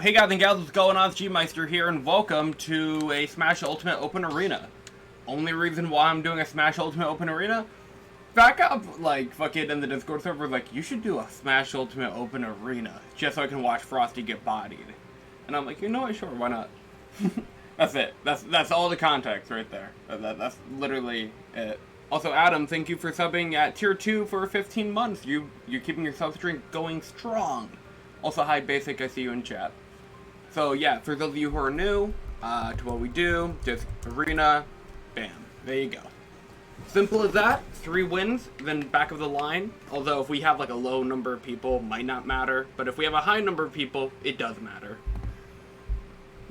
Hey guys and gals, what's going on? It's G-Meister here, and welcome to a Smash Ultimate Open Arena. Only reason why I'm doing a Smash Ultimate Open Arena, back up, like, fucking in the Discord server, like, you should do a Smash Ultimate Open Arena, just so I can watch Frosty get bodied. And I'm like, you know what, sure, why not? That's it. That's all the context right there. That's literally it. Also, Adam, thank you for subbing at Tier 2 for 15 months. You're keeping your sub streak going strong. Also, hi, Basic, I see you in chat. So, yeah, for those of you who are new to what we do, just arena, bam, there you go. Simple as that, 3 wins, then back of the line. Although, if we have, like, a low number of people, might not matter. But if we have a high number of people, it does matter.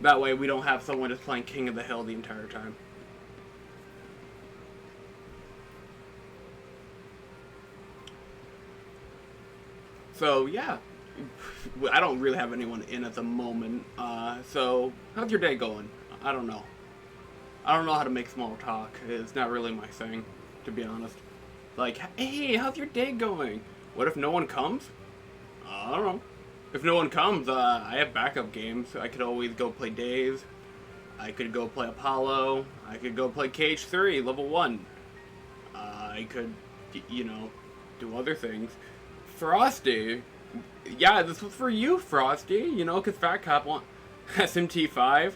That way, we don't have someone just playing King of the Hill the entire time. So, yeah. I don't really have anyone in at the moment. So, how's your day going? I don't know. I don't know how to make small talk. It's not really my thing, to be honest. Like, hey, how's your day going? What if no one comes? I don't know. If no one comes, I have backup games. I could always go play Days. I could go play Apollo. I could go play KH3, level 1. I could, you know, do other things. Frosty. Yeah, this was for you, Frosty. You know, because Fat Cop want SMT5.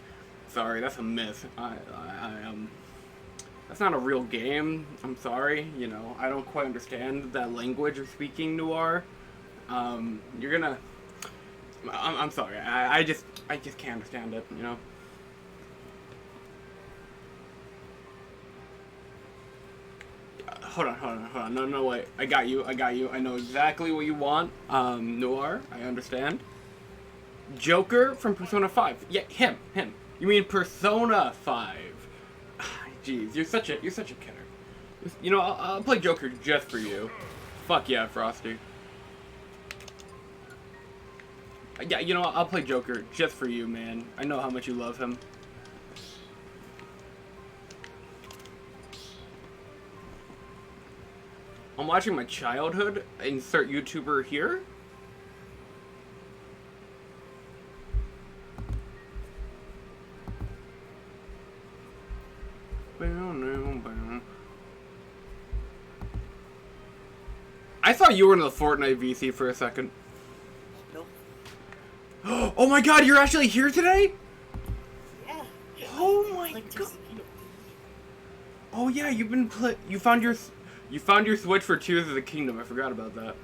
Sorry, that's a myth. That's not a real game. I'm sorry. You know, I don't quite understand that language you're speaking, Noir. You're gonna... I'm sorry. I just can't understand it, you know? Hold on. No, wait. I got you. I know exactly what you want. Noir, I understand. Joker from Persona 5. Yeah, him. You mean Persona 5. Jeez, you're such a kidder. You know, I'll play Joker just for you. Fuck yeah, Frosty. Yeah, you know, I'll play Joker just for you, man. I know how much you love him. I'm watching my childhood. Insert YouTuber here. I thought you were in the Fortnite VC for a second. Nope. Oh my god, you're actually here today? Yeah. Oh my god. Oh yeah, you've been you found your Switch for Tears of the Kingdom. I forgot about that.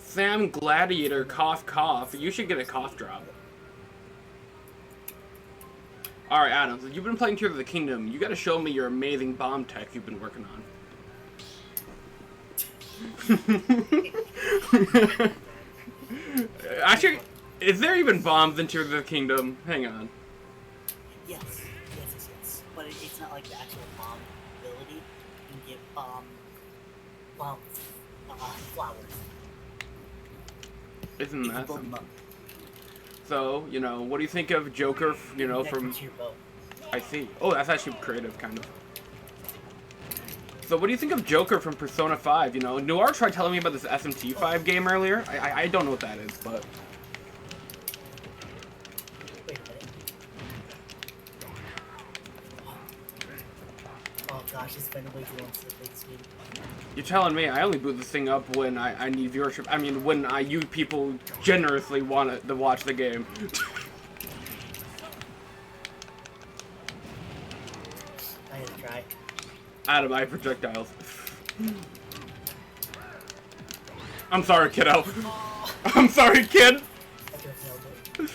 Sam Gladiator, cough. You should get a cough drop. Alright, Adam, so you've been playing Tears of the Kingdom. You gotta show me your amazing bomb tech you've been working on. Actually, is there even bombs in Tears of the Kingdom? Hang on. Yes. But it's not like the actual bomb ability. You can get flowers. Isn't that something? So, you know, what do you think of Joker, you know, from... I see. Oh, that's actually creative, kind of. So what do you think of Joker from Persona 5? You know, Noir tried telling me about this SMT5 game earlier. I don't know what that is, but... Wait a minute. Oh gosh, it's been way too long since I played this game. You're telling me I only boot this thing up when I need viewership. I mean, when you people generously want to watch the game. I had to try. Adam, I have projectiles. I'm sorry, kiddo. I'm sorry, kid. I could have nailed it.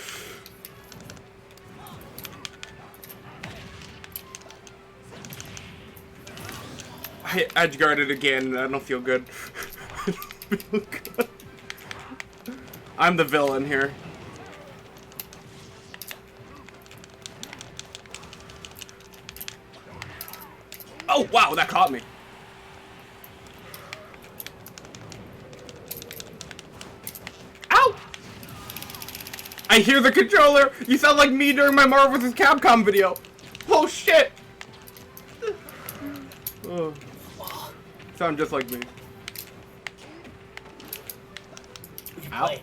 I edge guarded again, and I don't feel good. I don't feel good. I'm the villain here. Oh, wow, that caught me. Ow! I hear the controller! You sound like me during my Marvel vs. Capcom video. Oh, shit! Oh. Sound just like me. We can Ow. play.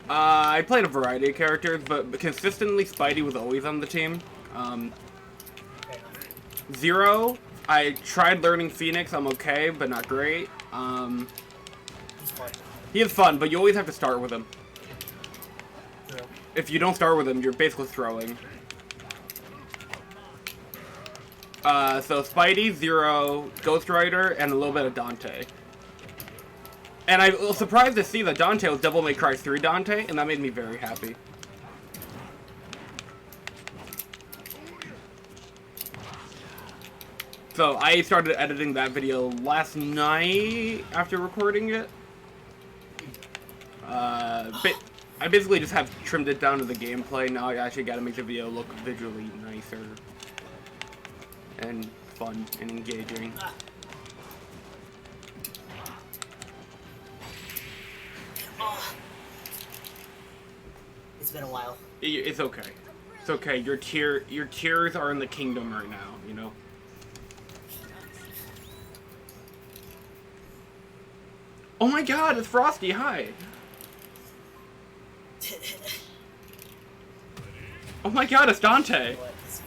I played a variety of characters, but consistently Spidey was always on the team. Fair enough. Zero, I tried learning Phoenix. I'm okay, but not great. He's fun. He is fun, but you always have to start with him. True. If you don't start with him, you're basically throwing. So Spidey, Zero, Ghost Rider, and a little bit of Dante. And I was surprised to see that Dante was Devil May Cry 3 Dante, and that made me very happy. So I started editing that video last night after recording it. I basically just have trimmed it down to the gameplay. Now I actually gotta make the video look visually nicer and fun and engaging. Oh. It's been a while. It's okay. It's okay. Your tears are in the kingdom right now, you know? Oh my god, it's Frosty, hi! Oh my god, it's Dante! What? It's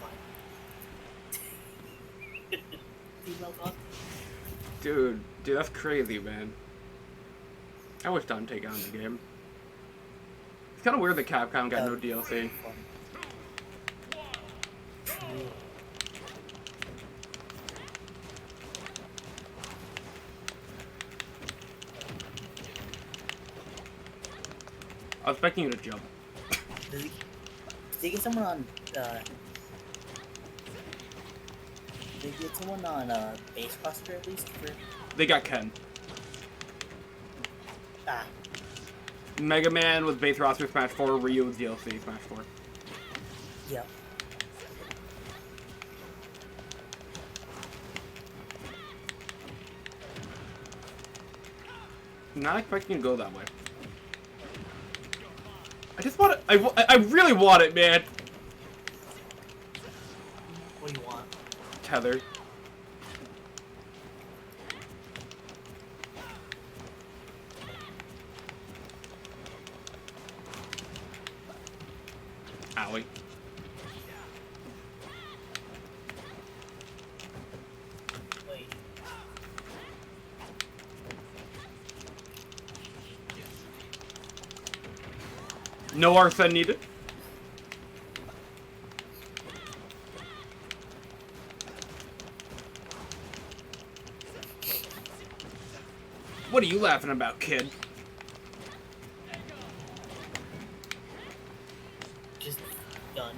fine. Female dog? Dude, that's crazy, man. I wish Dante got in the game. It's kinda weird that Capcom got no DLC. I was expecting you to jump. Did they get someone on, did they get someone on, base cluster at least for... They got Ken. Ah. Mega Man was base roster Smash 4, Ryu was DLC Smash 4. Yep. Not expecting to go that way. I just want it. I really want it, man. What do you want? Tethered. Owie. Wait. No Arsene needed. What are you laughing about, kid? Just done.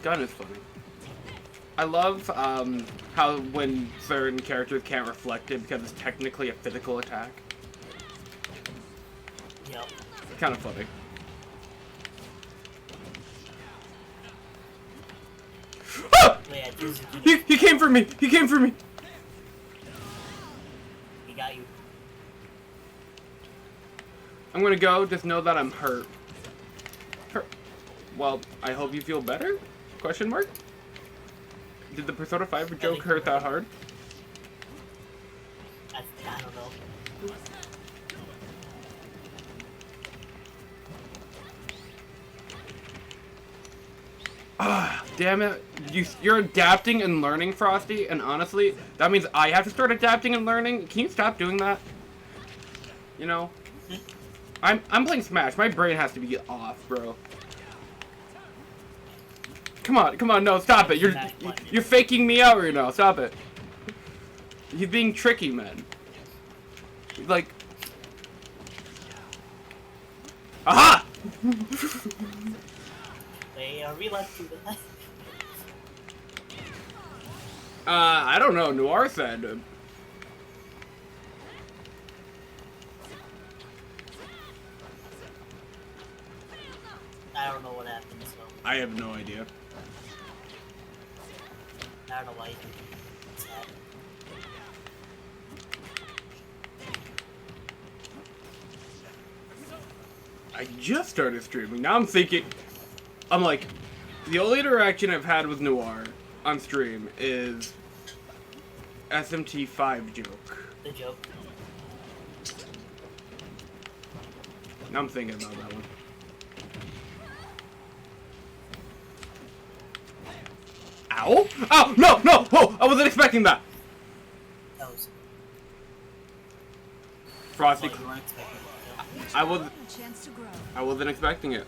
Gun is funny. I love how when certain characters can't reflect it because it's technically a physical attack. Yep. It's kind of funny. Ah! Wait, I do Zucchini. He came for me! He came for me! He got you. I'm gonna go, just know that I'm hurt. Hurt. Well, I hope you feel better? Question mark? Did the Persona 5 joke hurt that hard? I don't know. Ah, damn it. You're adapting and learning, Frosty, and honestly, that means I have to start adapting and learning. Can you stop doing that? You know? I'm playing Smash. My brain has to be off, bro. Come on, no, stop it. You're faking me out right now. Stop it. He's being tricky, man. He's like... Aha! They realized you that. I don't know. Noir said... I don't know what happened, so I have no idea. I don't know why you think it's happened. I just started streaming. Now I'm thinking... I'm like... The only interaction I've had with Noir on stream is... SMT5 joke. The joke. I'm thinking about that one. Ow! Oh, no, no! Whoa! I wasn't expecting that! That was... Frosty. Oh, you weren't expecting that, I wasn't expecting it.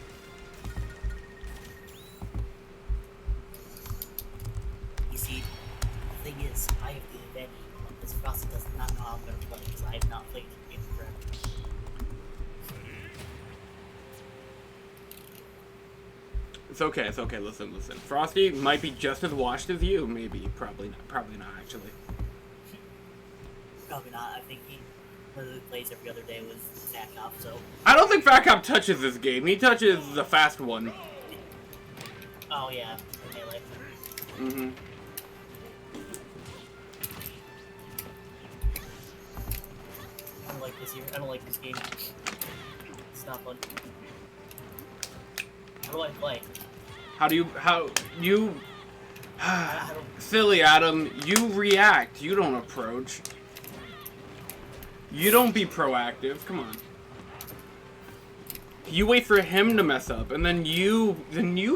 You see, the thing is, I have the advantage because Frosty does not know how I'm going to play because I have not played the game forever. It's okay, listen. Frosty might be just as washed as you, maybe. Probably not, actually. Probably not. I think he literally plays every other day with Fat Cop, so... I don't think Fat Cop touches this game. He touches the fast one. Oh, yeah. Melee. Mm-hmm. I don't like this here. I don't like this game. It's not fun. How do I play? Silly Adam, you react, you don't approach. You don't be proactive, come on. You wait for him to mess up, and then you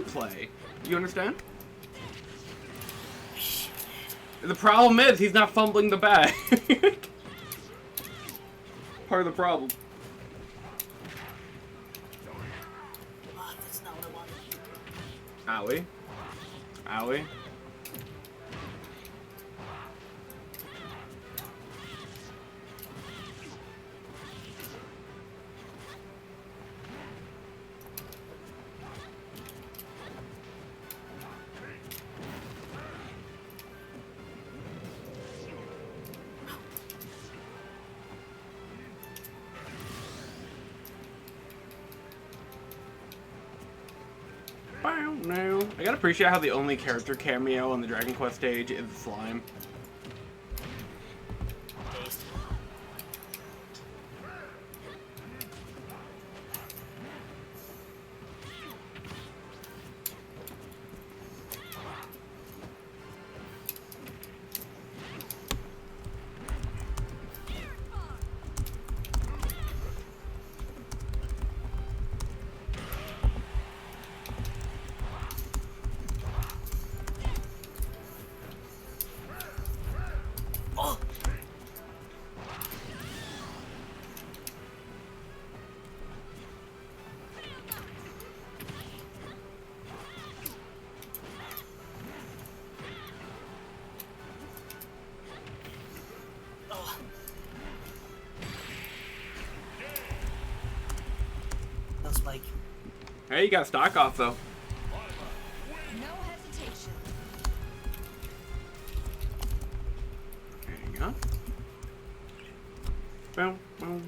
play. You understand? The problem is, he's not fumbling the bag. Part of the problem. Oh, that's not what I wanted. Owie. Owie. No. I gotta appreciate how the only character cameo on the Dragon Quest stage is the slime. Based. Oh! Oh. No spike. Hey, you got stock off though. No hesitation. There you go. Boom, boom.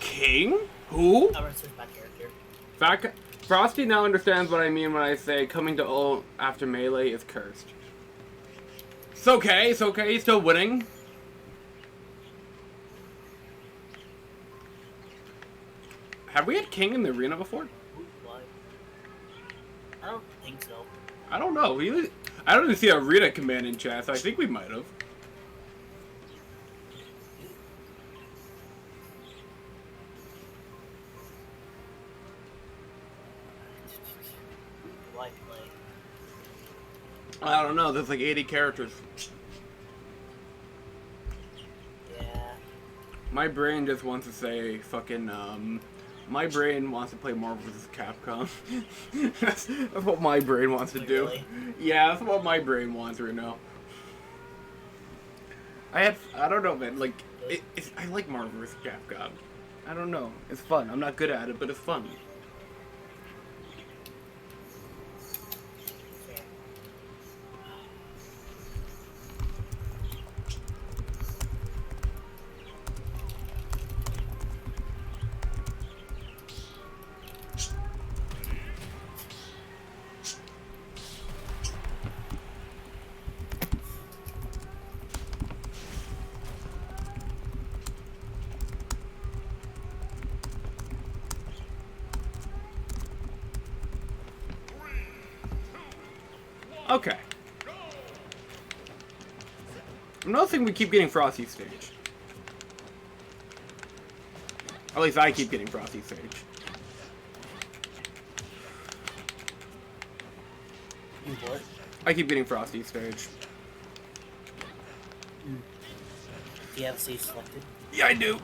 King? Who? I'm gonna switch my character. Frosty now understands what I mean when I say coming to ult after melee is cursed. It's okay, he's still winning. Have we had King in the arena before? Ooh, what? I don't think so. I don't know. I don't even see a arena command in chat, so I think we might have. Do I play? I don't know. There's like 80 characters. Yeah. My brain just wants to say fucking, my brain wants to play Marvel vs. Capcom. that's what my brain wants to do. Really? Yeah, that's what my brain wants right now. I don't know, man. Like, I like Marvel vs. Capcom. I don't know. It's fun. I'm not good at it, but it's fun. Fair. Okay. Another thing, we keep getting Frosty stage. At least I keep getting Frosty Sage. You what? I keep getting Frosty Stage. Do you have a stage selected? Yeah, I do.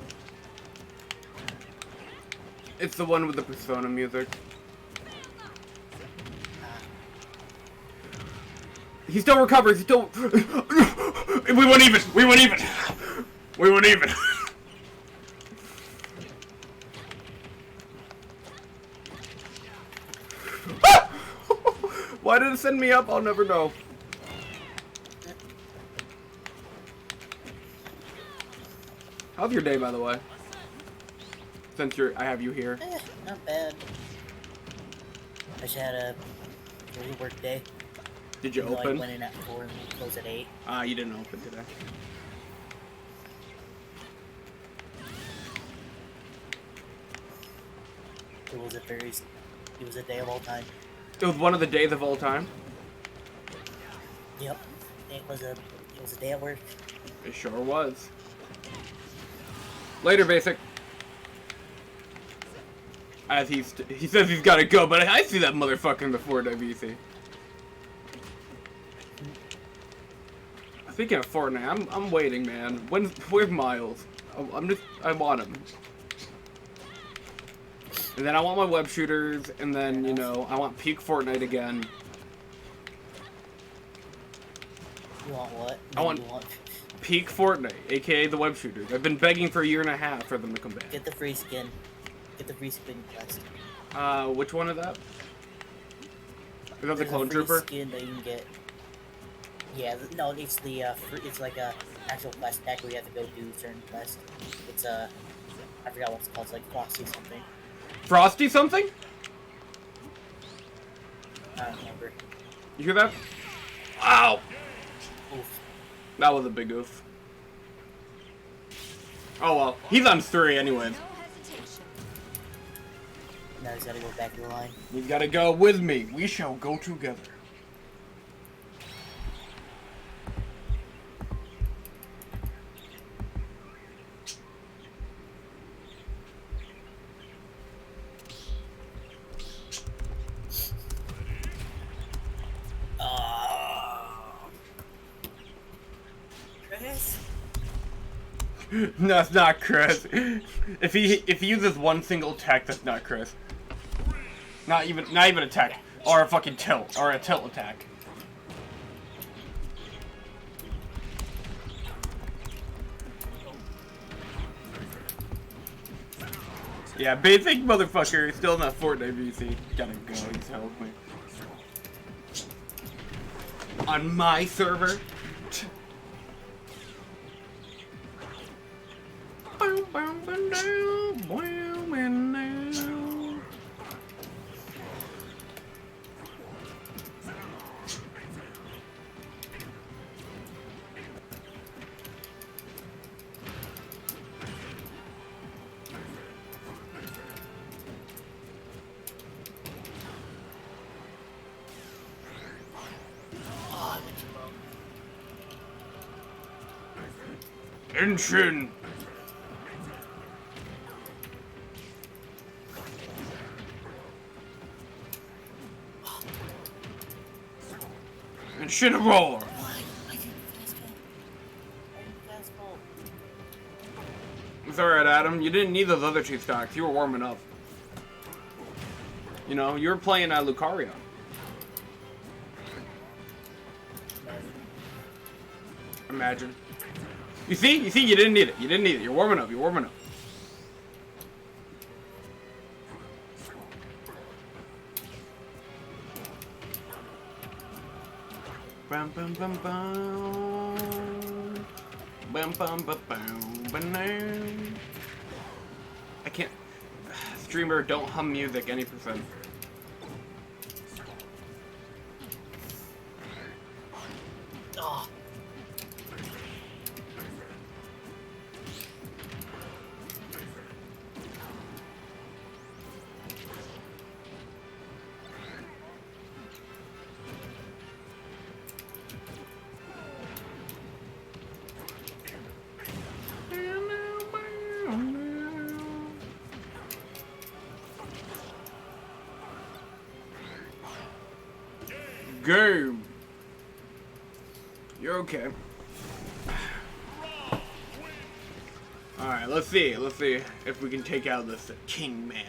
It's the one with the Persona music. He still recovers. He still. We went even. We went even. We went even. Why did it send me up? I'll never know. How's your day, by the way? Since I have you here. Not bad. I just had a really work day. Did you Even though open? I went in at 4 and closed at 8. You didn't open today. It was a day of all time. It was one of the days of all time. Yep. It was a day at work. It sure was. Later, Basic. As he says he's gotta go, but I see that motherfucker in the Ford IVC. Speaking of Fortnite, I'm waiting, man. Where's Miles? I want him. And then I want my web shooters, and then, you know, I want peak Fortnite again. You want what? I want peak Fortnite, aka the web shooters. I've been begging for a year and a half for them to come back. Get the free skin. Get the free skin quest. Which one is that? Is that the There's Clone a free Trooper? skin that you can get. Yeah, no, it's the it's like a actual quest pack where you have to go do certain quests. It's I forgot what it's called. It's like Frosty something. Frosty something? I don't remember. You hear that? Ow! Oof. That was a big oof. Oh well, he's on 3 anyways. No hesitation. Now he's gotta go back to the line. He's gotta go with me. We shall go together. Chris? No, it's not Chris. If he uses one single attack, that's not Chris. Not even a tech. Or a fucking tilt. Or a tilt attack. Yeah, basic motherfucker. Still not Fortnite VC. Gotta go. He's helped me. On my server. Inshin. Inshin roar. It's alright, Adam. You didn't need those other 2 stocks. You were warming up. You know, you were playing Lucario. Imagine. You see, you didn't need it. You didn't need it. You're warming up. You're warming up. Bum bum bum bum. Bum bum bum bum bum. I can't. Streamer, don't hum music any percent. Oh. Game. You're okay. Alright, let's see if we can take out this King Man.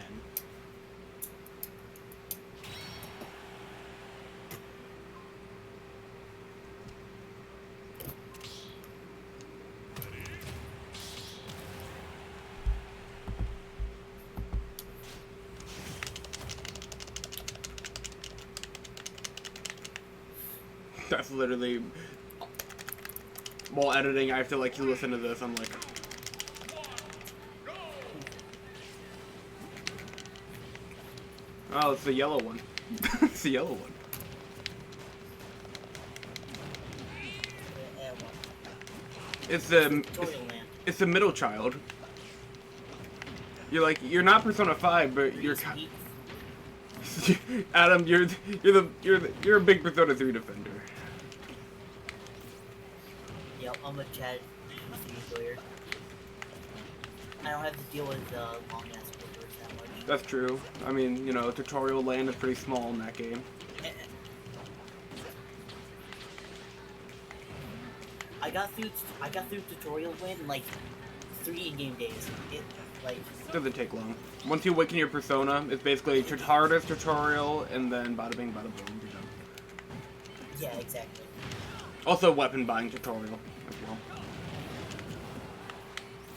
That's literally, while editing, I have to like listen to this. I'm like, oh, it's the yellow one. It's the yellow one. It's the middle child. You're like, you're not Persona 5, but you're Adam. You're a big Persona 3 defender. Yep, I'm a Chad player. I don't have to deal with long ass papers that much. That's true. I mean, you know, tutorial land is pretty small in that game. I got through tutorial land in like 3 in-game days. It doesn't take long. Once you awaken your persona, it's basically hardest tutorial, and then bada bing, bada boom, you're done. Yeah, exactly. Also, weapon buying tutorial as well.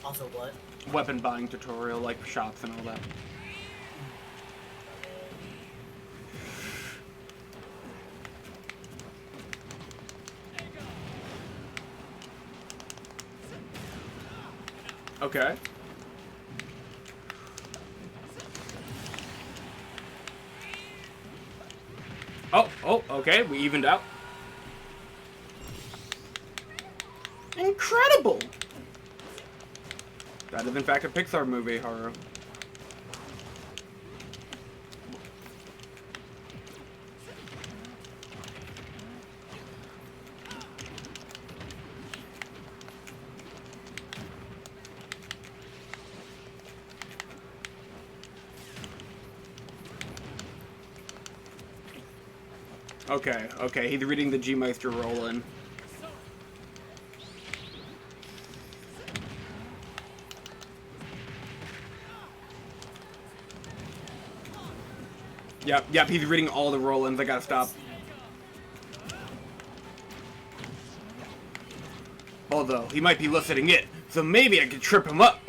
Also, what? Weapon buying tutorial, like shops and all that. Okay. Oh, okay, we evened out. Incredible! That is in fact a Pixar movie, Haru. Okay, he's reading the G-Meister roll-in. Yep, he's reading all the roll-ins. I gotta stop. Although, he might be listening it, so maybe I could trip him up.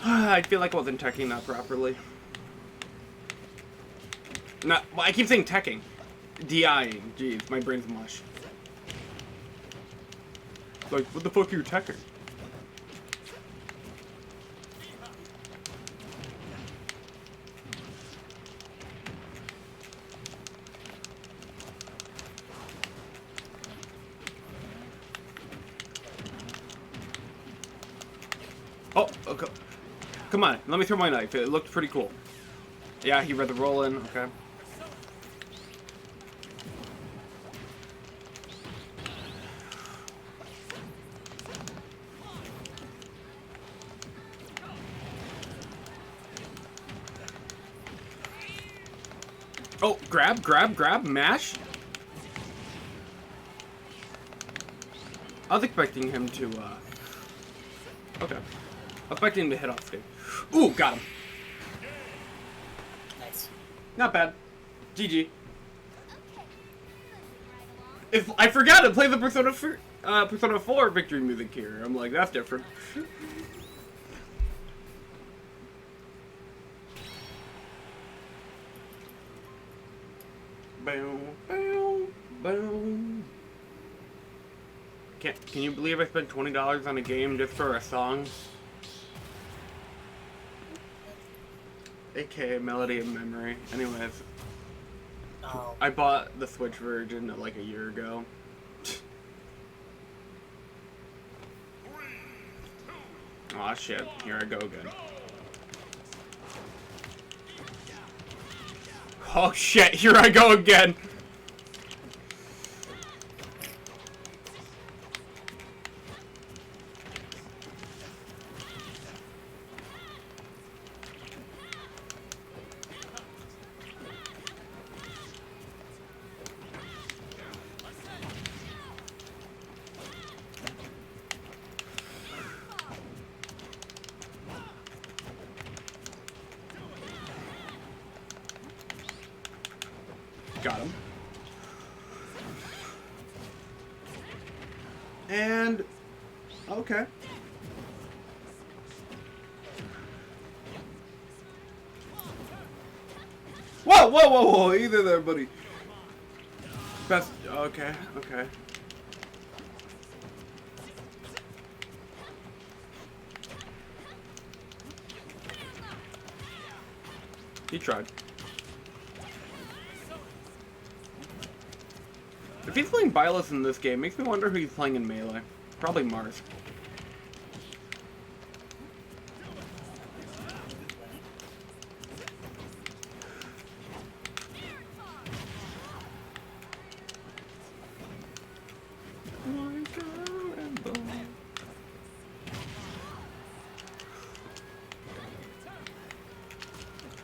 I feel like I wasn't teching that properly. Well, I keep saying teching. DIing. Jeez, my brain's mush. Like, what the fuck are you teching? Oh, okay. Come on, let me throw my knife. It looked pretty cool. Yeah, he read the roll-in. Okay. Oh, grab, mash. I was expecting him to, okay. I was expecting him to hit off stage. Ooh, got him. Nice. Not bad. GG. If I forgot to play the Persona 4 victory music here. I'm like, that's different. Boom, boom, boom. Can you believe I spent $20 on a game just for a song? AKA Melody of Memory. Anyways. Oh. I bought the Switch version like a year ago. Aw, shit. Here I go again. Oh shit, here I go again. Got him. And okay. Whoa, whoa, whoa, whoa! Either there, buddy. Best. Okay, okay. He tried. If he's playing Byleth in this game, makes me wonder who he's playing in Melee. Probably Mars.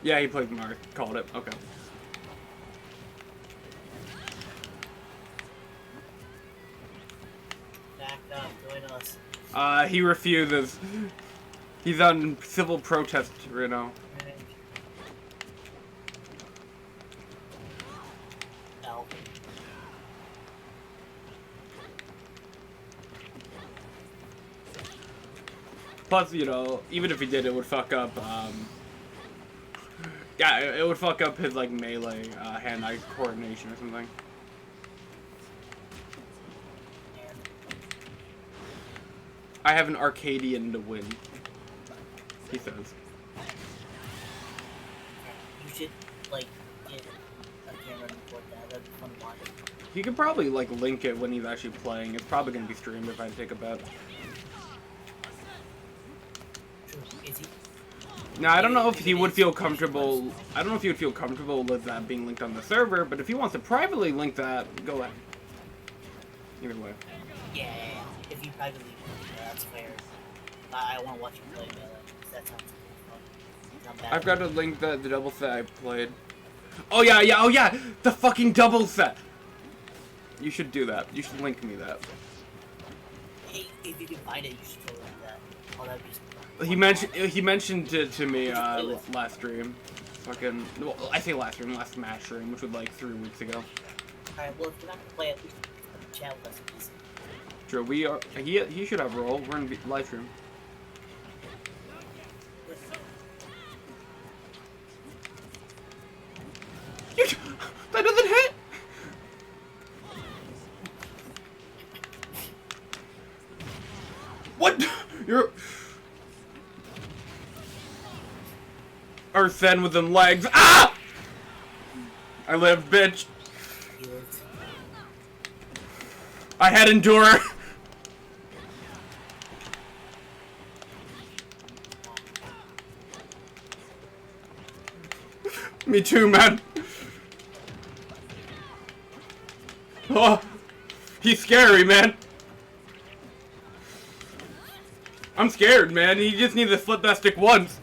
Yeah, he played Mars. Called it. Okay. Back up, join us. He refuses. He's on civil protest right now. No. Plus, you know, even if he did, it would fuck up, yeah, it would fuck up his, like, melee, hand-eye coordination or something. I have an Arcadian to win, he says. You should, like, get a camera and record that. That'd be fun to watch. He could probably, like, link it when he's actually playing. It's probably gonna be streamed if I take a bet. True. Is he? Now, I don't know if he would feel comfortable. I don't know if he would feel comfortable with that being linked on the server, but if he wants to privately link that, go ahead. Either way. Yeah. If you privately, that's fair. I want to watch you play Melee. That sounds fun. Not bad. I've got to link the double set I played. Oh yeah, yeah, oh yeah! The fucking double set! You should do that. You should link me that. Hey, if you can find it, you should totally do that. Oh, that'd be. He mentioned it to me last stream. Fucking, well, I say last stream, last Smash stream, which was like 3 weeks ago. Alright, well, if you're not gonna play it, least chat with us, please. True, we are. He should have a role. We're in live stream. That doesn't hit. What? You're. Earthen with them legs. Ah! I lived, bitch. He lived. I had endure. Me too, man. Oh, he's scary, man. I'm scared, man. He just needs to flip that stick once.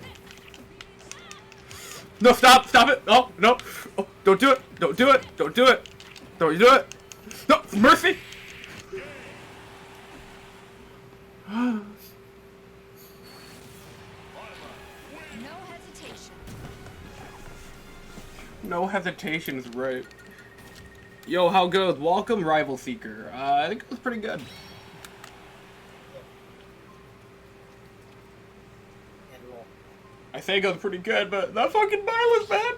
No, stop it. Oh, no. Oh, don't do it. Don't do it. Don't do it. Don't do it. No, mercy. No hesitation. No hesitation's right. Yo, how goes? Welcome, Rival Seeker. I think it was pretty good. I say it goes pretty good, but that fucking violence, man.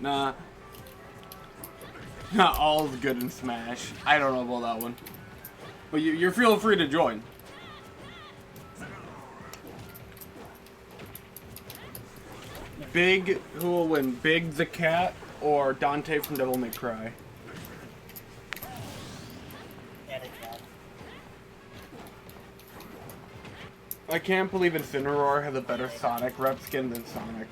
Nah. Not all is good in Smash. I don't know about that one. But you're feel free to join. Big, who will win? Big the Cat or Dante from Devil May Cry? I can't believe Incineroar has a better Sonic rep skin than Sonic.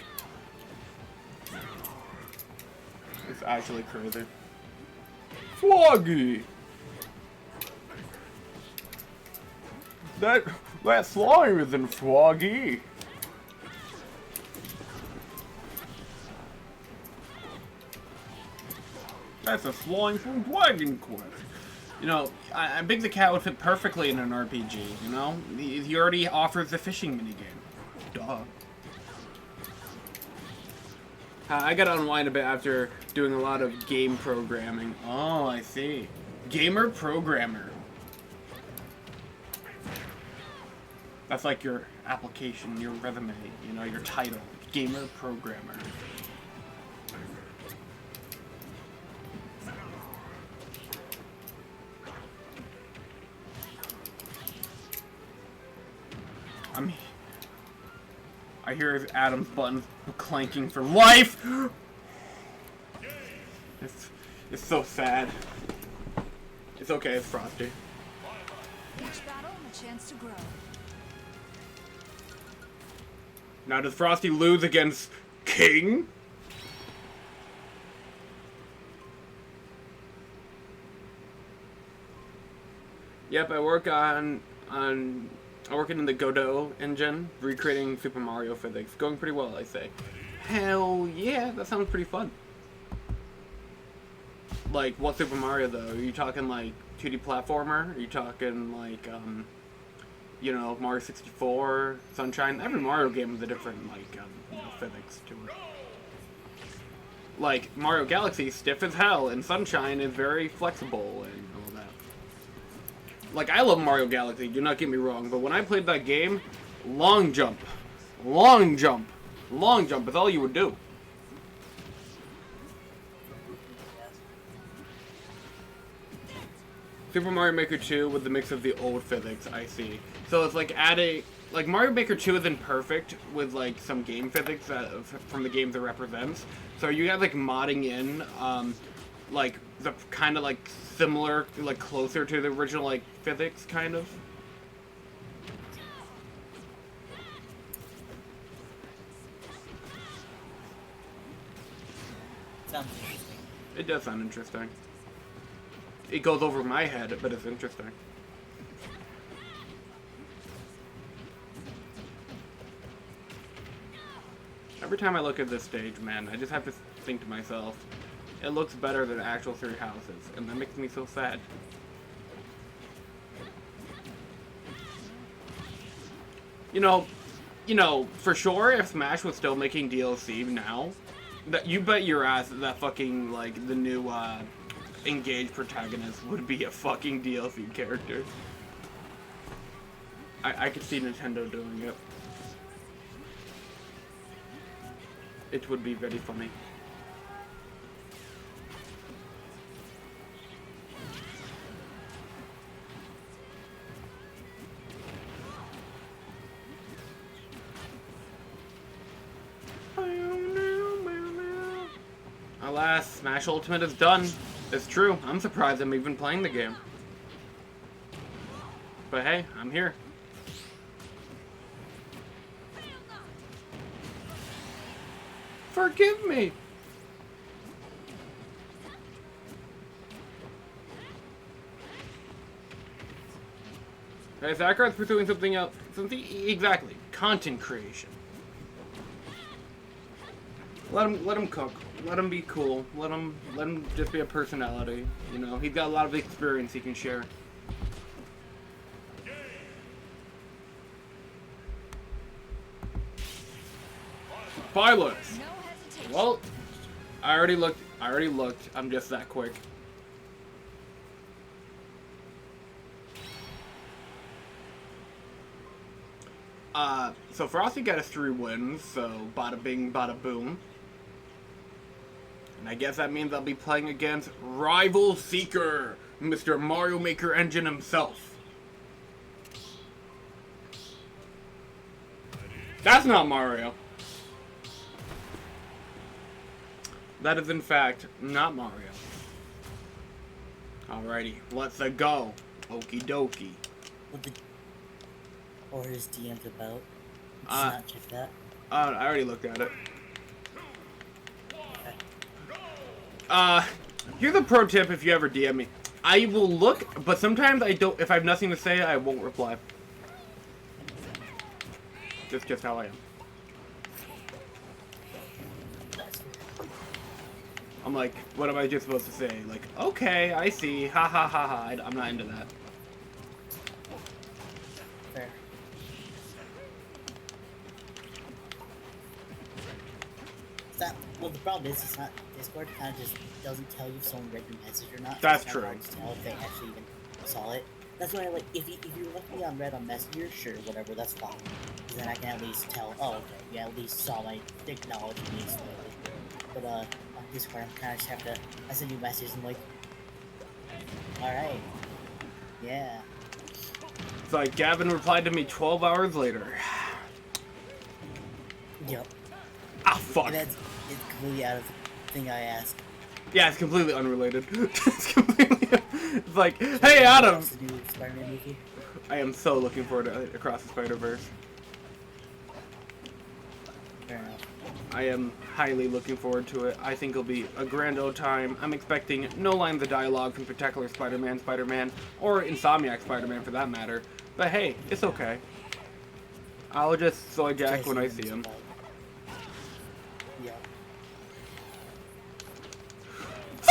It's actually crazy. Froggy! That slime isn't Froggy! That's a slime from Dragon Quest. You know, I think the cat would fit perfectly in an RPG, you know? He already offers the fishing minigame. Duh. I gotta unwind a bit after doing a lot of game programming. Oh, I see. Gamer programmer. That's like your application, your resume, you know, your title. Gamer programmer. I hear Adam's buttons clanking for life! It's so sad. It's okay, it's Frosty. Each battle, a chance to grow. Now does Frosty lose against King? Yep, I work in the Godot engine, recreating Super Mario physics. Going pretty well, I say. Hell yeah, that sounds pretty fun. Like, what Super Mario, though? Are you talking, like, 2D platformer? Are you talking, like, you know, Mario 64, Sunshine? Every Mario game has a different, like, you know, physics to it. Like, Mario Galaxy is stiff as hell, and Sunshine is very flexible, and all that. Like, I love Mario Galaxy, do not get me wrong, but when I played that game, long jump, long jump, long jump is all you would do. Super Mario Maker 2 with the mix of the old physics, I see. So it's like adding, like Mario Maker 2 isn't perfect with like some game physics that, from the games it represents. So you have like modding in, like the kind of like similar, like closer to the original like physics kind of. Sounds interesting. It does sound interesting. It goes over my head, but it's interesting. Every time I look at this stage, man, I just have to think to myself, it looks better than actual Three Houses, and that makes me so sad. You know, for sure, if Smash was still making DLC now, that you bet your ass that fucking, like, the new, engaged protagonist would be a fucking DLC character. I could see Nintendo doing it. It would be very funny. Alas, Smash Ultimate is done. It's true. I'm surprised I'm even playing the game. But hey, I'm here. Forgive me! Hey, Sakurat's pursuing something else. Exactly. Content creation. Let him cook. Let him be cool. Let him just be a personality. You know, he's got a lot of experience he can share. Pilots. Well, I already looked. I'm just that quick. So Frosty got us 3 wins, so bada bing, bada boom. And I guess that means I'll be playing against Rival Seeker, Mr. Mario Maker Engine himself. That's not Mario. That is, in fact, not Mario. Alrighty, let's go. Okie dokie. What the... Or his DM's about? Did you not check that? I already looked at it. Here's a pro tip if you ever DM me. I will look, but sometimes I don't. If I have nothing to say, I won't reply. That's just how I am. I'm like, what am I just supposed to say? Like, okay, I see. Ha ha ha ha. I'm not into that. Fair. Well, the problem is, it's not Discord. Kind of just doesn't tell you if someone read your message or not. That's it's true. Hard to tell if they actually even saw it. That's why, like, if you left me on read on Messenger, sure, whatever, that's fine. Because then I can at least tell. Oh, okay, yeah, at least saw my acknowledge me slowly. But on Discord, I'm kind of just have to. I send you a message and like, all right, yeah. It's like Gavin replied to me 12 hours later. Yep. Ah, fuck. And it's completely out of the thing I asked. Yeah, it's completely unrelated. It's completely. It's like, hey, Adam. The new Spider-Man movie. I am so looking forward to Across the Spider-Verse. Fair enough. I am highly looking forward to it. I think it'll be a grand old time. I'm expecting no lines of dialogue from Spectacular Spider-Man, or Insomniac Spider-Man for that matter. But hey, it's okay. I'll just soy jack when I see him. Yeah.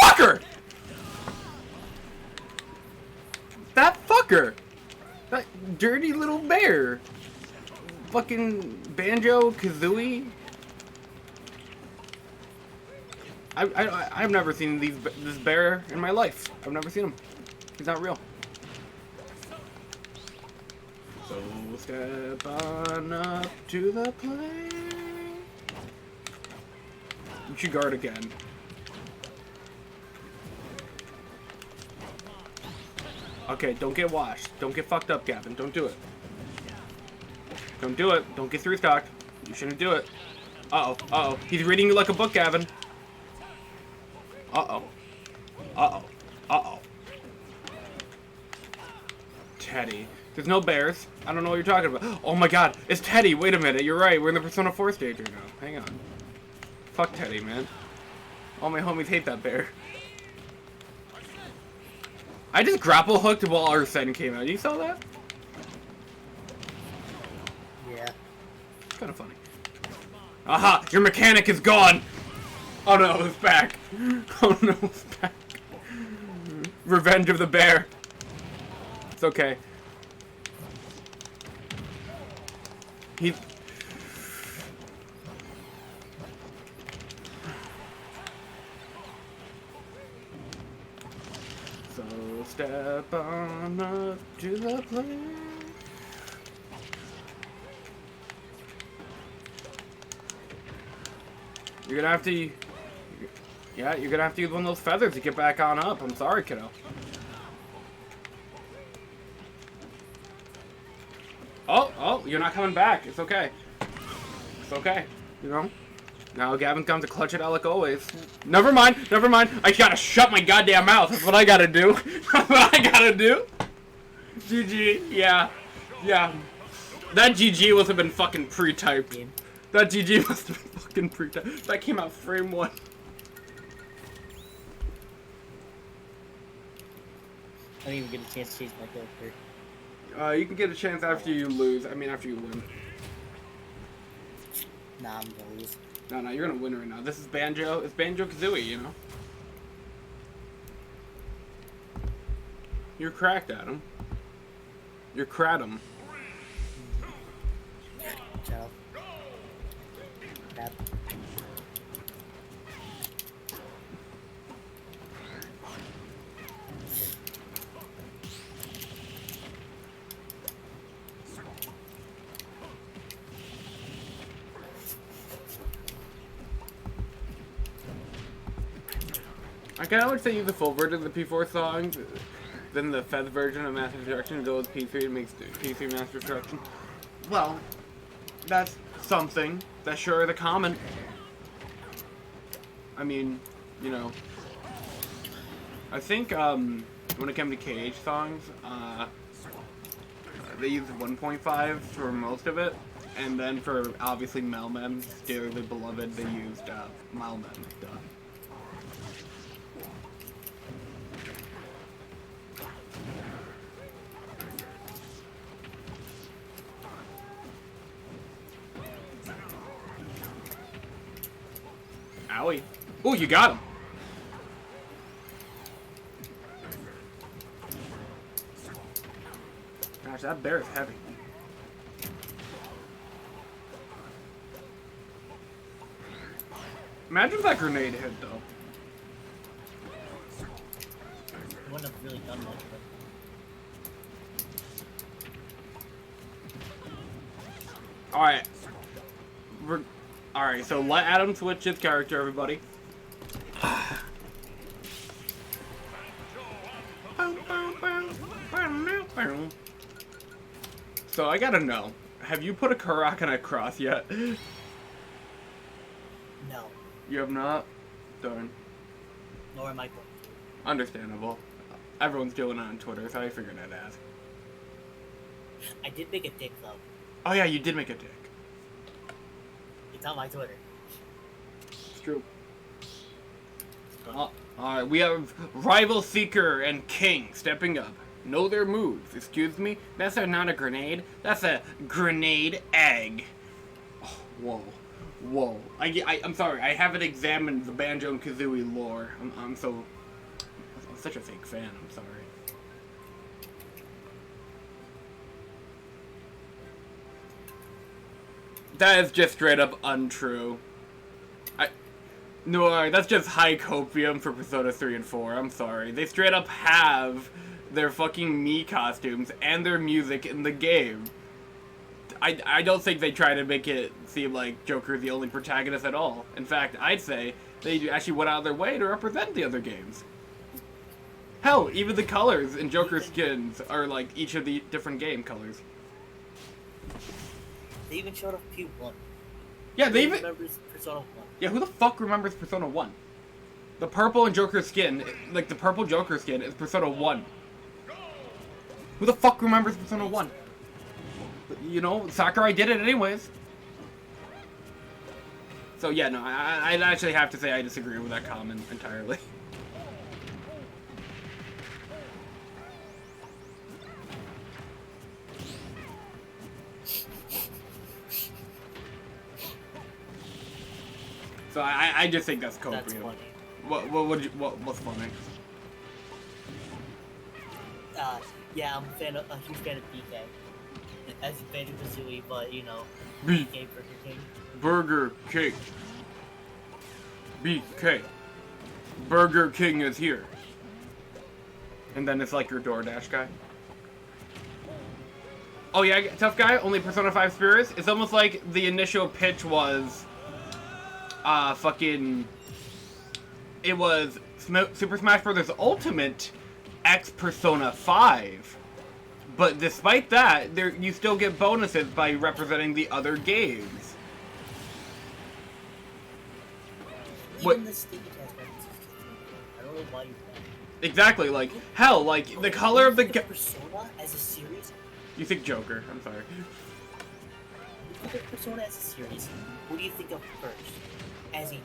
Fucker! That fucker! That dirty little bear! Fucking Banjo Kazooie. I've never seen this bear in my life. I've never seen him. He's not real. So step on up to the plate. You should guard again. Okay, don't get washed. Don't get fucked up, Gavin. Don't do it. Don't do it. Don't get three-stocked. You shouldn't do it. Uh-oh. Uh-oh. He's reading you like a book, Gavin. Uh-oh. Uh-oh. Uh-oh. Teddy. There's no bears. I don't know what you're talking about. Oh my god. It's Teddy. Wait a minute. You're right. We're in the Persona 4 stage right now. Hang on. Fuck Teddy, man. All my homies hate that bear. I just grapple hooked while Arsene came out. You saw that? Yeah. It's kind of funny. Aha! Your mechanic is gone! Oh no, it's back. Oh no, it's back. Revenge of the bear. It's okay. He... So step on up to the plate. You're gonna have to... Yeah, you're gonna have to use one of those feathers to get back on up. I'm sorry, kiddo. Oh, you're not coming back. It's okay. It's okay. You know? Now Gavin comes to clutch it out like always. Never mind. I gotta shut my goddamn mouth. That's what I gotta do. That's what I gotta do. GG. Yeah. That GG must have been fucking pre-typed. That GG must have been fucking pre-typed. That came out frame 1. I didn't even get a chance to change my character. You can get a chance after you lose. I mean, after you win. Nah, I'm gonna lose. No, you're gonna win right now. This is Banjo. It's Banjo Kazooie, you know. You're cracked, Adam. You're Kratom. Shut up. Crap. I kind of wish they use the full version of the P4 song, then the Fez version of Master Destruction go with P3 and makes P3 Master Destruction. Well, that's something. That's sure the comment. I mean, you know, I think when it came to KH songs, they used 1.5 for most of it, and then for obviously Melman's dearly beloved, they used Melman stuff. Owie. Oh, you got him. Gosh, that bear is heavy. Imagine if that grenade hit, though. You wouldn't have really done much, but... Alright. Alright, so let Adam switch his character, everybody. So I gotta know, have you put a Korok on a cross yet? No. You have not? Darn. Nor am I going. Understandable. Everyone's doing it on Twitter, so I figured I'd ask. I did make a dick, though. Oh yeah, you did make a dick. It's on my Twitter. It's true. Alright, we have Rival Seeker and King stepping up. Know their moves. Excuse me? That's not a grenade. That's a grenade egg. Oh, whoa. Whoa. I'm sorry. I haven't examined the Banjo and Kazooie lore. I'm such a fake fan. I'm sorry. That is just straight up untrue. No, that's just high copium for Persona 3 and 4. I'm sorry. They straight up have their fucking Mii costumes and their music in the game. I don't think they try to make it seem like Joker's the only protagonist at all. In fact, I'd say they actually went out of their way to represent the other games. Hell, even the colors in Joker skins are like each of the different game colors. They even showed off P1. Yeah, they Who even... remembers Persona 1? Yeah, who the fuck remembers Persona 1? The purple and Joker skin, like the purple Joker skin is Persona 1. Who the fuck remembers Persona 1? You know, Sakurai did it anyways. So yeah, no, I'd actually have to say I disagree with that comment entirely. So I just think that's copium. That's funny. What's funny? Yeah, I'm a huge fan of BK. As a fan of Kazooie, but you know, B. BK Burger King. Burger King. BK. Burger King is here. And then it's like your DoorDash guy. Oh yeah, tough guy, only Persona 5 spirits. It's almost like the initial pitch was, it was Super Smash Bros. Ultimate X Persona 5. But despite that, you still get bonuses by representing the other games. Even the stage has references to I don't know why you want it. Exactly, like, hell, like, the color of the Persona as a series? You think Joker, I'm sorry. You think of Persona as a series, what do you think of first? As a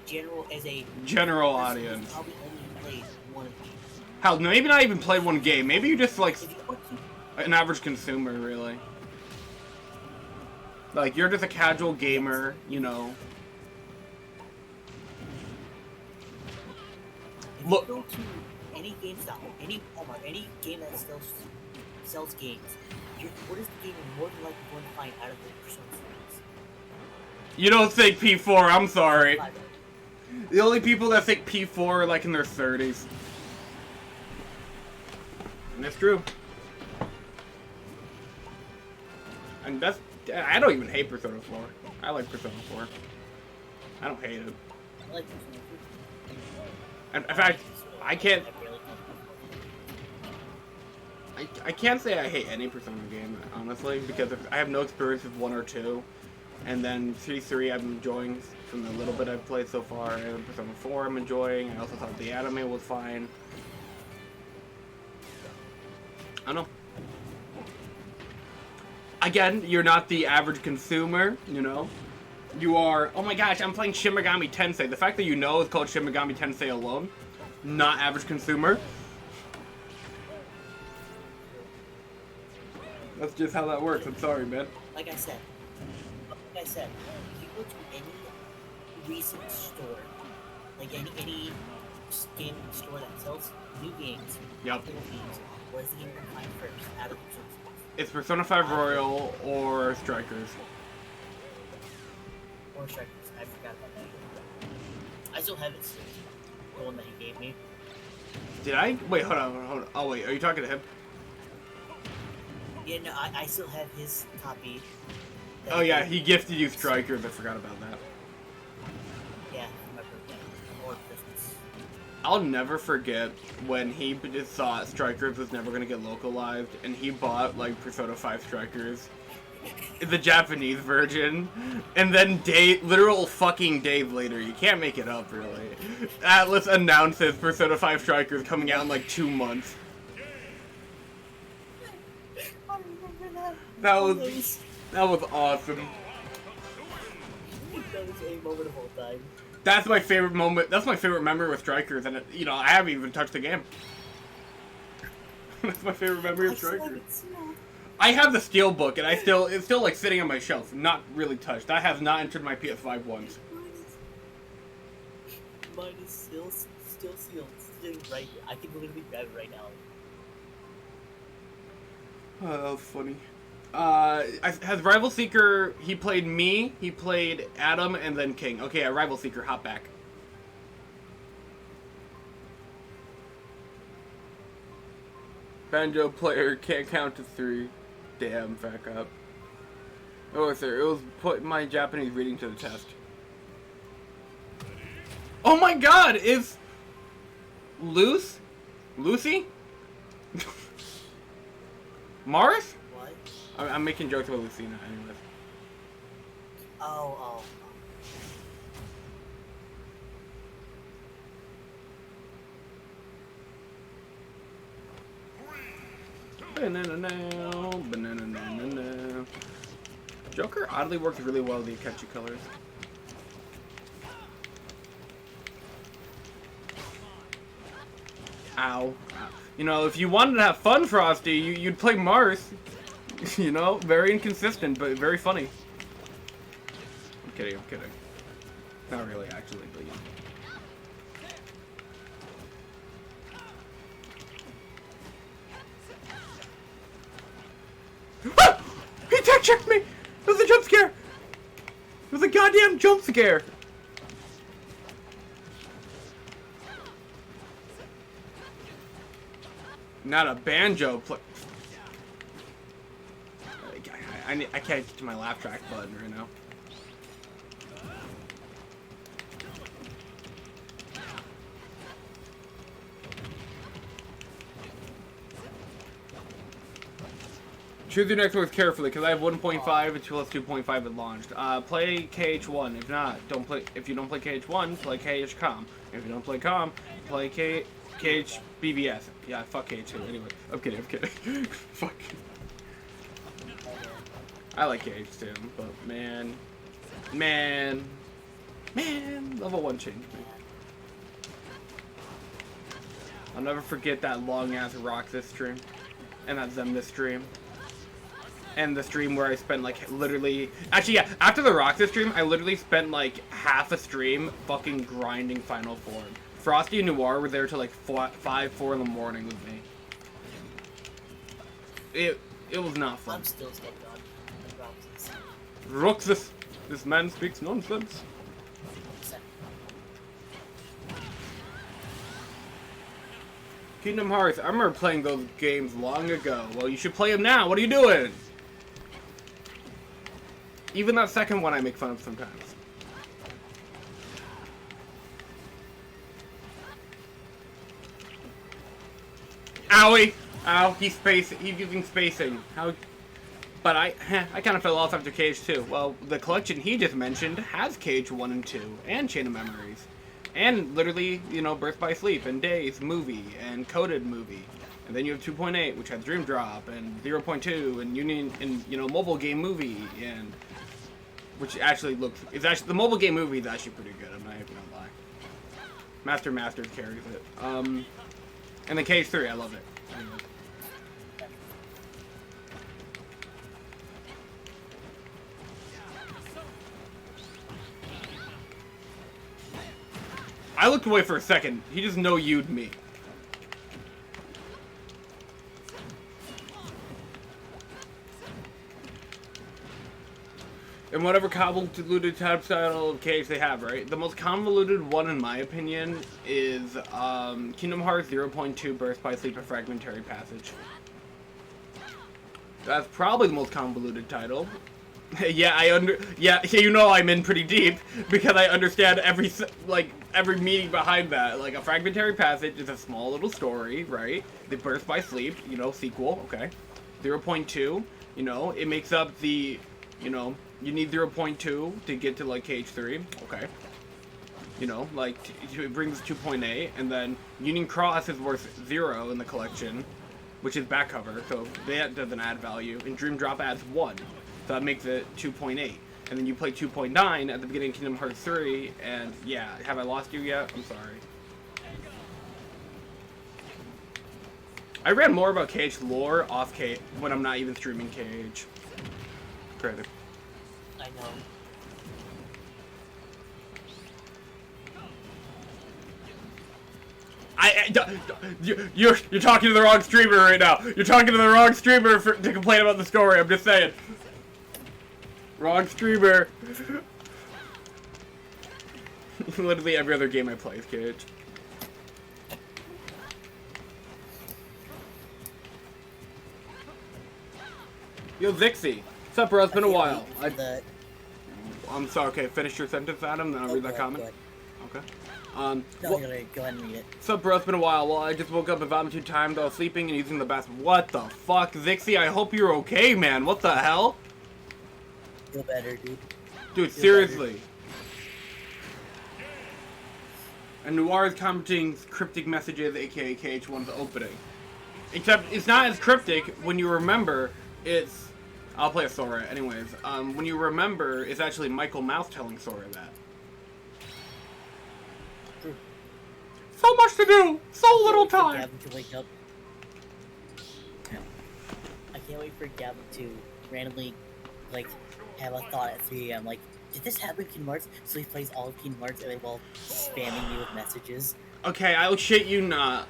general Audience. Probably only played one game. Hell, maybe not even play one game. Maybe you just, like, If you want to, an average consumer, really. Like, you're just a casual gamer, you know. if Look. you go to any GameStop, any Walmart, any game that sells games, what is the game you're more than likely going to find out of the Persona series? You don't think P4, I'm sorry. The only people that think P4 are, like, in their 30s. And that's true. And that's... I don't even hate Persona 4. I like Persona 4. I don't hate it. I like Persona 3. And in fact, I can't. I barely know. I can't say I hate any Persona game, honestly, because I have no experience with 1 or 2. And then C3 I'm enjoying from the little bit I've played so far. And Persona 4 I'm enjoying. I also thought the anime was fine. I don't know. Again, you're not the average consumer, you know? You are, oh my gosh, I'm playing Shin Megami Tensei. The fact that you know it's called Shin Megami Tensei alone, not average consumer. That's just how that works. I'm sorry, man. Like I said, if you go to any recent store, like any game store that sells new games, Yep. new games, what is the game you're going to find first out of the two? It's Persona 5 Royal or Strikers. Or Strikers. I forgot about that. I still have it still. The one that he gave me. Did I? Wait, hold on. Oh, wait, are you talking to him? Yeah, no, I still have his copy. Oh, yeah, he gifted you Strikers. I forgot about that. Yeah, my birthday. Or Christmas. I'll never forget when he just thought Strikers was never going to get localized, and he bought, like, Persona 5 Strikers, the Japanese version, and then literal fucking days later, you can't make it up, really, Atlas announces Persona 5 Strikers coming out in, like, 2 months. I remember that. That was awesome. That was a moment of all time. That's my favorite moment. That's my favorite memory with Strikers, and you know, I haven't even touched the game. That's my favorite memory of Strikers. I have the Steelbook, and it's still like sitting on my shelf, not really touched. That has not entered my PS5 once. Mine is still sealed, sitting right here. I can literally grab it right now. Oh, that was funny. Has Rival Seeker, he played me, he played Adam, and then King. Okay, Rival Seeker, hop back. Banjo player can't count to 3. Damn, back up. Oh, sir, it was putting my Japanese reading to the test. Oh my god, is Lucy? Mars? What? I'm making jokes about Lucina, anyways. Oh. Banana. Joker oddly works really well with the Akechi colors. Ow. You know, if you wanted to have fun, Frosty, you'd play Mars. You know, very inconsistent, but very funny. I'm kidding. Not really, actually, but yeah. Ah! He tech checked me! It was a jump scare! It was a goddamn jump scare! Not a banjo play. I can't get to my laugh track button right now. Choose your next words carefully, because I have 1.5 and 2+2.5 at launched. Play KH1. If not, don't play. If you don't play KH1, play KH-Com. If you don't play Com, play KH-BBS. Yeah, fuck KH2. Anyway, I'm kidding. Fuck. I like KH2, but man, level 1 changed me. I'll never forget that long ass Roxas stream, and that Zemnis stream. And the stream where I spent like literally, actually yeah, after the Roxas stream, I literally spent like half a stream fucking grinding Final Form. Frosty and Noir were there till like 4 in the morning with me. It was not fun. I'm still stuck on Roxas. Roxas, this man speaks nonsense. Kingdom Hearts, I remember playing those games long ago. Well, you should play them now. What are you doing? Even that second one I make fun of sometimes. Owie! Ow, he's using spacing. How? But I kind of fell off after Cage 2. Well, the collection he just mentioned has Cage 1 and 2, and Chain of Memories. And literally, you know, Birth by Sleep, and Days movie, and Coded movie. And then you have 2.8, which has Dream Drop, and 0.2, and Union, and, you know, mobile game movie, and... Which actually the mobile game movie is actually pretty good, I'm not even gonna lie. Masters carries it. And then Cage 3, I love it. I looked away for a second. He just no-you'd me. And whatever convoluted type style of Cage they have, right? The most convoluted one, in my opinion, is Kingdom Hearts 0.2 Birth by Sleep, a Fragmentary Passage. That's probably the most convoluted title. Yeah, you know I'm in pretty deep because I understand every meaning behind that. Like, a Fragmentary Passage is a small little story, right? The Birth by Sleep, you know, sequel, okay. 0.2, you know, it makes up the, you know, you need 0.2 to get to, like, Cage 3, okay. You know, like, it brings 2.8, and then Union Cross is worth 0 in the collection, which is back cover, so that doesn't add value, and Dream Drop adds 1. So that makes it 2.8. And then you play 2.9 at the beginning of Kingdom Hearts 3, and yeah, have I lost you yet? I'm sorry. I read more about Cage lore off Cage when I'm not even streaming Cage. Credit. I know. You're talking to the wrong streamer right now. You're talking to the wrong streamer to complain about the story. I'm just saying. Wrong streamer. Literally every other game I play is Cage. Yo, Zixie. What's up, bro? It's been a while. I'm sorry. Okay, finish your sentence, Adam, then I'll read that comment. Okay. No, go ahead and read it. What's up, bro? It's been a while. Well, I just woke up about 2 times. I was sleeping and using the bathroom. What the fuck, Zixie? I hope you're okay, man. What the hell? Feel better, dude. Dude, seriously. And Noir is commenting cryptic messages, aka KH1's opening. Except, it's not as cryptic when you remember it's... I'll play a Sora anyways. When you remember, it's actually Michael Mouse telling Sora that. So much to do! So little time! Gavin to wake up. I can't wait for Gavin to randomly, like, have a thought at 3 AM, like, did this happen in Kingdom Hearts? So he plays all of Kingdom Hearts and while spamming me with messages. Okay, I'll shit you not.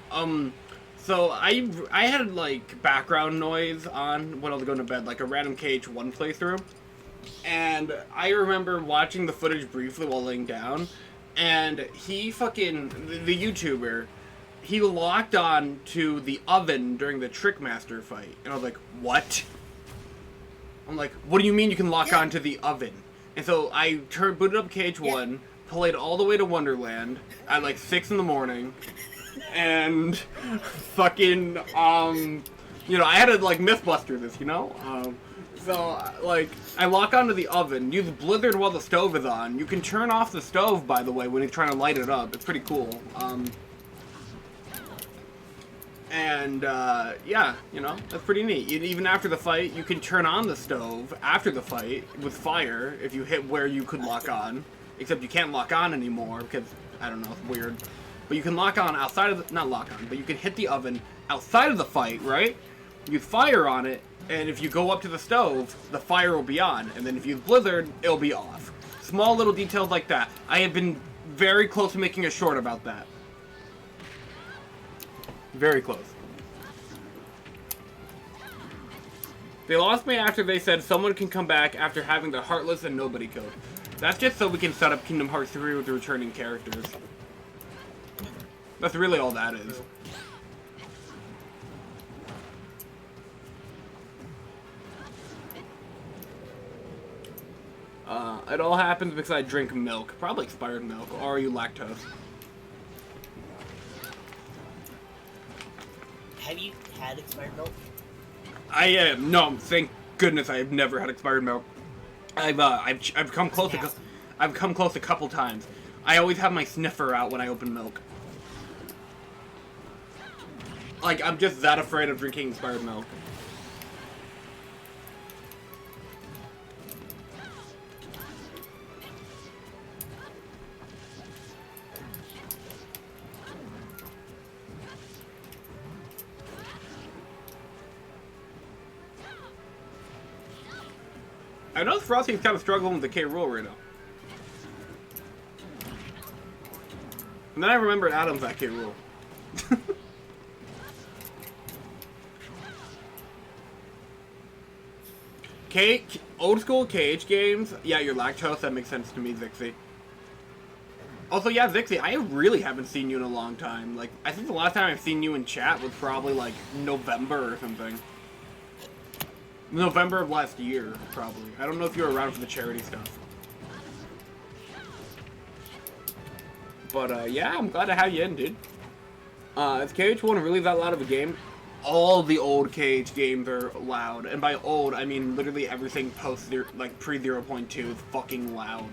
So I had, like, background noise on when I was going to bed, like a random KH1 playthrough. And I remember watching the footage briefly while laying down, and he fucking, the YouTuber, he locked on to the oven during the Trickmaster fight. And I was like, what? I'm like, what do you mean you can lock on to the oven? And so I booted up KH1, played all the way to Wonderland at like 6 in the morning, and fucking, you know, I had to like Mythbuster this, you know? So, like, I lock onto the oven, use Blizzard while the stove is on. You can turn off the stove, by the way, when you're trying to light it up. It's pretty cool. Yeah, you know, that's pretty neat. Even after the fight, you can turn on the stove after the fight with fire if you hit where you could lock on. Except you can't lock on anymore because, I don't know, it's weird. But you can lock on outside of the, not lock on, but you can hit the oven outside of the fight, right? Use fire on it, and if you go up to the stove, the fire will be on. And then if you use Blizzard, it'll be off. Small little details like that. I have been very close to making a short about that. Very close. They lost me after they said someone can come back after having the Heartless and Nobody code. That's just so we can set up Kingdom Hearts 3 with the returning characters. That's really all that is. It all happens because I drink milk. Probably expired milk. Or are you lactose? have you had expired milk? No, thank goodness I have never had expired milk. I've come close. I've come close a couple times. I always have my sniffer out when I open milk. Like, I'm just that afraid of drinking expired milk. I know Frosty's kind of struggling with the K rule right now. And then I remembered Adam's that K rule. Old school KH games, yeah, you're lactose, that makes sense to me, Zixie. Also, yeah, Zixie, I really haven't seen you in a long time. Like, I think the last time I've seen you in chat was probably, like, November or something. November of last year, probably. I don't know if you were around for the charity stuff. But, yeah, I'm glad to have you in, dude. Is KH1 really that loud of a game? All the old KH games are loud. And by old, I mean literally everything post, like, pre-0.2 is fucking loud.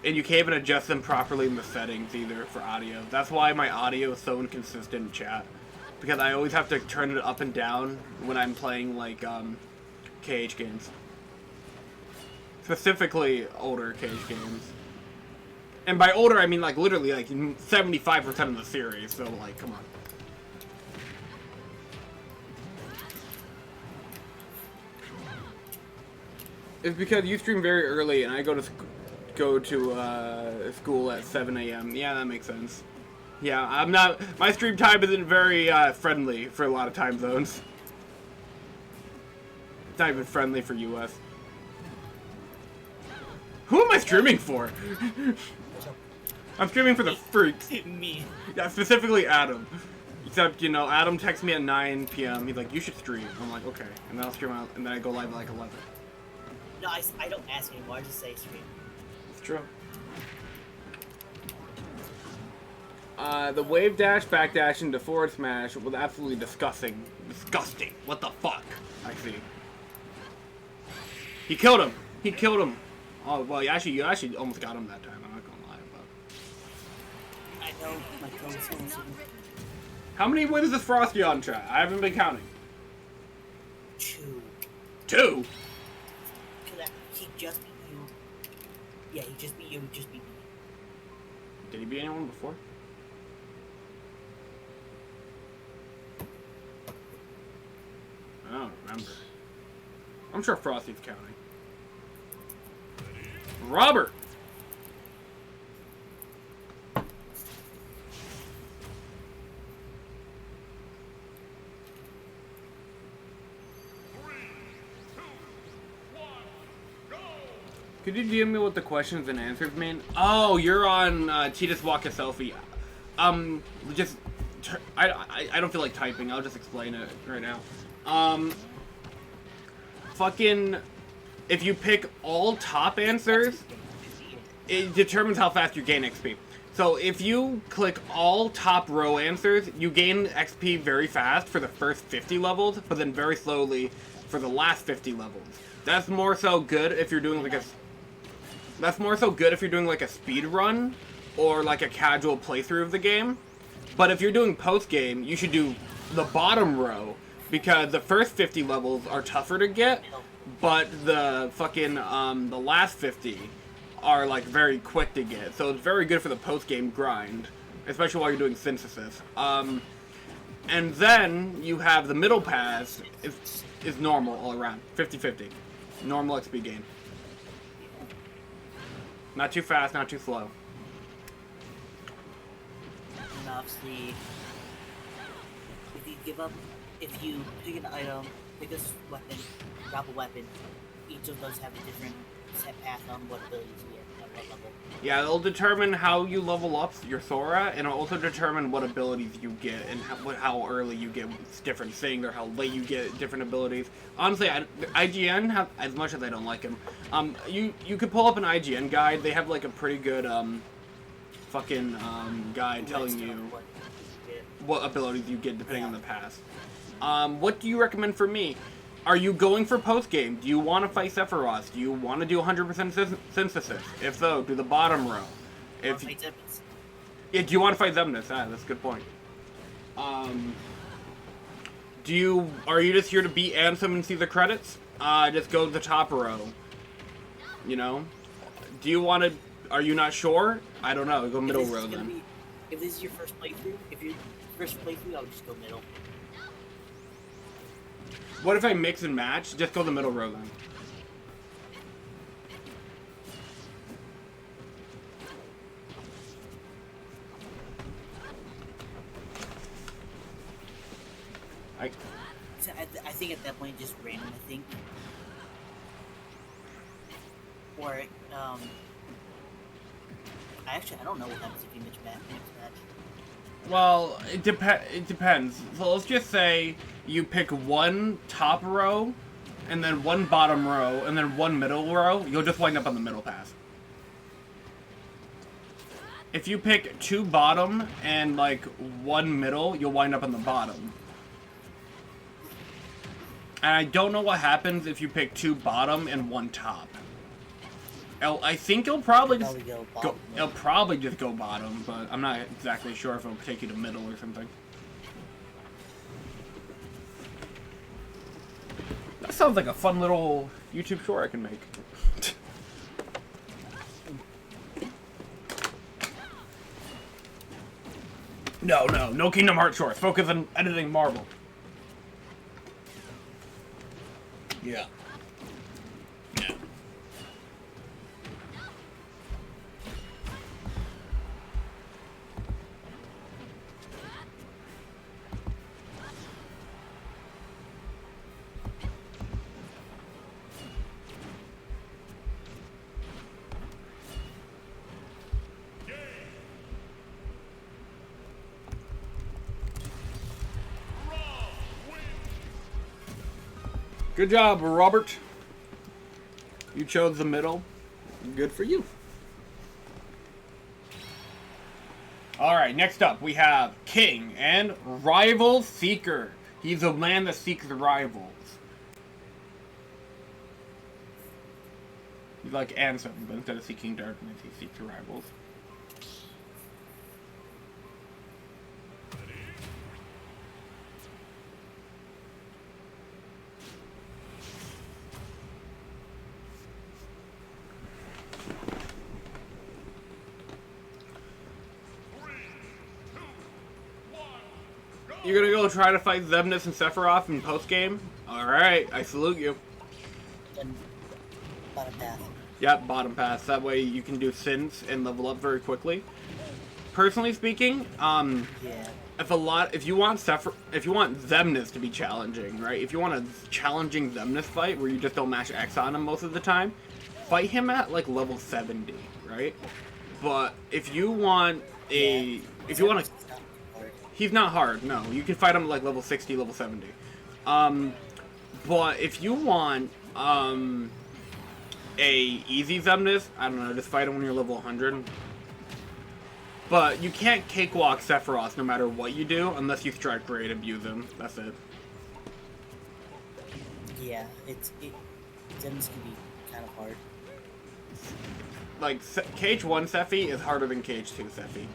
And you can't even adjust them properly in the settings, either, for audio. That's why my audio is so inconsistent in chat. Because I always have to turn it up and down when I'm playing, like, KH games. Specifically, older KH games. And by older, I mean, like, literally, like, 75% of the series, so, like, come on. It's because you stream very early, and I go to school at 7 a.m. Yeah, that makes sense. Yeah, I'm not... My stream time isn't very, friendly for a lot of time zones. It's not even friendly for US. Who am I streaming for? I'm streaming for the freaks. Me. Yeah, specifically Adam. Except, you know, Adam texts me at 9 p.m. He's like, you should stream. I'm like, okay. And then I'll stream out, and then I go live at like 11. No, I don't ask anymore. I just say stream. It's true. The wave dash, back dash, into forward smash was absolutely disgusting. Disgusting. What the fuck? I see. He killed him. He killed him. Oh, well, you actually almost got him that time. I'm not gonna lie, but... I know my phone's so How many wins is Frosty on, chat? I haven't been counting. 2. 2? He just beat you. Yeah, he just beat you. He just beat me. Did he beat anyone before? I don't remember. I'm sure Frosty's counting. Robert! Could you DM me what the questions and answers mean? Oh, you're on Cheetah's Walk a Selfie. Just... I don't feel like typing. I'll just explain it right now. Fucking... If you pick all top answers, it determines how fast you gain XP. So if you click all top row answers, you gain XP very fast for the first 50 levels, but then very slowly for the last 50 levels. That's more so good if you're doing like a... That's more so good if you're doing like a speed run or like a casual playthrough of the game. But if you're doing post-game, you should do the bottom row because the first 50 levels are tougher to get, but the fucking, the last 50 are like very quick to get. So it's very good for the post-game grind, especially while you're doing synthesis. And then you have the middle pass is normal all around, 50-50. Normal XP gain. Not too fast, not too slow. And obviously, if you give up, if you pick an item, pick a weapon, drop a weapon, each of those have a different set path on what abilities you get at what level. Yeah, it'll determine how you level up your Sora, and it'll also determine what abilities you get and how early you get different things or how late you get different abilities. Honestly, IGN, as much as I don't like him, you could pull up an IGN guide. They have like a pretty good fucking guide telling you. what abilities you get depending on the pass. What do you recommend for me? Are you going for post game? Do you want to fight Sephiroth? Do you want to do 100% synthesis? If so, do the bottom row. If yeah, do you want to fight Zemnis? Ah, that's a good point. Are you just here to beat Ansem and see the credits? Just go to the top row. You know? Do you want to? Are you not sure? I don't know. Go middle row then. If this is your first playthrough, I would just go middle. What if I mix and match? Just go the middle row then. I think at that point, just random, I think. Or, I don't know what happens if you mix match. Well, it depends. So let's just say you pick one top row, and then one bottom row, and then one middle row. You'll just wind up on the middle pass. If you pick two bottom and like one middle, you'll wind up on the bottom. And I don't know what happens if you pick two bottom and one top. I think it'll probably just go. It'll probably just go bottom, but I'm not exactly sure if it'll take you to middle or something. That sounds like a fun little YouTube short I can make. No Kingdom Hearts shorts. Focus on editing Marvel. Yeah. Good job, Robert. You chose the middle. Good for you. Alright, next up we have King and Rival Seeker. He's a man that seeks rivals. He's like Ansem, but instead of seeking darkness, he seeks rivals. You're gonna go try to fight Zemnis and Sephiroth in post-game? Alright, I salute you. Then bottom path. Yep, bottom pass. That way you can do sins and level up very quickly. Personally speaking, Yeah. if you want Zemnis to be challenging, right? If you want a challenging Zemnis fight where you just don't mash X on him most of the time, fight him at like level 70, right? But if you want he's not hard, no. You can fight him at like level 60, level 70. But if you want a easy Zemnis, I don't know, just fight him when you're level 100. But you can't cakewalk Sephiroth no matter what you do, unless you strike rate abuse him. That's it. Yeah, Zemnis can be kind of hard. Like, KH1 Sephi is harder than KH2 Sephi.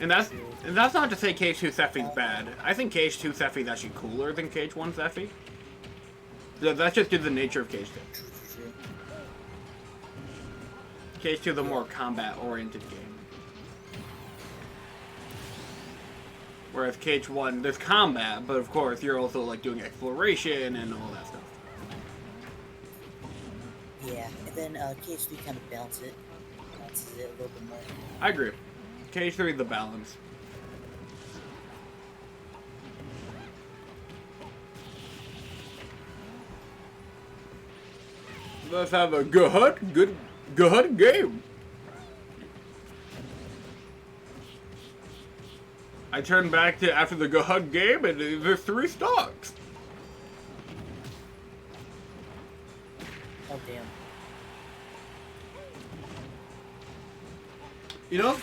And that's not to say KH2 Sephi's bad. I think KH2 Sephi is actually cooler than KH1 Sephi. That's just due to the nature of KH2. KH2 is a more combat-oriented game. Whereas KH1, there's combat, but of course you're also like doing exploration and all that stuff. Yeah, and then KH3 kind of balances it a little bit more. I agree. KH3 is the balance. Let's have a good game. I turned back to after the good game and there's 3 stocks. Oh damn. You know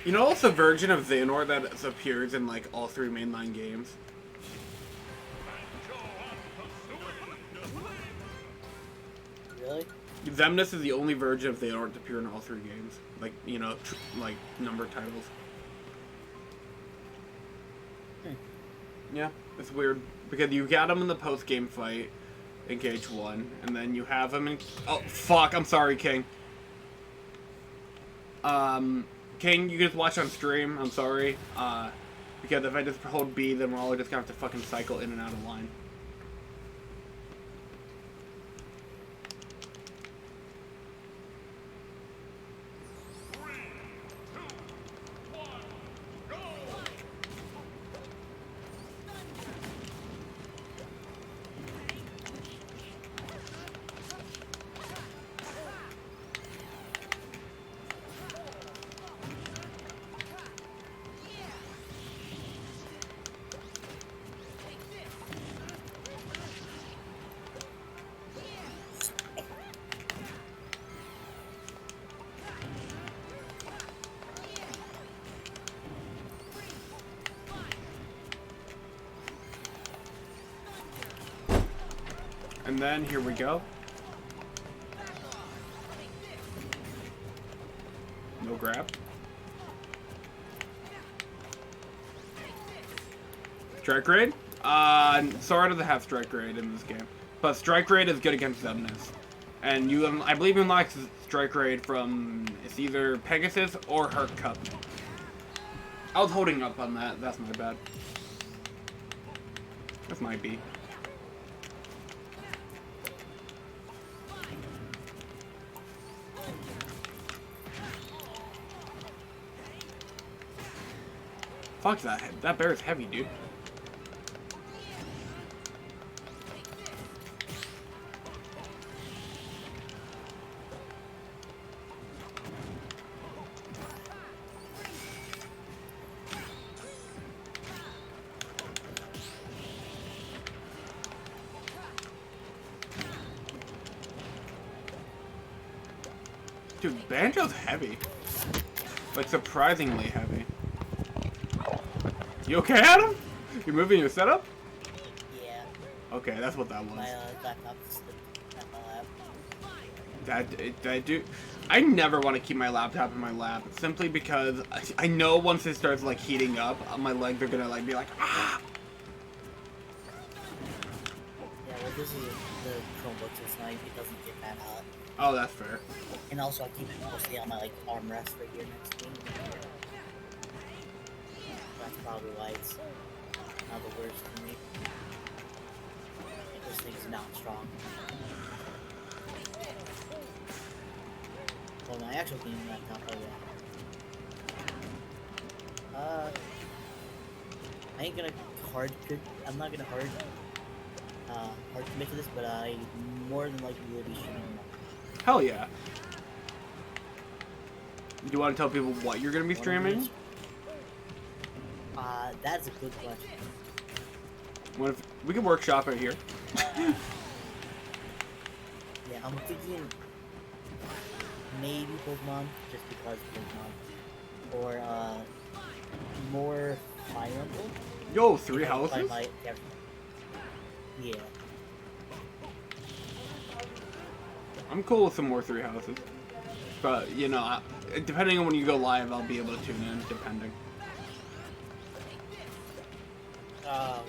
You know, it's a version of Xehanort that appears in like all 3 mainline games. Really? Xemnas is the only version of Xehanort to appear in all 3 games. Like, you know, like numbered titles. Yeah, it's weird because you got him in the post-game fight in Cage 1, and then you have him in. Oh fuck! I'm sorry, King. King, you can just watch on stream. I'm sorry. Because if I just hold B, then we're all just gonna have to fucking cycle in and out of line. And then, here we go. No grab. Strike grade? Sora doesn't have strike grade in this game. But strike grade is good against Xemnas. And you, I believe you unlock strike grade from, it's either Pegasus or Hurt Cup. I was holding up on that, that's my bad. This might be. Fuck that bear is heavy, dude. Dude, Banjo's heavy. Like, surprisingly heavy. You okay, Adam? You moving your setup? Yeah. Okay, that's what that was. My laptop's at my lap. That do. I never want to keep my laptop in my lap, simply because I know once it starts like heating up, my legs are gonna like be like ah. Yeah, well, this is the Chromebook, so it's not, it doesn't get that hot. Oh, that's fair. And also, I keep it mostly on my like armrest right here next to me. That's probably why it's not the worst for me. This thing's not strong. Well, my actual gaming laptop, oh yeah. I ain't gonna I'm not gonna hard commit to this, but I more than likely will be streaming more. Hell yeah. Do you want to tell people what you're gonna be streaming? That's a good question. What if we can workshop it here? Yeah, I'm thinking maybe Pokemon, just because Pokemon, or more Fire Emblem. Yo, 3 houses? Yeah. I'm cool with some more 3 houses. But, you know, depending on when you go live, I'll be able to tune in, depending. Well.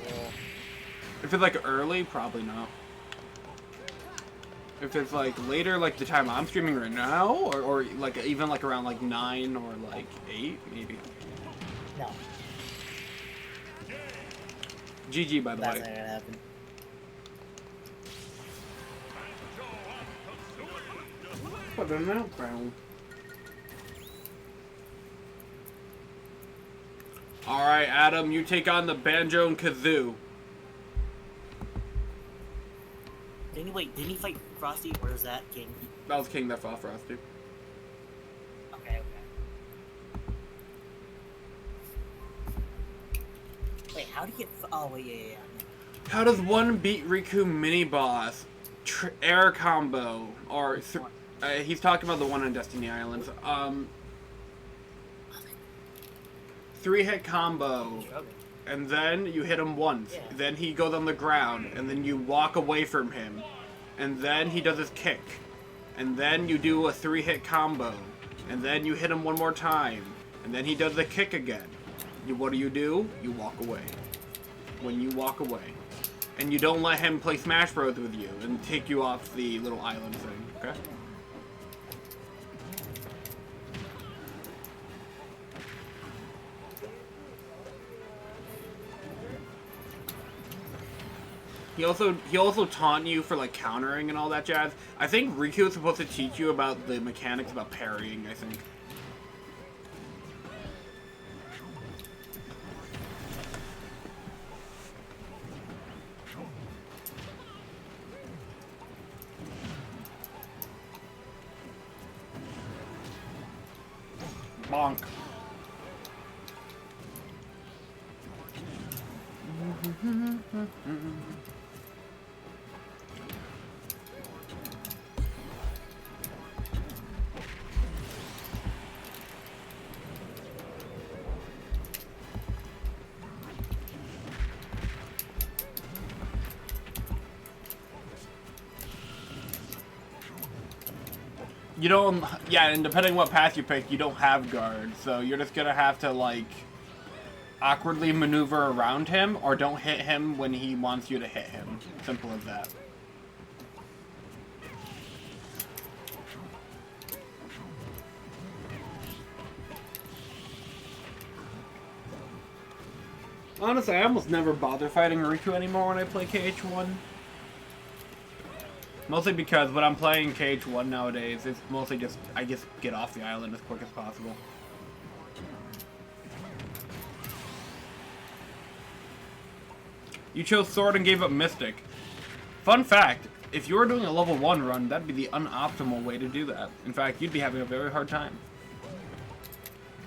If it's like early, probably not. If it's like later, like the time I'm streaming right now, or like even like around like 9 or like 8, maybe. No. GG, by the That's way. not gonna happen. Put them out, brown. Alright, Adam, you take on the Banjo and Kazoo. Didn't he fight Frosty, or is that King? That was King that fought Frosty. Okay. Wait, how do you get? Oh wait, yeah. How does one beat Riku mini boss? Air combo, or he's talking about the one on Destiny Islands. 3-hit combo, Struggling. and then you hit him once. Yeah. Then he goes on the ground, and then you walk away from him, and then he does his kick, and then you do a 3-hit combo, and then you hit him one more time, and then he does the kick again. What do? You walk away. When you walk away, and you don't let him play Smash Bros with you and take you off the little island thing. Okay. He also taunt you for like countering and all that jazz. I think Riku is supposed to teach you about the mechanics about parrying, I think. Bonk. You don't, yeah, and depending what path you pick, you don't have guard, so you're just gonna have to, like, awkwardly maneuver around him, or don't hit him when he wants you to hit him. Simple as that. Honestly, I almost never bother fighting Riku anymore when I play KH1. Mostly because when I'm playing KH1 nowadays, it's mostly just, I just get off the island as quick as possible. You chose Sword and gave up Mystic. Fun fact, if you were doing a level 1 run, that'd be the unoptimal way to do that. In fact, you'd be having a very hard time.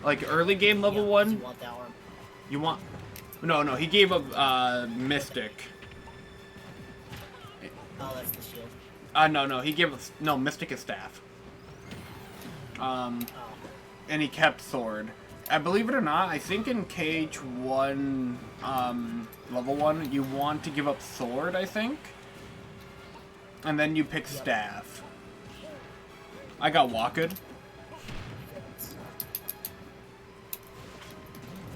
Like early game level 1, You want that arm? you want... No, he gave up Mystic. Oh, that's the shield. No, he gave us... No, Mystic is staff. Oh. And he kept Sword. Believe it or not, I think in KH1, level 1, you want to give up Sword, I think? And then you pick Staff. I got Waked.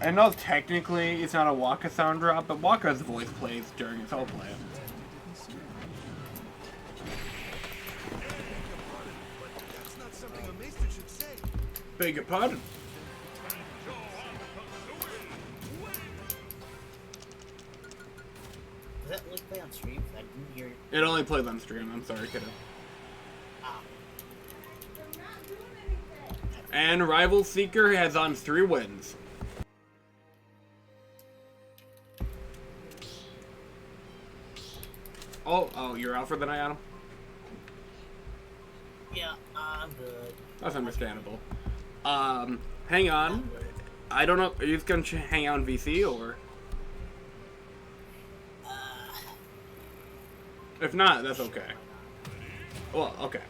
I know technically it's not a Waka sound drop, but Waka's voice plays during its whole play. Beg your pardon. Does that only play on stream? I didn't hear. It only plays on stream, I'm sorry, kiddo. Ah. And Rival Seeker has on 3 wins. Oh, you're out for the night, Adam? Yeah, I'm good. That's understandable. Hang on. I don't know, are you just gonna hang out in VC, or? If not, that's okay. Well, okay.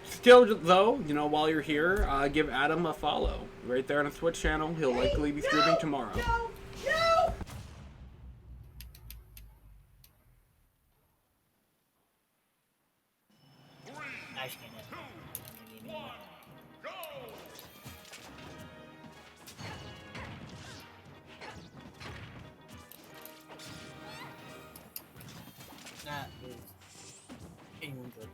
Still, though, you know, while you're here, give Adam a follow. Right there on his Twitch channel. He'll likely be streaming tomorrow. No! Actually, no. That is anyone good.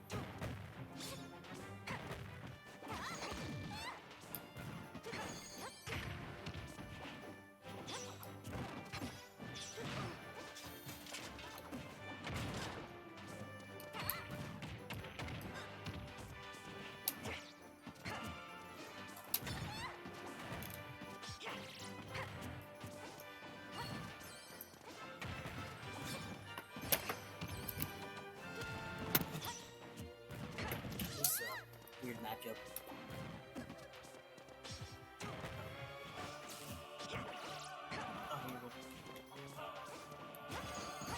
This is a weird matchup. Oh, here we go.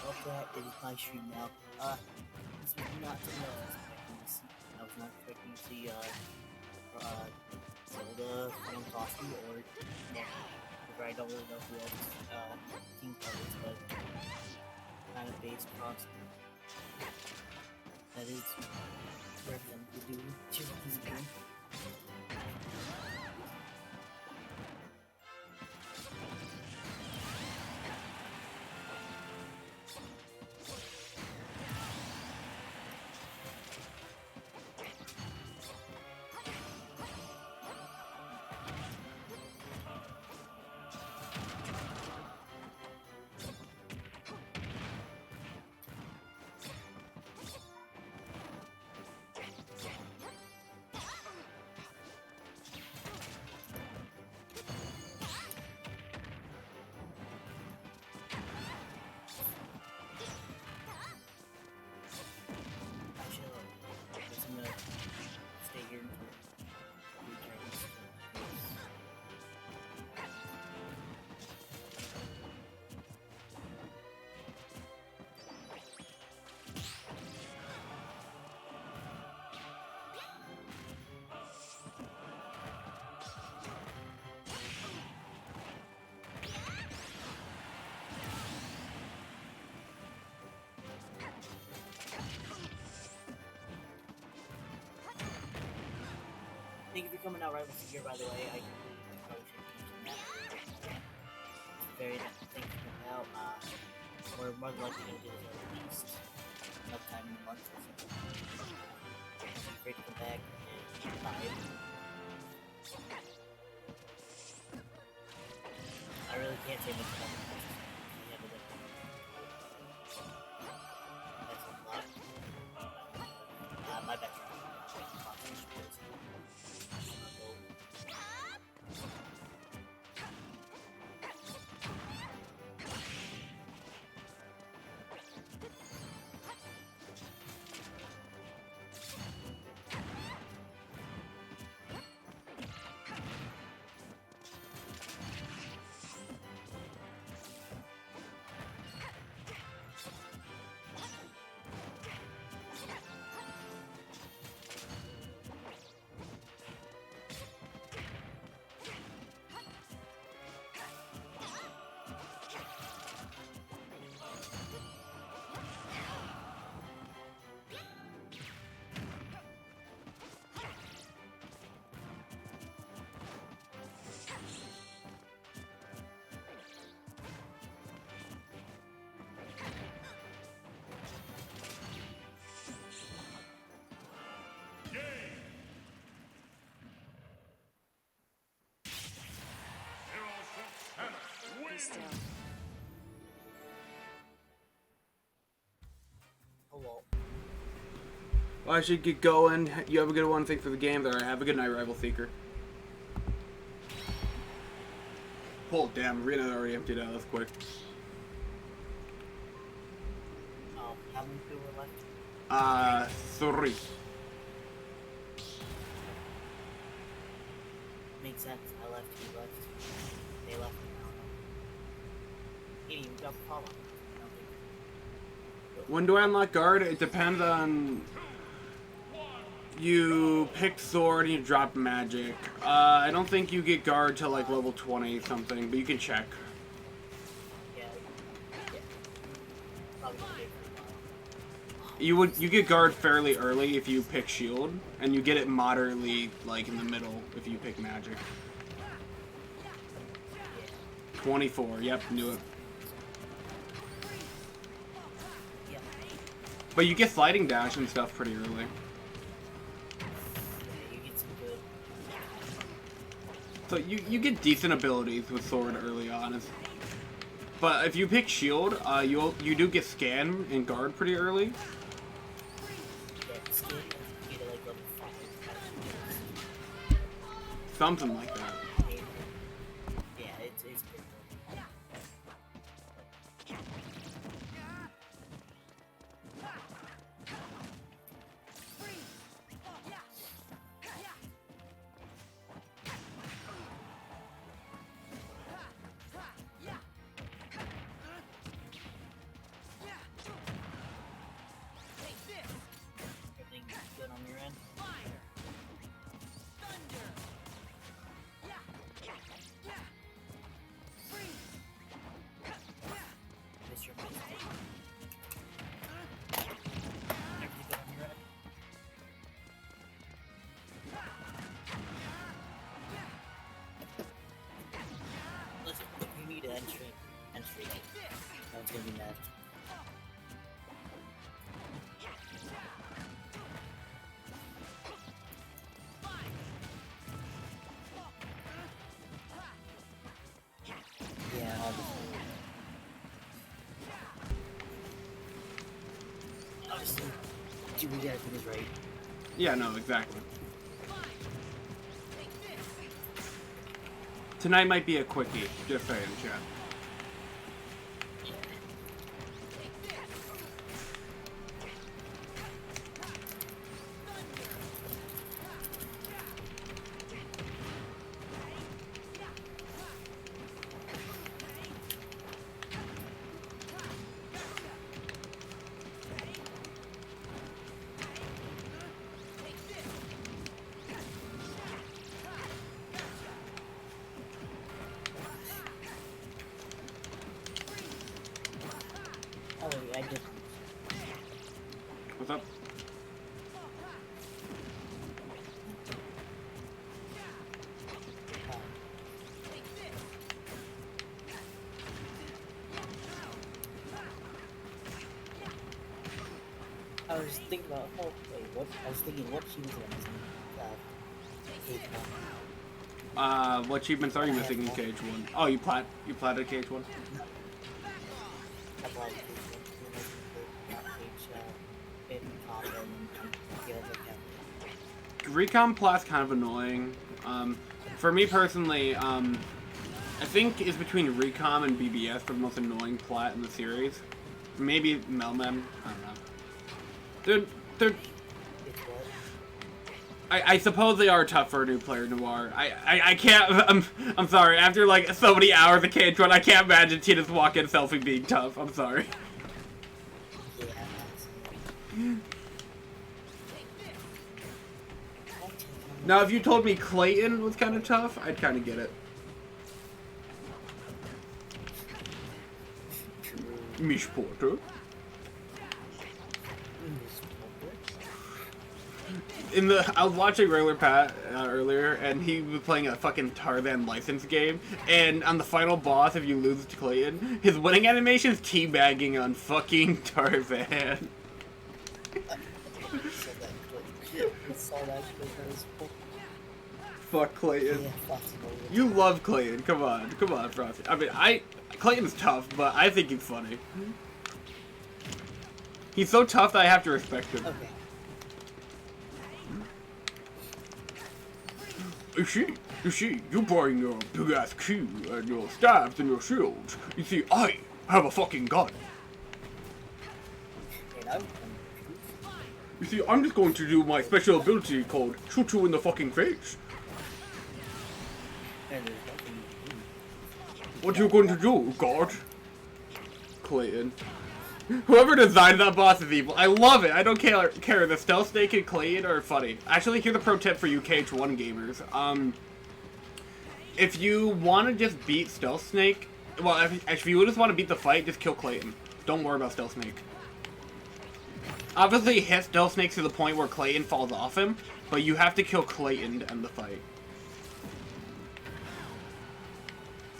Okay, it is my stream now. This was not something I was expecting to see. I was not expecting to see, Zelda, Final Frosty, or Nick character. I don't really know who else team covers, but kind of based across. That is for them to do just this game. I'm gonna stay here until he returns. Thank you for coming out right with here, by the way. I probably should mention that. Very nice. Thank you for coming out. We're more than likely going to do this at least enough time in a month or so. Feel free to come back and live. I really can't say much about it. We have a different. That's a lot. My bad. Still. Hello. Well, I should get going. You have a good one. Thanks for the game. There. Have a good night, Rival Seeker. Oh, damn. Arena already emptied out. That's quick. How many people were left? 3. Makes sense. I left, you left. They left. He didn't even drop a follow. When do I unlock guard? It depends on... You pick sword and you drop magic. I don't think you get guard till like level 20 something, but you can check. Yeah. Probably gonna get it. You get guard fairly early if you pick shield, and you get it moderately like in the middle if you pick magic. 24. Yep, knew it. But you get sliding dash and stuff pretty early. You get some good. So you get decent abilities with sword early on. But if you pick shield, you do get scan and guard pretty early. Yeah, skin, you get like level 5. Something like that. Yeah, it's pretty good. Everything good on your end? Everyone's gonna be mad. Yeah, obviously, do we gotta do this right? Yeah, no, exactly. Tonight might be a quickie, just saying, chat. Oh wait, I just. What's up? I was thinking about. Oh wait, what? I was thinking what she was missing. Cage one. What achievements are you missing in KH1? Oh, you platted KH1? I bought cage one. Not cage. It combo and the other account. Recon Plat's kind of annoying. For me personally, I think is between Recon and BBS for the most annoying plat in the series. Maybe Melmem, I don't know. They're It's what? I suppose they are tough for a new player, Noir. I can't, I'm sorry, after like so many hours of KH1, I can't imagine Tina's walk-in selfie being tough, I'm sorry. Yeah, honestly. Now, if you told me Clayton was kind of tough, I'd kind of get it. Mish Porter. I was watching regular Pat earlier, and he was playing a fucking Tarzan license game. And on the final boss, if you lose to Clayton, his winning animation is teabagging on fucking Tarzan. Fuck Clayton. You love Clayton. Come on, Frosty. I mean, Clayton's tough, but I think he's funny. He's so tough that I have to respect him. Okay. You see, you're buying your big-ass key and your stabs and your shields. You see, I have a fucking gun. You see, I'm just going to do my special ability called shoot you in the fucking face. What you going to do, God? Clayton. Whoever designed that boss is evil. I love it. I don't care. The Stealth Snake and Clayton are funny. Actually, here's a pro tip for you KH1 gamers. If you want to just beat Stealth Snake, well, if you just want to beat the fight, just kill Clayton. Don't worry about Stealth Snake. Obviously, hit Stealth Snake to the point where Clayton falls off him, but you have to kill Clayton to end the fight.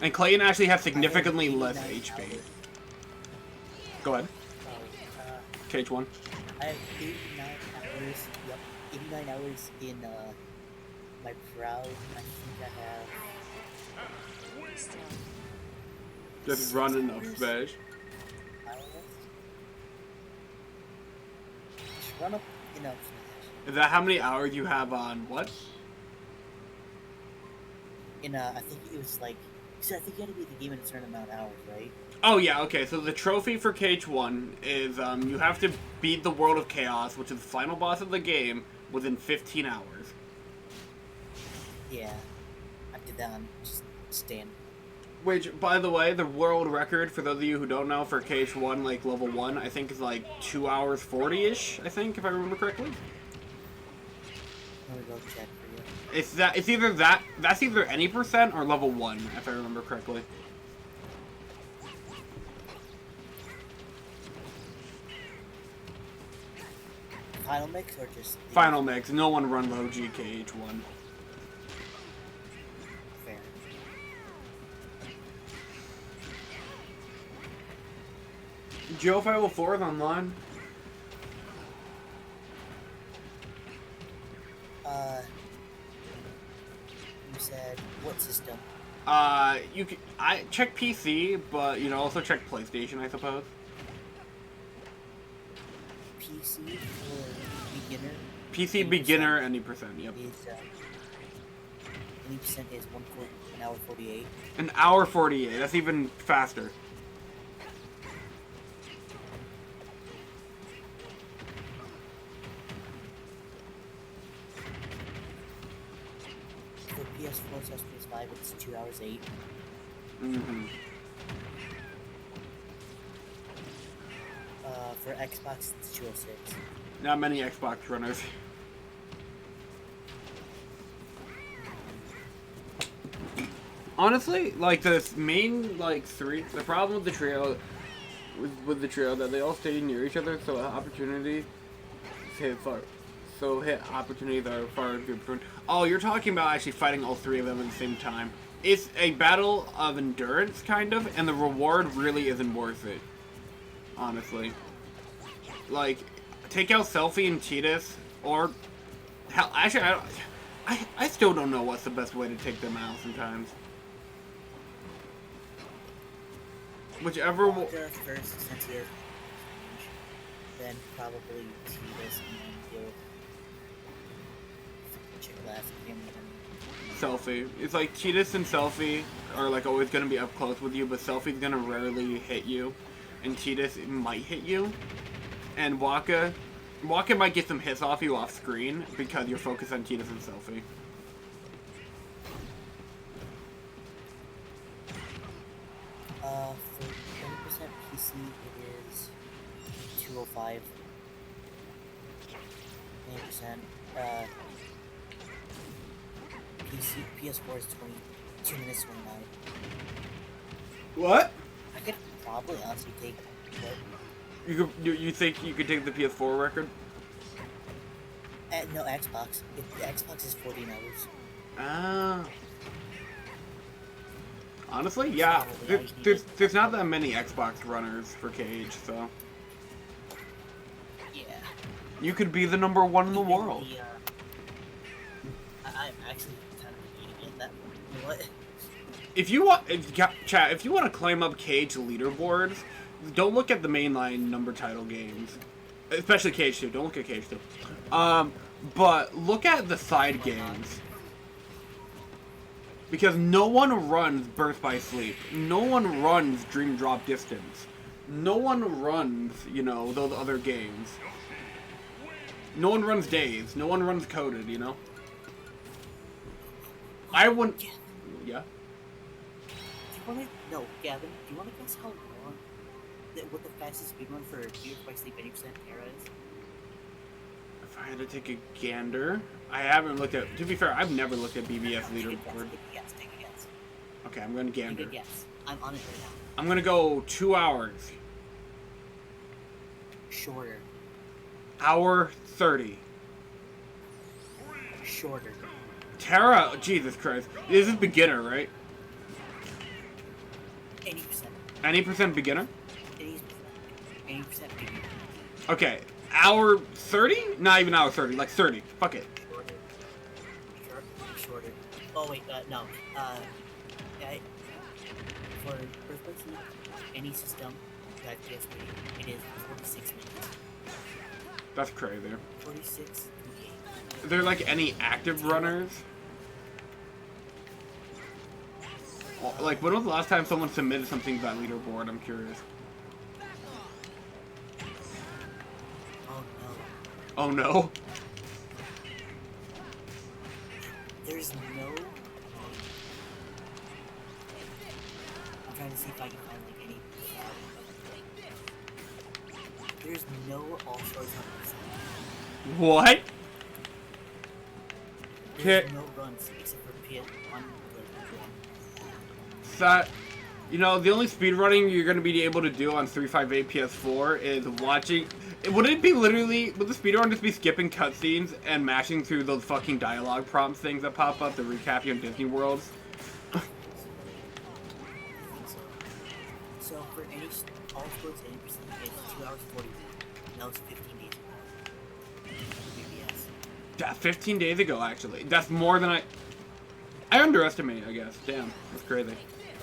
And Clayton actually has significantly less HP. Go ahead. KH1. I have 89 hours. Yep, 89 hours in my Proud. I think I have. Still. Just running up Smash. Just run up enough. Is that how many hours you have on what? I think it was like. So I think you had to beat the game in a certain amount of hours, right? Oh yeah, okay, so the trophy for KH1 is, you have to beat the World of Chaos, which is the final boss of the game, within 15 hours. Yeah. I did that on just stand. Which, by the way, the world record, for those of you who don't know, for KH1, like, level 1, I think is like 2 hours 40-ish, I think, if I remember correctly. I'm gonna go check for you. It's either that's either any percent or level 1, if I remember correctly. Final mix or just Final mix, no one run low GKH1. fair? Joe 504 is online. You said what system? You can, I check PC, but you know, also check PlayStation, I suppose. PC for beginner. PC beginner, any percent, yep. Is 80% is an hour 48. An hour 48, that's even faster. For PS4/PS5, it's 2 hours 8. Mm-hmm. For Xbox, it's 206. Not many Xbox runners. Honestly, like the main like three, the problem with the trio, with the trio that they all stay near each other, so opportunities hit far, so hit opportunities are far different. Oh, you're talking about actually fighting all three of them at the same time. It's a battle of endurance, kind of, and the reward really isn't worth it. Honestly, like take out Selfie and Cheetahs, or hell, actually, I still don't know what's the best way to take them out sometimes. Whichever. Walker first, since he has then probably Cheetahs, and then you'll check last game. Selfie. It's like Cheetahs and Selfie are like always gonna be up close with you, but Selfie's gonna rarely hit you, and Cheetahs might hit you, and Waka might get some hits off you off screen because you're focused on Cheetahs and Selfie. For 20% PC, it is 205. 20%. PS4 is 2 minutes 29. What? I could probably honestly take what? You think you could take the PS4 record? No, Xbox. The Xbox is 14 hours. Ah. Honestly, yeah. There's not that many Xbox runners for Cage, so Yeah. you could be the number one in the world. I'm actually kind of eating it. That what? If you want, chat, if you want to climb up Cage leaderboards, don't look at the mainline number title games, especially Cage 2. Don't look at Cage 2. But look at the side games. Because no one runs Birth by Sleep. No one runs Dream Drop Distance. No one runs, you know, those other games. No one runs Days. No one runs Coded, you know? I wouldn't... Yeah? No, Gavin, do you want to guess how long, what the fastest speedrun for Birth by Sleep 80% era is? If I had to take a gander... I haven't looked at... To be fair, I've never looked at BBS leaderboard. Take a guess. Okay, I'm going to gander. Take a guess. I'm on it right now. I'm going to go 2 hours. Shorter. Hour 30. Shorter. Terra... Jesus Christ. This is beginner, right? 80%. Any percent beginner? 80%. 80% beginner. Okay. Hour 30? Not even hour 30. Like 30. Fuck it. Shorter. Oh wait, no. For Birth by Sleep, any system that PS3, it is 46 minutes. That's crazy. 46. Are there like any active runners? Like, when was the last time someone submitted something to that leaderboard? I'm curious. Oh no. Oh no? There's no. I'm trying to see if I can find like any. There's no all-stars on What? There's no runs except for PS1. That, you know, the only speedrunning you're going to be able to do on 358 PS4 is watching... Would it be literally... Would the speedrun just be skipping cutscenes and mashing through those fucking dialogue prompt things that pop up to recap you on Disney Worlds? So So for any all sports, any percent, it's 2 hours 40 minutes. That was 15 days ago. BBS. Yeah, 15 days ago, actually. That's more than I underestimated, I guess. Damn, that's crazy.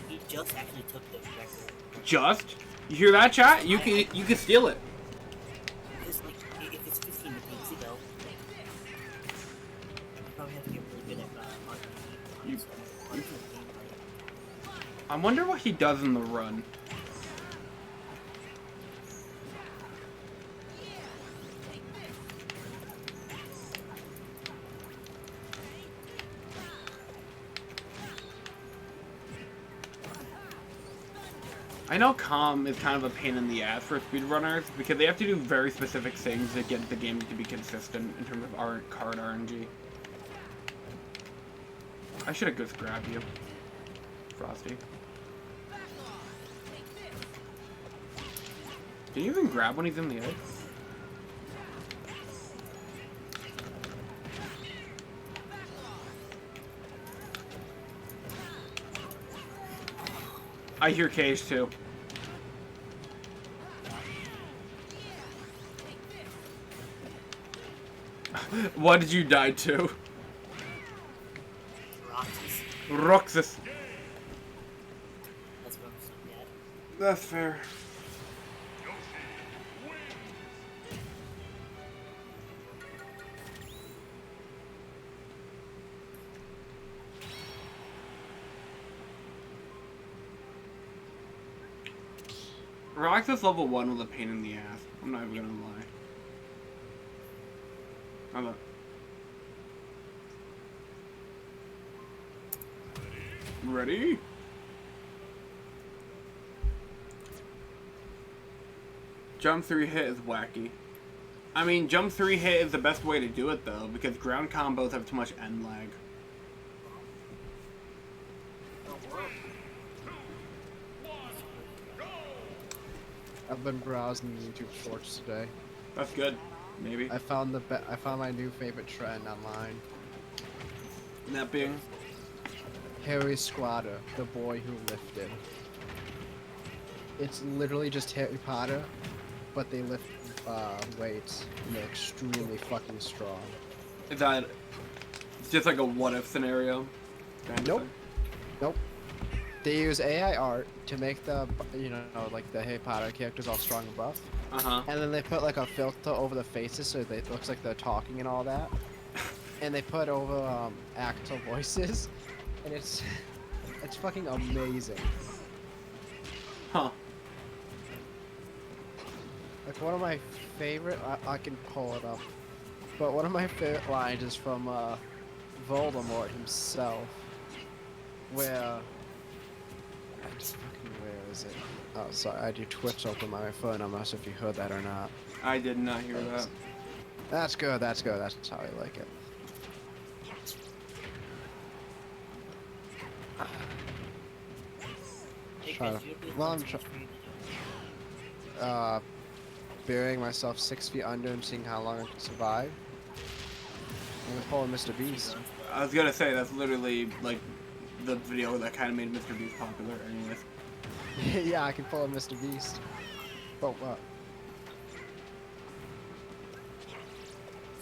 He just actually took the record. Just? You hear that, chat? You can steal it. Because like, if it's 15 days ago, you probably have to get really good at You- RPG. I wonder what he does in the run. I know Calm is kind of a pain in the ass for speedrunners because they have to do very specific things to get the game to be consistent in terms of card RNG. I should have just grabbed you, Frosty. Can you even grab when he's in the egg? I hear Cage too. What did you die to? Roxas. Roxas. That's what I'm saying, yeah. That's fair. Roxas level 1 was a pain in the ass. I'm not even gonna lie. Hold on. Ready? Jump 3 hit is wacky. I mean, jump 3 hit is the best way to do it though, because ground combos have too much end lag. I've been browsing YouTube Shorts today. That's good. Maybe. I found my new favorite trend online. And that being? Harry Squatter, the boy who lifted. It's literally just Harry Potter, but they lift weights and they're extremely fucking strong. Is that just like a what if scenario? Kind of Nope. thing? Nope. They use AI art to make the, like the Harry Potter characters all strong and buff. Uh-huh. And then they put like a filter over the faces so that it looks like they're talking and all that. And they put over actual voices. And it's fucking amazing. Huh. Like one of my favorite, I can pull it up. But one of my favorite lines is from Voldemort himself. Where where is it? Oh, sorry, I do Twitch open on my phone. I'm not sure if you heard that or not. I did not hear that. That's good, that's good. That's how I like it. Hey, Try Chris, to- you have well, I'm to try- screen. Burying myself 6 feet under and seeing how long I can survive. I'm gonna pull a Mr. Beast. I was gonna say, that's literally, like, the video that kind of made Mr. Beast popular anyways. Yeah, I can pull a Mr. Beast. But what?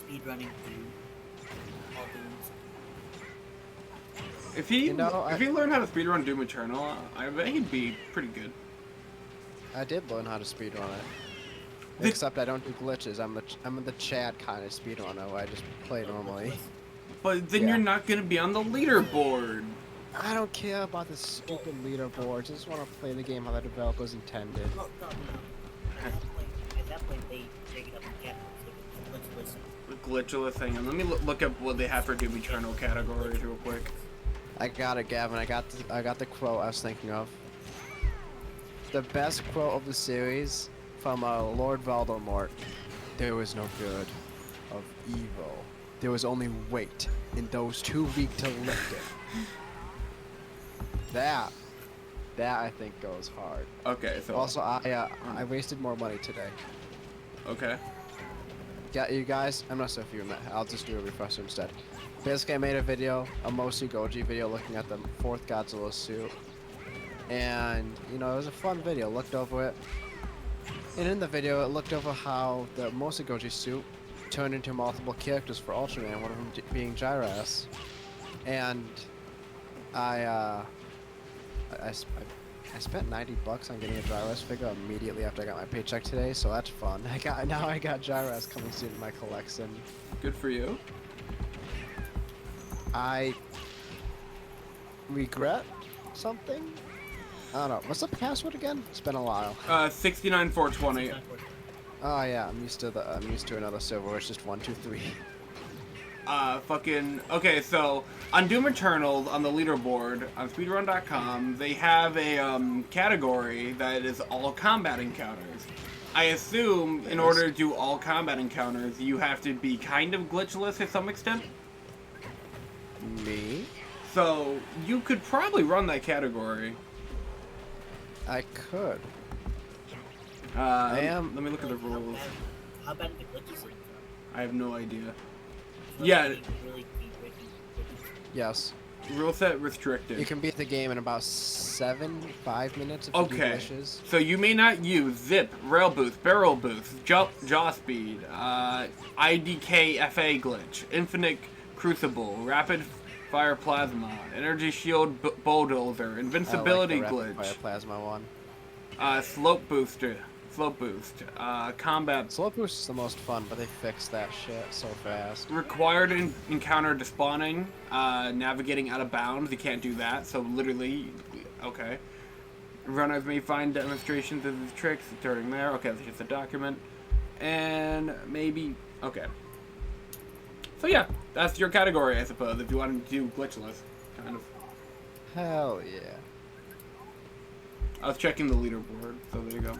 Speedrunning through all Dooms. If he, You know, if he learned how to speedrun Doom Eternal, I bet he'd be pretty good. I did learn how to speedrun it. Did- Except I don't do glitches. I'm the Chad kind of speedrunner where I just play normally. But then Yeah. you're not gonna be on the leaderboard. I don't care about the stupid leaderboards. I just want to play the game how the developers intended. No. At that point, they break it up in categories. Let's listen. Glitchless thing. And let me look up what they have for Doom Eternal categories real quick. I got it, Gavin. I got the quote I was thinking of. The best quote of the series from Lord Voldemort. There was no good of evil. There was only weight in those too weak to lift it. That I think goes hard. Okay, so Also, I wasted more money today. okay. Yeah, you guys, I'm not sure if you met. I'll just do a refresher instead. Basically, I made a video, a mostly Goji video, looking at the 4th Godzilla suit. And, you know, it was a fun video. Looked over it. And in the video, it looked over how the Mosagoji suit turned into multiple characters for Ultraman, one of them being Gyras. And I spent $90 on getting a Gyras figure immediately after I got my paycheck today, so that's fun. Now I got Gyras coming soon in my collection. Good for you. I regret something. I don't know. What's the password again? It's been a while. 69420. Oh yeah, I'm used to another server where it's just 1, 2, 3. Okay, so on Doom Eternal, on the leaderboard, on speedrun.com, they have a category that is all combat encounters. I assume in order to do all combat encounters, you have to be kind of glitchless to some extent. Me? So you could probably run that category. I could. Let me look at the rules. How bad are the glitches in? I have no idea. Yeah. Really keep breaking glitches. Yes. Rule set restricted. You can beat the game in about 5 minutes if you do Okay, glitches. so you may not use zip, rail boost, barrel boost, jaw speed, IDK FA glitch, infinite crucible, rapid fire plasma, energy shield bulldozer, invincibility I like the rapid glitch, fire plasma one. slope boost, combat. Slow boost is the most fun, but they fixed that shit so fast. Required encounter despawning, navigating out of bounds, you can't do that, so literally, okay. Runners may find demonstrations of the tricks during there, okay, that's just a document. And maybe, okay. So yeah, that's your category, I suppose, if you want to do glitchless, kind of. Hell yeah. I was checking the leaderboard, so there you go.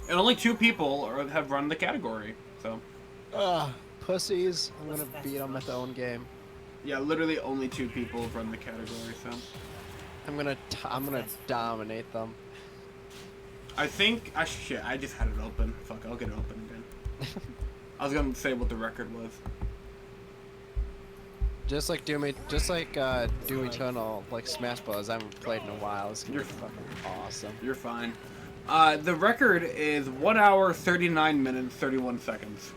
And only 2 people have run the category, so. Ugh, pussies. I'm gonna beat them at their own game. Yeah, literally only 2 people have run the category, so. I'm gonna dominate them. I think, shit, I just had it open. Fuck, I'll get it open again. I was gonna say what the record was. Just like Doom Eternal, like Smash Bros. I haven't played in a while. It's gonna be fucking awesome. You're fine. The record is 1 hour, 39 minutes, 31 seconds.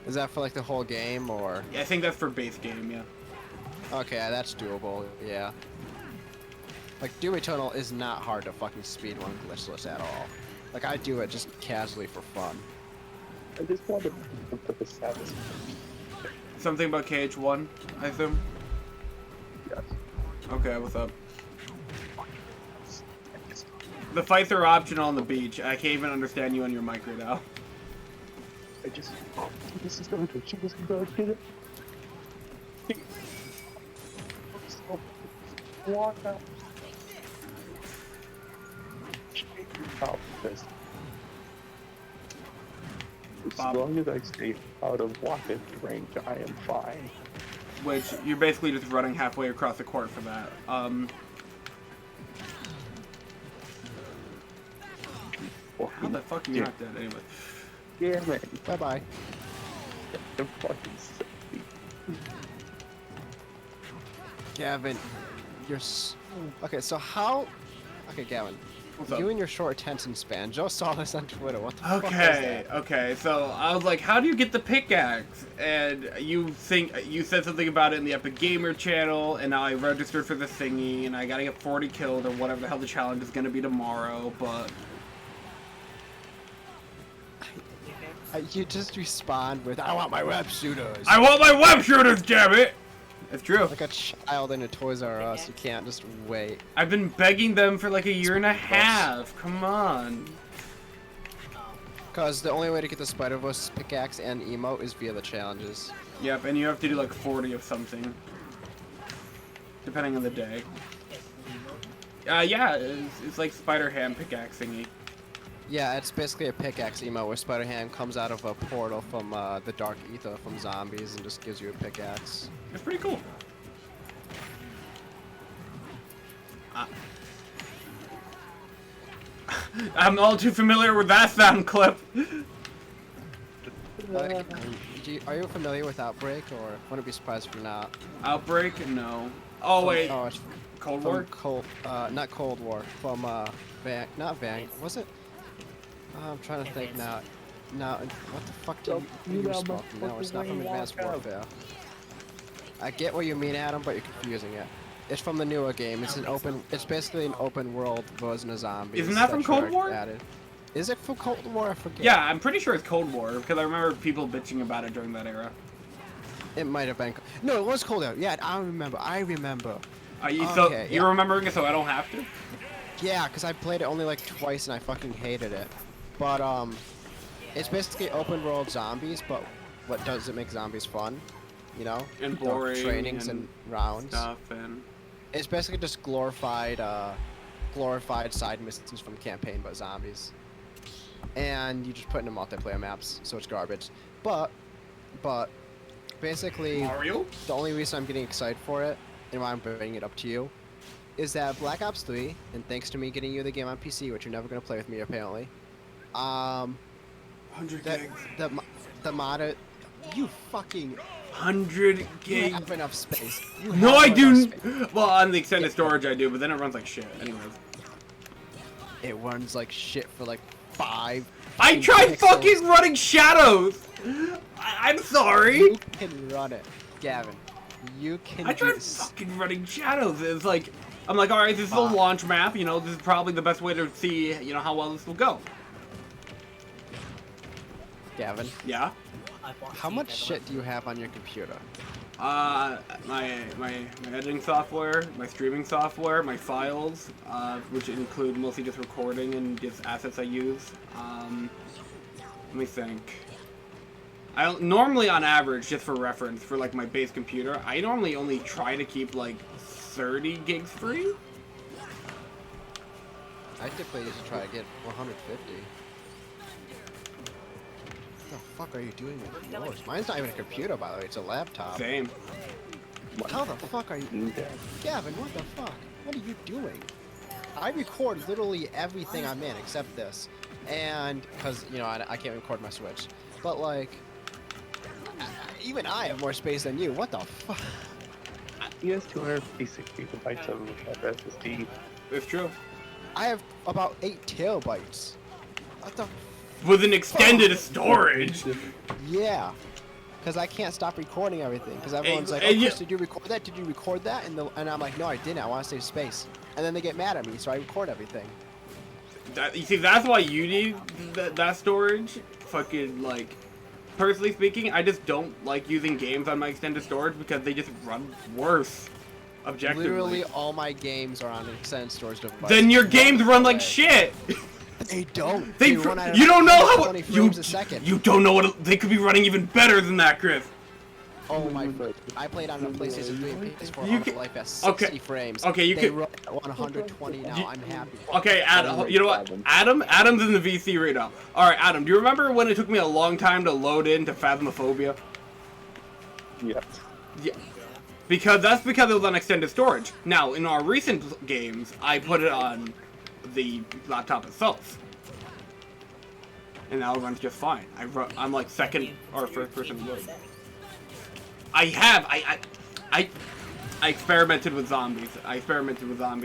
Is that for like the whole game or? Yeah, I think that's for base game, yeah. Okay, that's doable. Yeah. Like Doom Eternal is not hard to fucking speedrun glitchless at all. Like I do it just casually for fun. I just wanted to put the status. Something about KH1, I assume? Yes. Okay, what's up? The fights are optional on the beach. I can't even understand you on your mic right now. I just. This is going to. She was going to get it. Walk out. Out this. As Bob. long as I stay out of walking range, I am fine. Which, you're basically just running halfway across the court for that. How the fuck are you not dead anyway? Damn it. Bye bye. I'm fucking sick. Gavin, okay. So how? Okay, Gavin. What's up? You and your short attention span. Joe saw this on Twitter. What the fuck was Okay, that? okay. So I was like, "How do you get the pickaxe?" And you said something about it in the Epic Gamer channel, and now I registered for the thingy, and I gotta get 40 killed or whatever the hell the challenge is gonna be tomorrow. But You just respond with, "I want my web shooters." I want my web shooters, damn it! It's true. Like a child in a Toys R Us. You can't just wait. I've been begging them for like a year and a half. Come on. Cause the only way to get the Spider-Verse pickaxe and emote is via the challenges. Yep, and you have to do like 40 of something, depending on the day. Yeah, it's like Spider-Ham pickaxe thingy. Yeah, it's basically a pickaxe emote where Spider-Ham comes out of a portal from the Dark Ether from zombies and just gives you a pickaxe. It's pretty cool. I'm all too familiar with that sound clip. Are you familiar with Outbreak, or wouldn't be surprised if you're not? Outbreak? No. Oh wait. Oh, Cold from War? not Cold War, from not Van, was it? I'm trying to think now. Now, what the fuck do you smoking? No, it's not from Advanced Warfare. I get what you mean, Adam, but you're confusing it. It's from the newer game. It's an open. It's basically an open world version of zombies. Isn't that from Cold War? Added. Is it from Cold War? I forget. Yeah, I'm pretty sure it's Cold War because I remember people bitching about it during that era. It might have been. No, it was Cold War. Yeah, I remember. You're remembering it, so I don't have to. Yeah, because I played it only like twice and I fucking hated it. But it's basically open world zombies. But what does it make zombies fun? You know, And boring. trainings and rounds. Stuff and. It's basically just glorified side missions from campaign, but zombies. And you just put into multiplayer maps, so it's garbage. But basically, Mario? the only reason I'm getting excited for it, and why I'm bringing it up to you, is that Black Ops 3, and thanks to me getting you the game on PC, which you're never gonna play with me apparently, 100 gigs. the modded, you fucking 100 you gigs. have enough space. You No, have I enough do. space. Well, on the extended storage, I do, but then it runs like shit. Anyways. It runs like shit for like 5. I tried pixels. fucking running Shadows! I'm sorry! You can run it, Gavin. You can. I tried do this. fucking running Shadows. It's like, I'm like, alright, this is a launch map, you know, this is probably the best way to see, you know, how well this will go. Gavin, Yeah? how much shit do you have on your computer? My editing software, my streaming software, my files, which include mostly just recording and just assets I use. Let me think. Normally on average, just for reference, for like my base computer, I normally only try to keep like 30 gigs free. I typically used to try to get 150. What the fuck are you doing with yours? Mine's not even a computer, by the way. It's a laptop. Same. How the fuck are you? Okay. Gavin, what the fuck? What are you doing? I record literally everything I'm in except this. And, because, you know, I can't record my Switch. But, like, even I have more space than you. What the fuck? He has 256 gigabytes of SSD. It's true. I have about 8 terabytes. What the? With an extended storage. Yeah. Because I can't stop recording everything. Because everyone's like, oh, and Chris, did you record that? Did you record that? And I'm like, no, I didn't. I want to save space. And then they get mad at me, so I record everything. You see, that's why you need that storage. Fucking, like, personally speaking, I just don't like using games on my extended storage because they just run worse, objectively. Literally all my games are on an extended storage device. Then your games run like shit. They don't. They run at you don't know how 20 frames a second. You don't know what they could be running even better than that, Chris. Oh my! I played on a PlayStation 3 and PS4 You on can- life at 60 okay. frames. Okay, you they can- run at 120 now. I'm happy. Okay, Adam. You know what? Adam's in the VC right now. All right, Adam. Do you remember when it took me a long time to load into Phasmophobia? Yes. Yeah. Because it was on extended storage. Now, in our recent games, I put it on the laptop itself. And now it runs just fine. I'm like second or first person load. I experimented with zombies.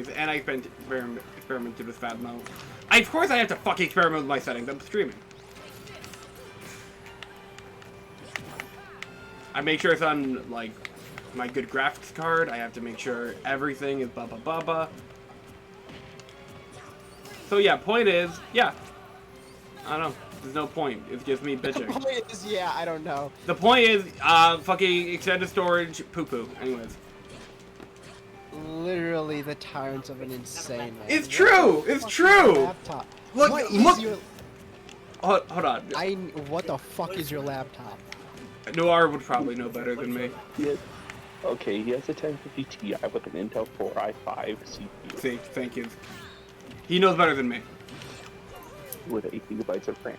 And I experimented with Phasmo. Of course I have to fucking experiment with my settings. I'm streaming. I make sure it's on, like, my good graphics card. I have to make sure everything is blah blah blah blah. So yeah, point is, yeah. I don't know. There's no point. It's just me bitching. The point is, yeah, I don't know. The point is, fucking extended storage, poo-poo. Anyways. Literally the tyrants of an insane man. It's true! It's true! Laptop. Look, What is look! your... Hold on. What the fuck is your laptop? Noir would probably know better than me. Yes. Okay, he has a 1050 Ti with an Intel 4 i5 CPU See, thank you. He knows better than me. with 8 gigabytes of RAM.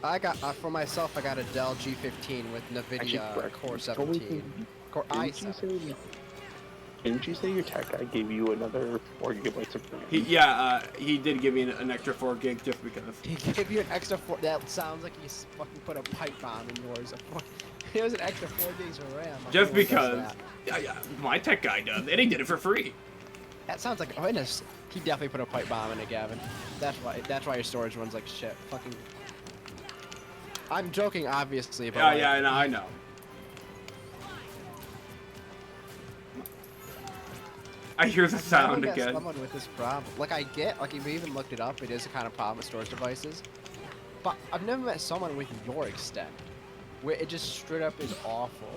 I got for myself. I got a Dell G15 with NVIDIA Core 17, Core i7. Didn't you say your tech guy gave you another 4 gigabytes of RAM? He did give me an extra 4 gigs just because. He gave you an extra 4. That sounds like he fucking put a pipe bomb in yours. He has an extra 4 gigs of RAM. Just Who does because. that? Yeah, my tech guy does, and he did it for free. That sounds like he definitely put a pipe bomb in it, Gavin. That's why your storage runs like shit. Fucking. I'm joking, obviously, but Yeah, like, yeah, I know. I hear the I've sound never met again. someone with this problem. Like I get, like if you even looked it up, it is a kind of problem with storage devices. But I've never met someone with your extent, where it just straight up is awful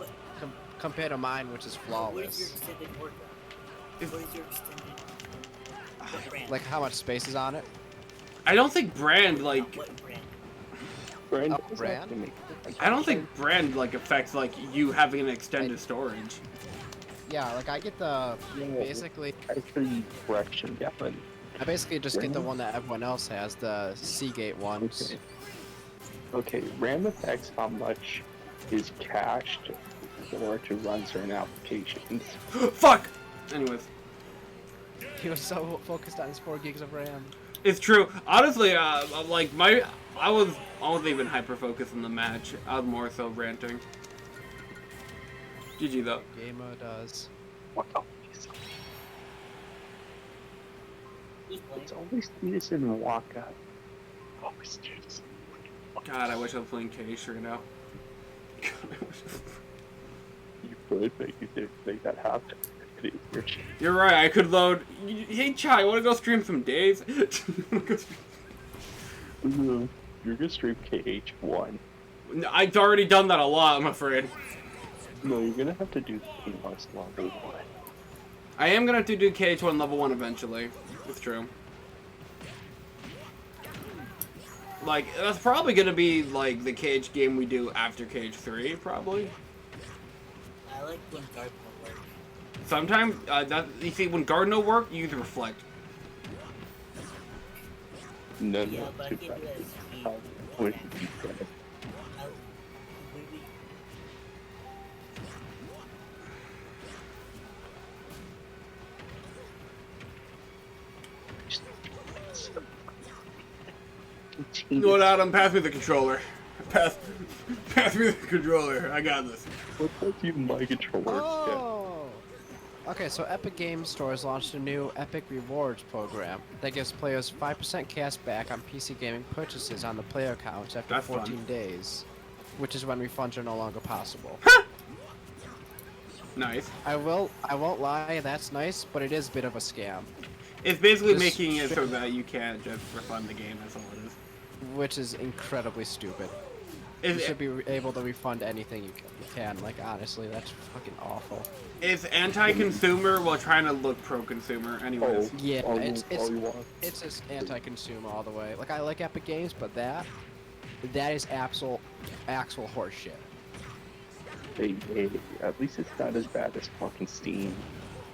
compared to mine, which is What is your flawless. extended work? What is your extended? What brand? Like how much space is on it? I don't think brand like. What brand? Brand Oh, doesn't brand? have to make a difference. I don't think brand like affects like you having an extended storage. Yeah, like I get the Yeah. basically. Actually, correction, Gavin. I basically just get the one that everyone else has, the Seagate ones. Okay, RAM affects how much is cached in order to run certain applications. Fuck. Anyways, He was so focused on his 4 gigs of RAM. it's true. Honestly, like I wasn't even hyper focused in the match. I was more so ranting. GG though. Gamer does. Wow. Who's playing? It's always Stevenson and Waka. Always Stevenson. God, I wish I was playing Cage right now. God, I wish I was... You could, but you didn't make that happen. It is your shit. You're right. I could load. Hey, Chai, want to go stream some days? You're gonna stream KH1. I've already done that a lot. I'm afraid. No, you're gonna have to do Painless level 1. I am gonna have to do KH1 level 1 eventually. It's true. Like, that's probably gonna be, like, the KH game we do after KH3, probably. I like when Garden work. Sometimes, you see, when guard no work, you use reflect. No, Yeah, no, but I too can't do bad. that as speed. How would you be good? I completely. No, Adam, pass me the controller. Pass me the controller. I got this. What if you my controller? Oh! Okay, so Epic Games Store has launched a new Epic Rewards program that gives players 5% cash back on PC gaming purchases on the player accounts after That's 14 fun. days, which is when refunds are no longer possible. Nice. I won't lie, that's nice, but it is a bit of a scam, It's basically This making it should- so that you can't just refund the game, that's all it is. which is incredibly stupid. You should be able to refund anything you can. Like, honestly, that's fucking awful. It's anti-consumer while trying to look pro-consumer. Anyways, Yeah, all it's you want. it's just anti-consumer all the way. Like, I like Epic Games, but that is actual horseshit. Hey, at least it's not as bad as fucking Steam.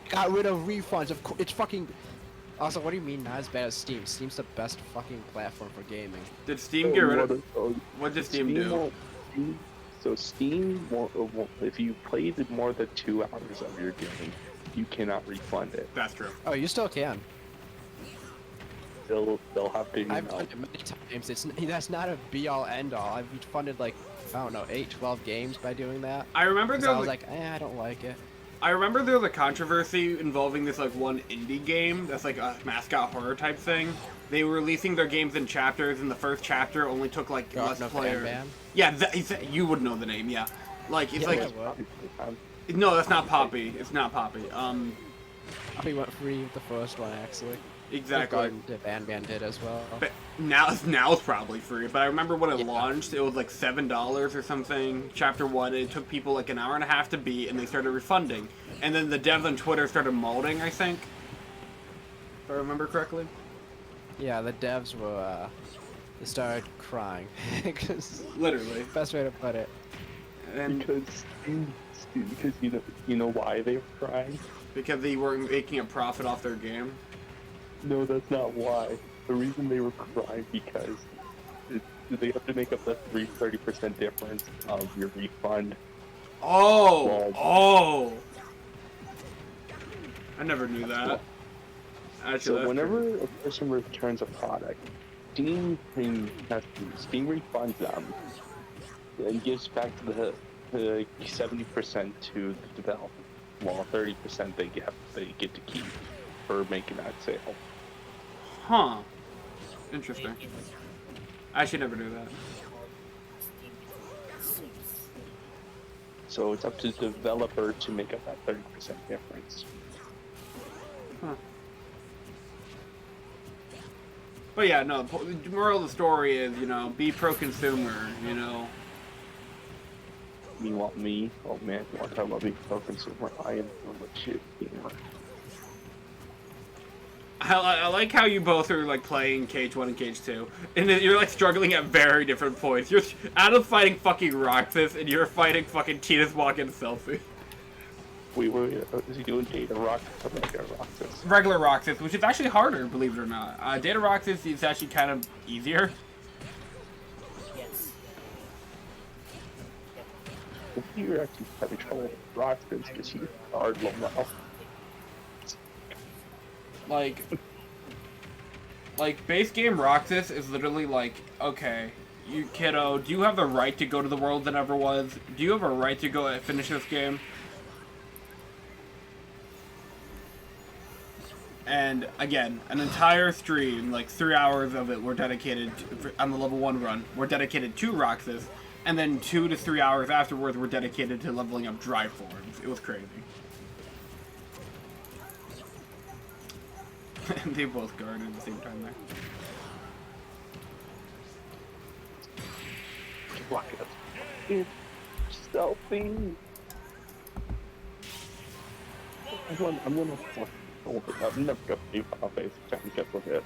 Got rid of refunds. Of course, it's fucking. Also, what do you mean not as bad as Steam? Steam's the best fucking platform for gaming. did Steam get rid of? Oh, What did Steam do? So Steam won't, if you played more than 2 hours of your game, you cannot refund it. That's true. Oh, you still can. They'll have to. I've done it many times. That's not a be-all, end-all. I've refunded like I don't know 8, 12 games by doing that. I remember 'Cause there I was was like, I don't like it. I remember there was a controversy involving this like one indie game that's like a mascot horror type thing. They were releasing their games in chapters, and the first chapter only took like less Garden of players. Fan-Ban? Yeah, you would know the name. Yeah, like it's Yeah, like I will. no, that's not Poppy. It's not Poppy. We went free with the first one actually. Exactly. Garden of Fan-Ban did as well. But now it's probably free. But I remember when it Yeah. launched, it was like $7 or something. Chapter 1, and it took people like an hour and a half to beat, and they started refunding. And then the devs on Twitter started molding, I think. If I remember correctly. Yeah, the devs were. They started crying. 'Cause Literally. best way to put it. And Because you know why they were crying? because they weren't making a profit off their game. No, that's not why. The reason they were crying because they have to make up the 30% difference of your refund. Oh! I never knew that. Actually, So that's whenever true. a person returns a product, Steam refunds them and gives back to 70% to the developer, while 30% they get to keep for making that sale. Huh. Interesting. I should never do that. So it's up to the developer to make up that 30% difference. Huh. But yeah, no, the moral of the story is, be pro-consumer, Meanwhile, me, oh man, you want to talk about being pro-consumer? I am a legit gamer. I like how you both are, like, playing Cage 1 and Cage 2, and then you're, like, struggling at very different points. You're Adam's fighting fucking Roxas, and you're fighting fucking Tina's walking selfie. We were, is he doing Data Roxas or regular Roxas? Regular Roxas, which is actually harder, believe it or not. Data Roxas is actually kind of easier. Yes. If you're actually having trouble with Roxas, because you guard Lamel. Like, base game Roxas is literally like, okay, you kiddo, do you have the right to go to the world that never was? Do you have a right to go finish this game? And again, an entire stream, like 3 hours of it, were dedicated on the level 1 run. Were dedicated to Roxas, and then 2 to 3 hours afterwards were dedicated to leveling up dry forms. It was crazy. And they both guarded at the same time there. Roxas. It's selfie. I'm gonna I've never got a face championship with it.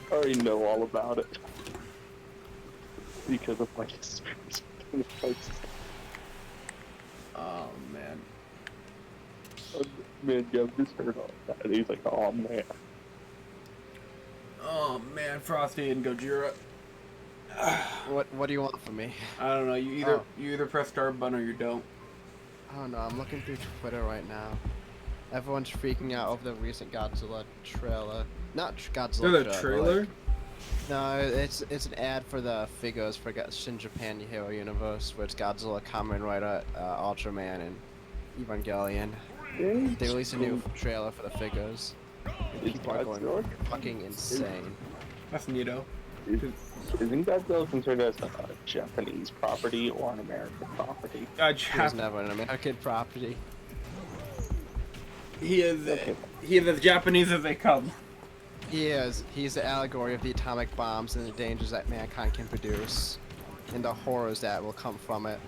I already know all about it. Because of my experience in the place. Oh, man. Man, Jeff just heard all that. And he's like, oh man. Oh, man, Frosty and Gojira. What do you want from me? I don't know, you either press start button or you don't. Oh no, I'm looking through Twitter right now. Everyone's freaking out over the recent Godzilla trailer. Not Godzilla There's a trailer? like- no, it's an ad for the figures for Shin Japan Hero Universe, where it's Godzilla, Kamen Rider, Ultraman, and Evangelion. They released a new trailer for the figures. People are going fucking insane. That's neato. Isn't Godzilla considered as a Japanese property or an American property? He was never an American property. He is as Japanese as they come. He is. He's the allegory of the atomic bombs and the dangers that mankind can produce, and the horrors that will come from it.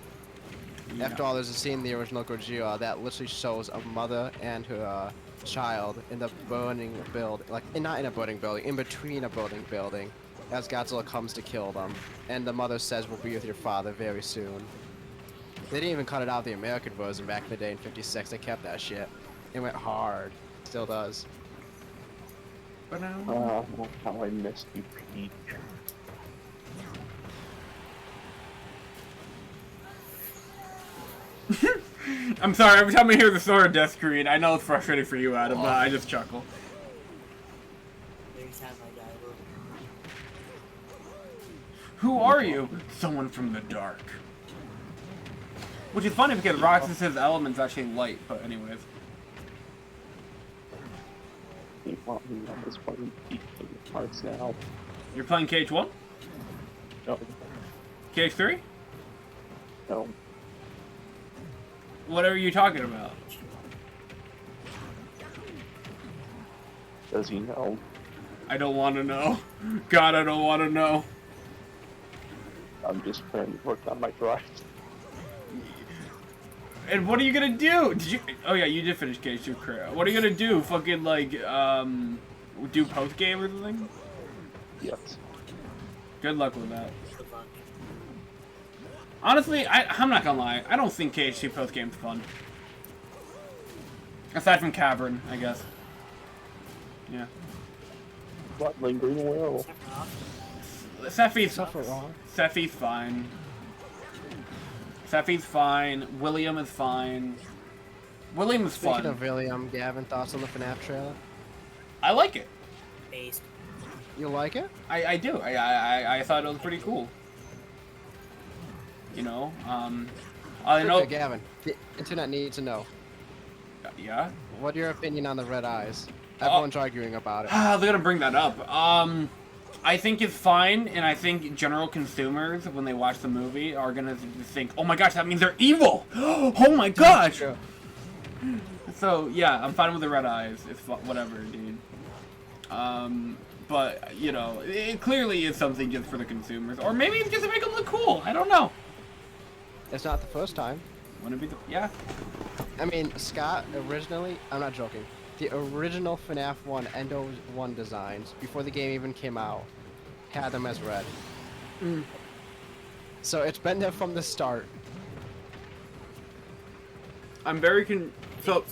Yeah. After all, there's a scene in the original Gojira that literally shows a mother and her child in the burning building, like not in a burning building, in between a burning building, as Godzilla comes to kill them. And the mother says, "We'll be with your father very soon." They didn't even cut it out of the American version back in the day in '56. They kept that shit. It went hard. Still does. But now. Oh, how I missed you, Pete. I'm sorry, every time I hear the Sora death screen, I know it's frustrating for you, Adam, but I just chuckle. Every time I die, Who are you? Someone from the dark. Which is funny because Roxas's element's actually light, but anyways. You want me on this fucking Pete parts now? You're playing KH1? No, KH3? no. What are you talking about? Does he know? I don't want to know. God, I don't want to know. I'm just trying to work on my drive. And what are you gonna do? Did you? Oh yeah, you did finish KH2 Career. What are you gonna do? Fucking like, do post game or something? Yes. Good luck with that. Honestly, I'm not gonna lie. I don't think KH2 post game's fun. Aside from Cavern, I guess. Yeah. What lingering will? Sephi's fine. Sephi's fine. William is fine. William is Speaking fun. of William, Gavin, thoughts on the FNAF trailer? I like it. based. You like it? I do. I thought it was pretty cool. You know, I know. Gavin, the internet needs to know. Yeah. What your opinion on the red eyes? Everyone's arguing about it. They're gonna bring that up. I think it's fine, and I think general consumers, when they watch the movie, are gonna think, "Oh my gosh, that means they're evil!" Oh my gosh! True. So yeah, I'm fine with the red eyes. It's whatever, dude. But you know, it clearly is something just for the consumers, or maybe it's just to make them look cool. I don't know. It's not the first time. Wouldn't it be yeah. I mean, Scott originally, I'm not joking, the original FNAF 1 Endo 1 designs, before the game even came out, had them as red. So it's been there from the start. I'm very so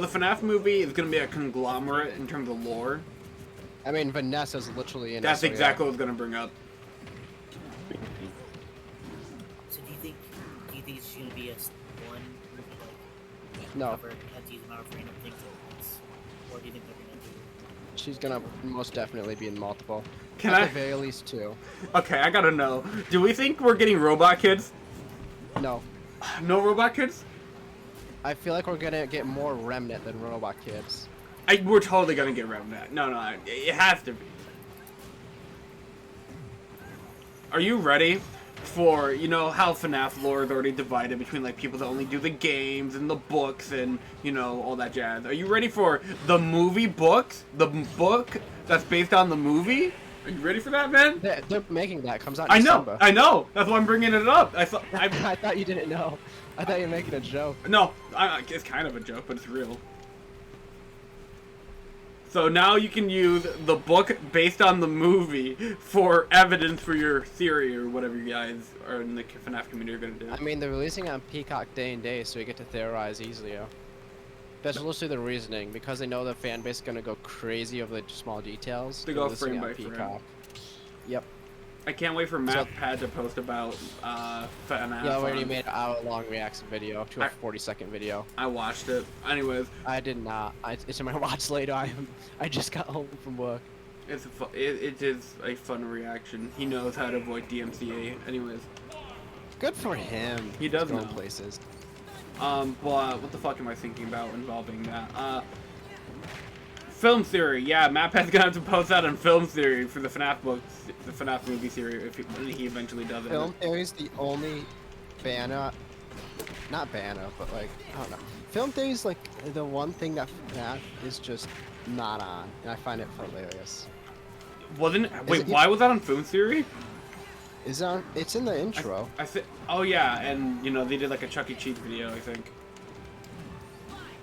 the FNAF movie is gonna be a conglomerate in terms of lore. I mean, Vanessa's literally in That's it, so exactly yeah. what I was gonna bring up. So do you think it's gonna be a one like No, cover a decent amount of random things at once, or do you think they're gonna do? she's gonna most definitely be in multiple. Can At I- the very least 2. Okay, I gotta know. Do we think we're getting robot kids? No. No robot kids? I feel like we're gonna get more Remnant than Robot Kids. We're totally gonna get Remnant. No, it has to be. Are you ready for, you know, how FNAF lore is already divided between, like, people that only do the games and the books and, you know, all that jazz? Are you ready for the movie books? The book that's based on the movie? Are you ready for that, man? They're making that. Comes out in I know, December. I know. That's why I'm bringing it up. I I thought you didn't know. I thought you were making a joke. No, it's kind of a joke, but it's real. So now you can use the book based on the movie for evidence for your theory or whatever you guys are in the FNAF community are gonna do. I mean, they're releasing it on Peacock day and day, so you get to theorize easier. That's mostly the reasoning, because they know the fan base is gonna go crazy over the small details. They they're go releasing frame it by on frame. Peacock. Yep. I can't wait for MathPad to post about FNAF. Yeah, we already on- made an hour-long reaction video to a 40-second video. I watched it. Anyways, I did not. It's in my watch later. I just got home from work. it is a fun reaction. He knows how to avoid DMCA. Anyways, Good for him. He does He's going know. places. but what the fuck am I thinking about involving that? Film theory, yeah, MatPat's gonna have to post that on film theory for the FNAF books, the FNAF movie series, if he eventually does it. Film Theory is the only banner, not banner, but like, I don't know. Film Theory is like the one thing that FNAF is just not on, and I find it hilarious. Wait, why was that on film theory? Is on? It's in the intro. Oh yeah, and you know they did like a Chuck E. Cheese video, I think,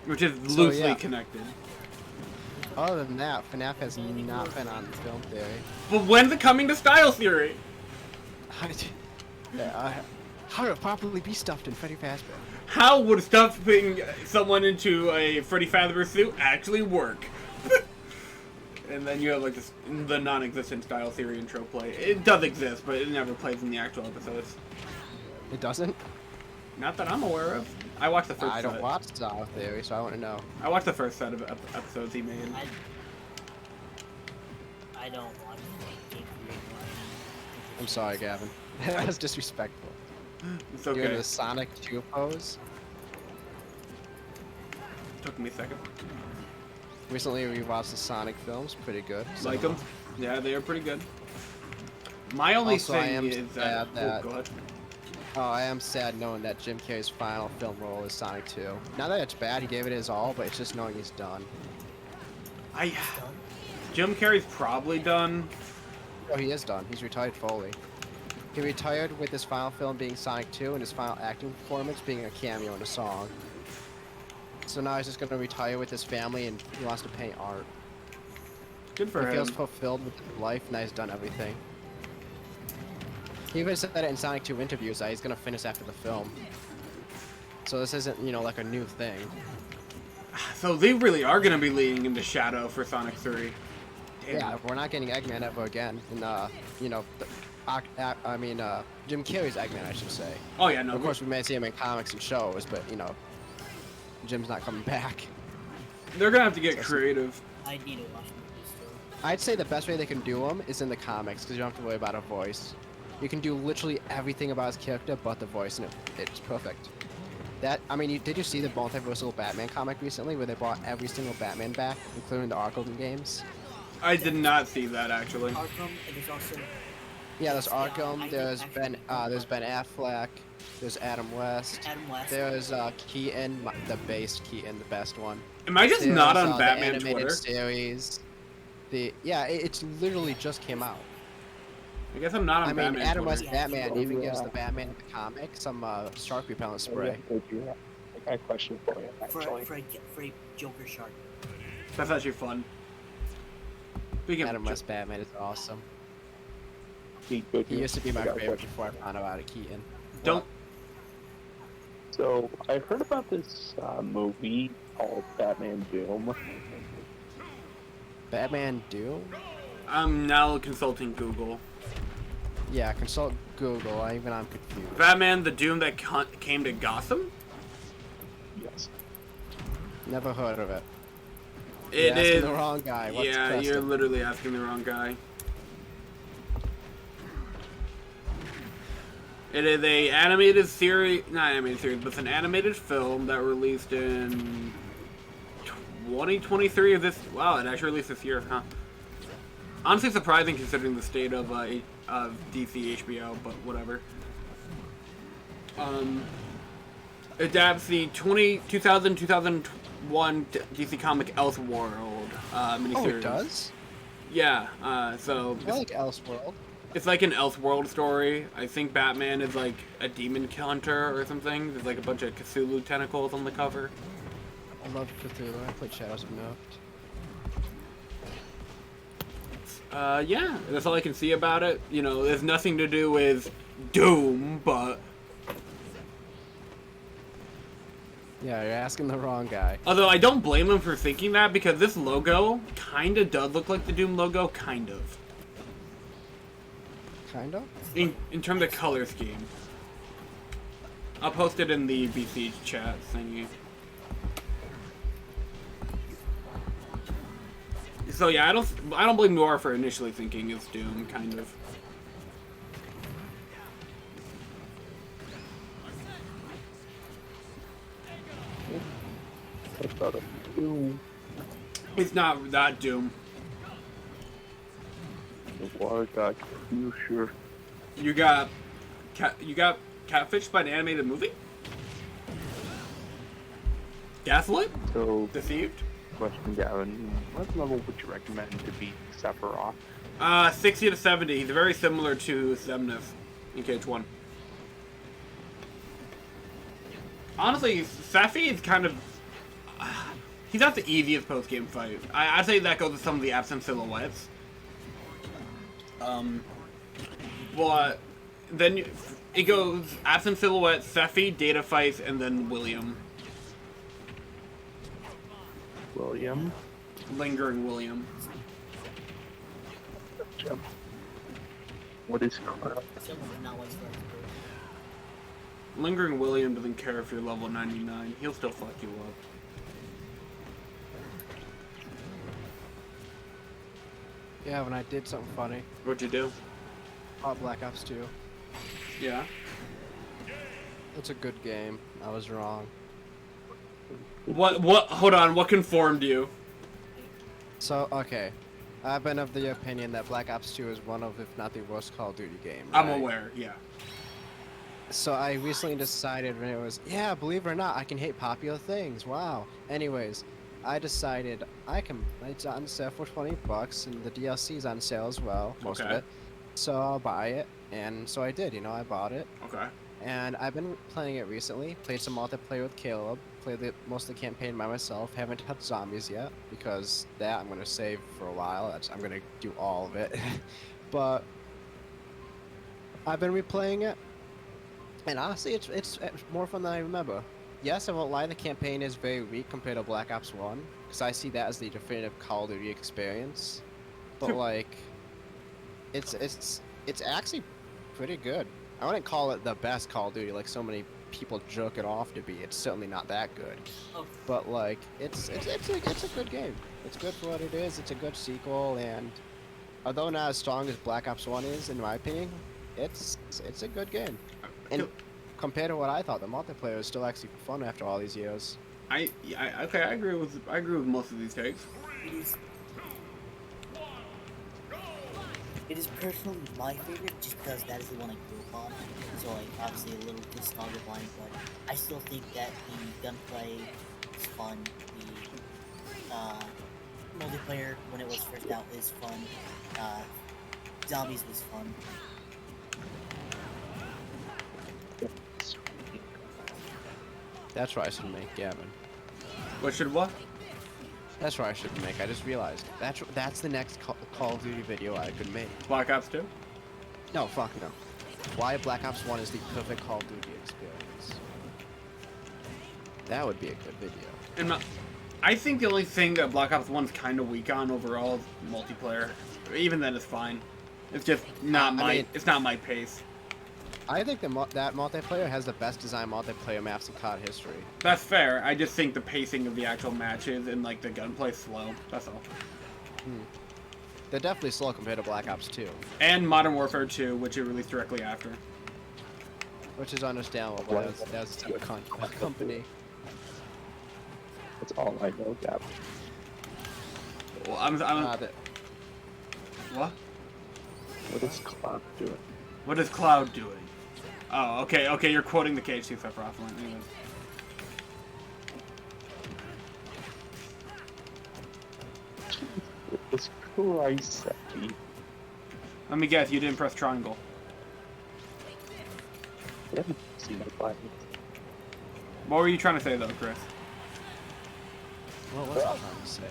which is So, loosely yeah. connected. Other than that, FNAF has not been on Film Theory. But when's it coming to style theory? How to properly be stuffed in Freddy Fazbear? How would stuffing someone into a Freddy Fazbear suit actually work? And then you have like the non-existent style theory intro play. It does exist, but it never plays in the actual episodes. It doesn't? Not that I'm aware of. I watched the first. I don't set. watch Style Theory, so I want to know. I watched the first set of episodes he made. I don't watch Game Theory. I'm sorry, Gavin. That was disrespectful. It's You're in okay. the Sonic 2 pose. Took me a second. Recently, we watched the Sonic films. Pretty good. Like them? Yeah, they are pretty good. My only Also, I thing am is that. sad that- Oh, go ahead. Oh, I am sad knowing that Jim Carrey's final film role is Sonic 2. Not that it's bad, he gave it his all, but it's just knowing he's done. Jim Carrey's probably done. Oh, he is done. He's retired fully. He retired with his final film being Sonic 2 and his final acting performance being a cameo in a song. So now he's just going to retire with his family and he wants to paint art. Good for He him. feels fulfilled with his life, now he's done everything. He even said that in Sonic 2 interviews that he's gonna finish after the film. So this isn't, you know, like a new thing. So they really are gonna be leaning into Shadow for Sonic 3. Damn. Yeah, we're not getting Eggman ever again. And, you know, Jim Carrey's Eggman, I should say. Oh yeah, no. Of course, we may see him in comics and shows, but, you know, Jim's not coming back. They're gonna have to get creative. I need to watch movies still. I'd say the best way they can do him is in the comics, because you don't have to worry about a voice. You can do literally everything about his character but the voice, and it's perfect. That I mean, did you see the multiversal Batman comic recently, where they brought every single Batman back, including the Arkham games? I did not see that actually. Arkham, and there's also Yeah, there's I Arkham. did There's actually There's Ben Affleck. There's Adam West. Adam West. There's Keaton, the base Keaton, the best one. Am I just There's, not on the Batman animated Twitter? series. It's literally just came out. I guess I'm not on I mean, Batman Adam Twitter. West Batman Oh, even gives yeah. the Batman in the comic some shark repellent spray. I got a question for you, actually. for a Joker shark. That's actually fun. Speaking Adam of West Batman is awesome. He He used to be my I got a favorite question. before I found out about Keaton. don't So, I heard about this movie called Batman Doom. Batman Doom? I'm now consulting Google. Yeah, consult Google. I'm confused. Batman the Doom that came to Gotham? Yes. Never heard of it. It You're asking is. the wrong guy. What's Yeah, Preston? you're literally asking the wrong guy. It is a animated series, not animated series, but it's an animated film that released in 2023 of this. Wow, it actually released this year, huh? Honestly, surprising considering the state of DC HBO, but whatever. Adapts the 2000-2001 DC comic Elseworld miniseries. Oh, it does? Yeah. So I like Elseworld. it's like an Elseworld story. I think Batman is like a demon hunter or something. There's like a bunch of Cthulhu tentacles on the cover. I love Cthulhu. I played Shadows of Noct. Yeah, that's all I can see about it. You know, there's nothing to do with Doom, but Yeah, you're asking the wrong guy. although I don't blame him for thinking that because this logo kind of does look like the Doom logo, kind of. Kind of? In terms of color scheme. I'll post it in the BC chat thingy. So yeah, I don't blame Noir for initially thinking it's Doom, kind of. I thought of Doom. It's not that Doom. Why got you sure? You got catfished by an animated movie? Gaslit? So, Deceived? question, Gavin, what level would you recommend to beat Sephiroth? 60 to 70. He's very similar to Zemnis in KH1. Honestly, Sephi is kind of... he's not the easiest post-game fight. I'd say that goes with some of the absent silhouettes. But then it goes absent silhouette, Sephi, Data fights, and then William. William? Lingering William. Jim. What is crap? Someone did not want to start the group. Lingering William doesn't care if you're level 99. He'll still fuck you up. Yeah, when I did something funny. What'd you do? Oh, Black Ops 2. Yeah. It's a good game. I was wrong. What, hold on, what conformed you? So, okay. I've been of the opinion that Black Ops 2 is one of, if not the worst Call of Duty game. I'm right? aware, yeah. So I recently decided when it was, yeah, believe it or not, I can hate popular things. Wow. Anyways, I decided it's on sale for $20 and the DLC is on sale as well, most of Okay. it. So I'll buy it. And so I did, I bought it. Okay. And I've been playing it recently. Played some multiplayer with Caleb. Played most of the campaign by myself. Haven't touched zombies yet because that I'm gonna save for a while. I'm gonna do all of it. But I've been replaying it, and honestly, it's more fun than I remember. Yes, I won't lie. The campaign is very weak compared to Black Ops 1 because I see that as the definitive Call of Duty experience. But like, it's actually pretty good. I wouldn't call it the best Call of Duty like so many people jerk it off to be. It's certainly not that good. Oh. But like, it's a good game. It's good for what it is. It's a good sequel, and although not as strong as Black Ops 1 is, in my opinion, it's a good game. And compared to what I thought, the multiplayer is still actually fun after all these years. Okay, I agree with most of these takes. It is personally my favorite just because that is the one I grew up on. So like obviously a little nostalgia blind, but I still think that the gunplay is fun. The multiplayer when it was first out is fun. Zombies was fun. That's what I should make, Gavin. What should what? That's what I should make. I just realized. That's the next Call of Duty video I could make. Black Ops 2? No, fuck no. Why Black Ops 1 is the perfect Call of Duty experience. That would be a good video. And I think the only thing that Black Ops 1's kind of weak on overall is multiplayer. Even then, it's fine. It's just not it's not my pace. I think that multiplayer has the best design multiplayer maps in COD history. That's fair. I just think the pacing of the actual matches and like the gunplay slow. That's all. They're definitely slow compared to Black Ops 2. And Modern Warfare 2, which it released directly after. Which is understandable. That's a separate company. That's all I know, Gab. Well, what? What is Cloud doing? What is Cloud doing? Oh, okay, you're quoting the KHC stuff offline. Anyways. It's Christ. Let me guess, you didn't press triangle. I haven't seen my button. What were you trying to say though, Chris? What was I trying to say?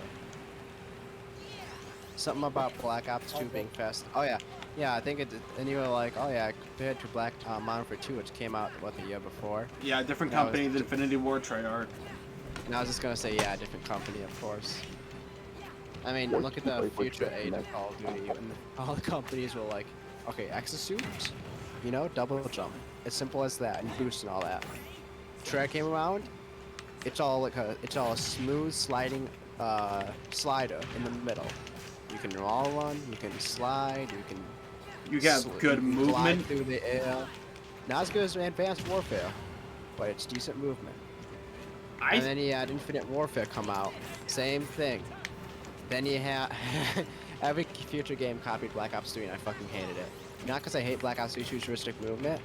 Something about Black Ops 2 being fast. Oh yeah. Yeah, I think it did. And you were like, oh yeah, compared to Modern Warfare 2, which came out, what, the year before? Yeah, different That was- companies, Infinity War, Treyarch. And I was just gonna say, yeah, different company, of course. I mean, look at the future age of Call of Duty, and all the companies were like, okay, exosuit, you know, double jump. It's simple as that, and boost and all that. Treyarch came around, it's all a smooth sliding slider in the middle. You can wall run, you can slide, You have good you can movement. glide through the air. Not as good as Advanced Warfare, but it's decent movement. And then you had Infinite Warfare come out, same thing. Then you had every future game copied Black Ops 3, and I fucking hated it. Not because I hate Black Ops 3's futuristic movement,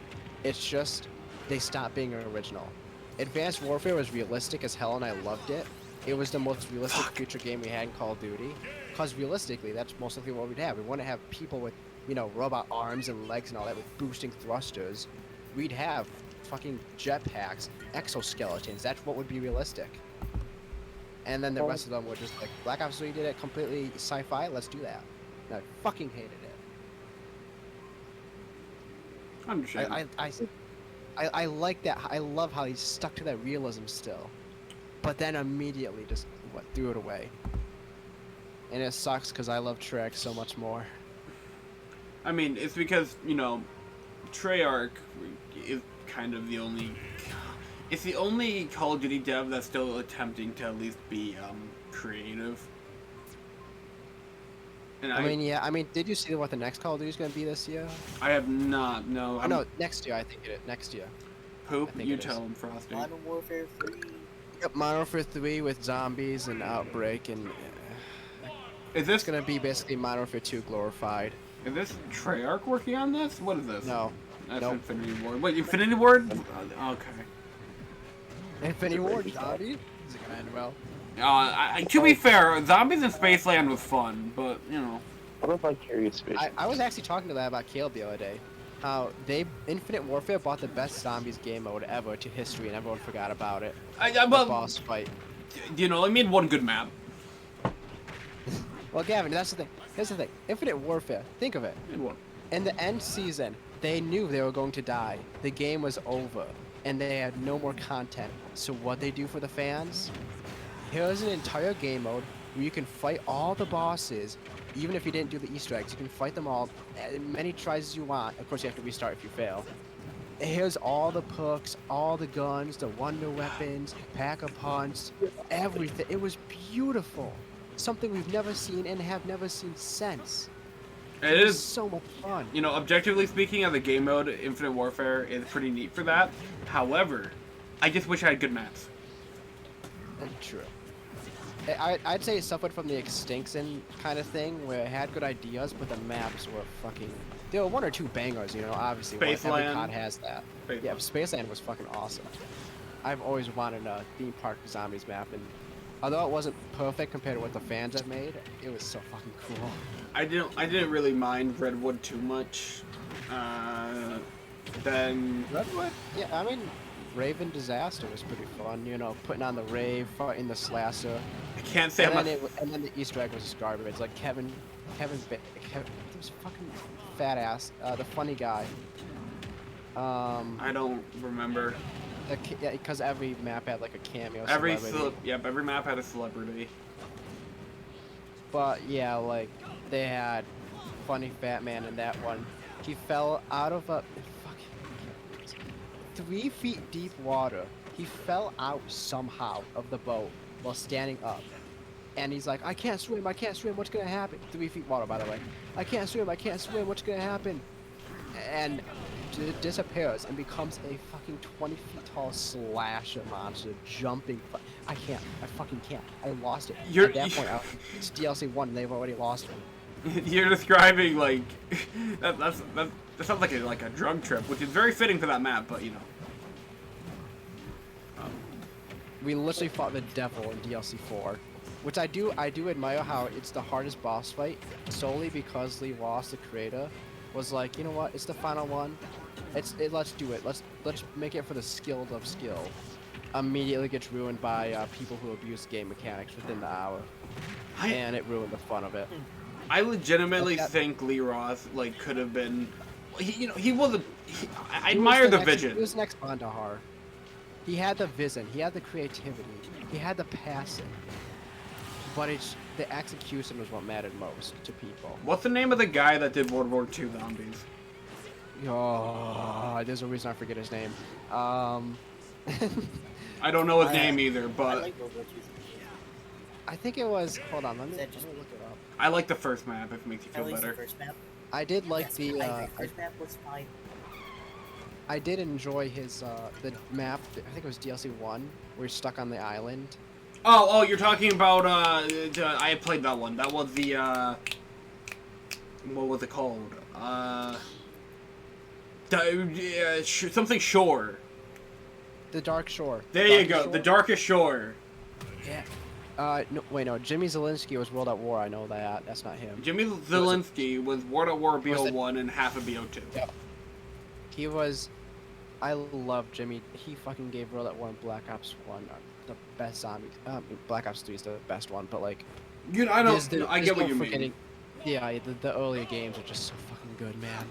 it's just they stopped being original. Advanced Warfare was realistic as hell, and I loved it. It was the most realistic future game we had in Call of Duty. Because realistically, that's most likely what we'd have. We wouldn't have people with, you know, robot arms and legs and all that with boosting thrusters. We'd have fucking jetpacks, exoskeletons. That's what would be realistic. And then the rest of them were just like, Black Ops 3 did it completely sci-fi, let's do that. And I fucking hated it. Understand. I like that. I love how he stuck to that realism still. But then immediately just threw it away. And it sucks because I love Treyarch so much more. I mean, it's because, you know, Treyarch is kind of the only... It's the only Call of Duty dev that's still attempting to at least be creative. And I mean, did you see what the next Call of Duty is going to be this year? I have not, no. Oh, no, next year, I think it is. Next year. Poop, I think you it is. tell him, Frosty. Modern Warfare 3. Yep, Modern Warfare 3 with zombies and Outbreak, and Is this it's going to be basically Modern Warfare 2 glorified. Is this Treyarch working on this? What is this? No. That's Nope. Infinity Ward. Wait, Infinity Ward? Okay. Infinity Ward zombie? Is it going to end well? To be fair, Zombies in Spaceland was fun, but, you know. What about Vicarious Vision? I was actually talking to that about Caleb the other day. How Infinite Warfare brought the best zombies game mode ever to history, and everyone forgot about it. The boss fight. You know, I made one good map. Well, Gavin, that's the thing. Here's the thing. Infinite Warfare. Think of it. In the end season, they knew they were going to die. The game was over, and they had no more content. So what they do for the fans? Here's an entire game mode where you can fight all the bosses, even if you didn't do the Easter eggs. You can fight them all as many tries as you want. Of course, you have to restart if you fail. Here's all the perks, all the guns, the wonder weapons, pack-a-punch, everything. It was beautiful. Something we've never seen and have never seen since. It was is, so much fun. you know, objectively speaking, as a game mode, Infinite Warfare is pretty neat for that. However, I just wish I had good maps. True. I'd say it suffered from the Extinction kind of thing, where it had good ideas, but the maps were fucking... There were one or two bangers, you know, obviously. Every Spaceland. COD has that. Spaceland. Yeah, Spaceland was fucking awesome. I've always wanted a theme park zombies map, and although it wasn't perfect compared to what the fans have made, it was so fucking cool. I didn't really mind Redwood too much. Then Redwood? Yeah, I mean, Raven Disaster was pretty fun, you know, putting on the rave, fighting the slasher. I can't say And I'm then, and then the Easter egg was just garbage. It's like Kevin, this fucking fat ass, the funny guy. I don't remember. Yeah, because every map had like a cameo. Every celebrity. every map had a celebrity. But yeah, like they had funny fat man in that one. He fell out of a fucking 3 feet deep water. He fell out somehow of the boat while standing up. And he's like, I can't swim, what's gonna happen? 3 feet water, by the way. I can't swim, what's gonna happen? And disappears and becomes a fucking 20 feet tall slasher monster jumping. I fucking can't. I lost it. At that point, it's DLC 1 and they've already lost me. You're describing like that sounds like a drug trip, which is very fitting for that map, but you know. We literally fought the devil in DLC 4, which I do admire how it's the hardest boss fight solely because Lee Ross, the creator, was like, you know what? It's the final one. Let's do it. Let's make it for the skilled of skill. Immediately gets ruined by people who abuse game mechanics within the hour, and it ruined the fun of it. I legitimately think Lee Roth like could have been. He was a. I admire the vision. He was next Bandahar. He had the vision. He had the creativity. He had the passion. But the execution was what mattered most to people. What's the name of the guy that did World War II Zombies? Oh, there's a reason I forget his name. I don't know his name either, I but like World War II. I think it was. Hold on, let me Is that just- look it up. I like the first map if it makes you At feel least the better. first map. I did like Yes, the. I agree. First map was fine. I did enjoy his the map. I think it was DLC 1, where he's stuck on the island. Oh, you're talking about I played that one. That was the what was it called? Something Shore. The Dark Shore. There you go, the Darkest Shore. Yeah. No, wait, no. Jimmy Zielinski was World at War. I know that. That's not him. Jimmy Zielinski was World at War Was it- BO1 and half of BO2. Yeah. He was. I love Jimmy. He fucking gave World at War and Black Ops 1 the best zombies. Black Ops 3 is the best one, but like. I there's get what no you mean. forgetting- Yeah, the earlier games are just so fucking good, man.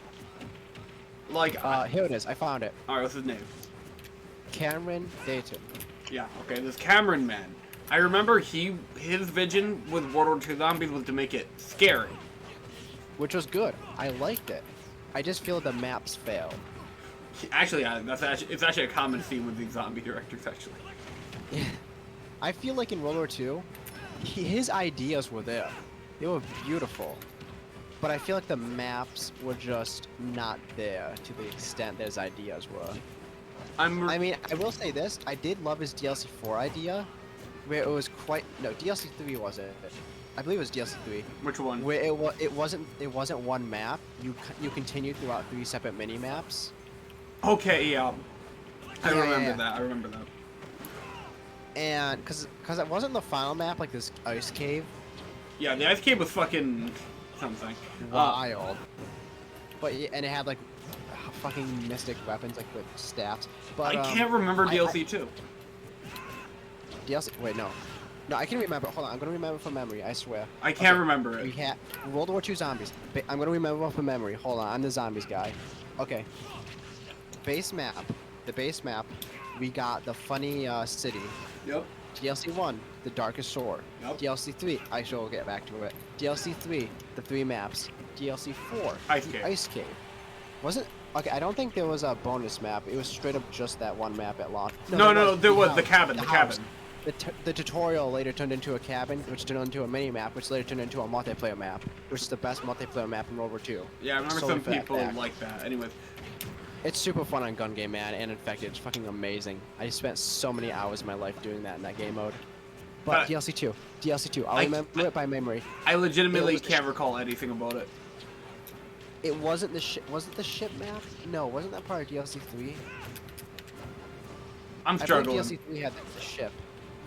Like, Here it is. I found it. alright, what's his name? Cameron Dayton. Yeah, okay, this Cameron man. I remember his vision with World War II Zombies was to make it scary. Which was good. I liked it. I just feel the maps fail. Actually, it's actually a common theme with these zombie directors, actually. I feel like in World War II, his ideas were there. They were beautiful. But I feel like the maps were just not there to the extent his ideas were. I mean, I will say this. I did love his DLC 4 idea, where it was quite... No, DLC 3 was it? I believe it was DLC 3. Which one? Where it wasn't one map. You continued throughout 3 separate mini maps. Okay, yeah. I Yeah, remember yeah. that. I remember that. And because it wasn't the final map like this ice cave. Yeah, the ice cave was fucking something. Wild. But yeah, and it had like fucking mystic weapons like the staffs. But I can't remember I- DLC 2. DLC. Wait, no. No, I can remember. Hold on, I'm gonna remember from memory. I swear. I can't Okay, remember We it. had World War II zombies. I'm gonna remember from memory. Hold on, I'm the zombies guy. Okay. Base map. The base map. We got the funny city. Yep. DLC 1, the Darkest Shore. Yep. DLC 3, I shall get back to it. DLC 3, the 3 maps. DLC 4, Ice the Cave. Ice Cave. Wasn't... Okay, I don't think there was a bonus map. It was straight up just that one map at launch. No, there was the cabin. The The house. cabin. the tutorial later turned into a cabin, which turned into a mini map, which later turned into a multiplayer map, which is the best multiplayer map in World War II. Yeah, I remember Solely some for that people fact. like that. Anyways, It's super fun on Gun Game, man, and Infected. It's fucking amazing. I spent so many hours of my life doing that in that game mode. But But- DLC 2. DLC 2. I'll remember it by memory. I legitimately It was- can't recall anything about it. It wasn't the ship. Was it the ship map? No, wasn't that part of DLC 3? I'm I think struggling. DLC 3 had the ship.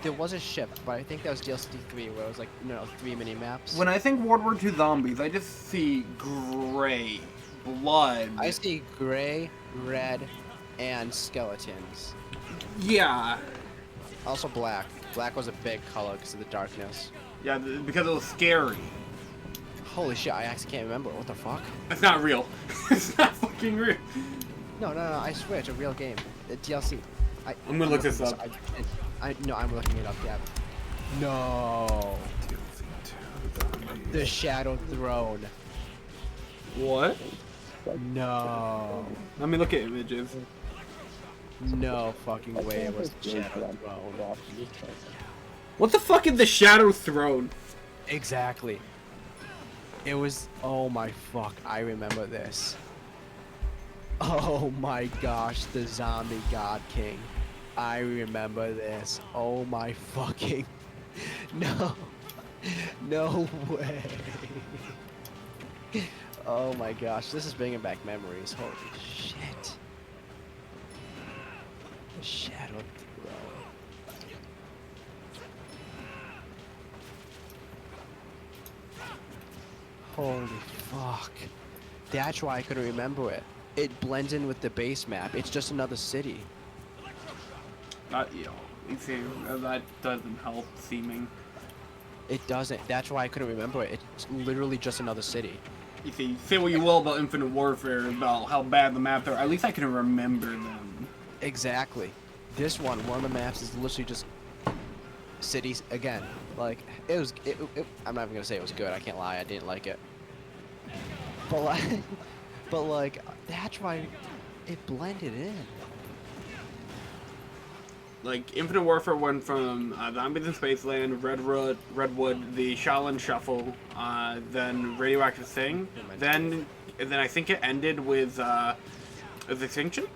There was a ship, but I think that was DLC 3 where it was like, 3 mini maps. When I think World War II zombies, I just see gray, blood. I see gray, red, and skeletons. Yeah. Also black. Black was a big color because of the darkness. Yeah, because it was scary. Holy shit, I actually can't remember. What the fuck? It's not real. It's not fucking real. No, I swear it's a real game. The DLC. I'm gonna look this up. No, I'm looking it up, yeah. No. The Shadow Throne. What? No. Let me look at images. No fucking way it was the Shadow Throne. What the fuck is the Shadow Throne? Exactly. It was. Oh my fuck, I remember this. Oh my gosh, the Zombie God King. I remember this. Oh my fucking. No. No way. Oh my gosh, this is bringing back memories. Holy shit. The Shadow Throne. Holy fuck. That's why I couldn't remember it. It blends in with the base map. It's just another city. You see, that doesn't help seeming. It doesn't. That's why I couldn't remember it. It's literally just another city. You see, say what you will about Infinite Warfare, about how bad the maps are. At least I can remember them. Exactly. This one of the maps is literally just cities again. Like, it was. I'm not even gonna say it was good. I can't lie. I didn't like it. But like, that's why it blended in. Like, Infinite Warfare went from Zombies in Spaceland, Redwood, the Shaolin Shuffle, then Radioactive Thing, then I think it ended with Extinction?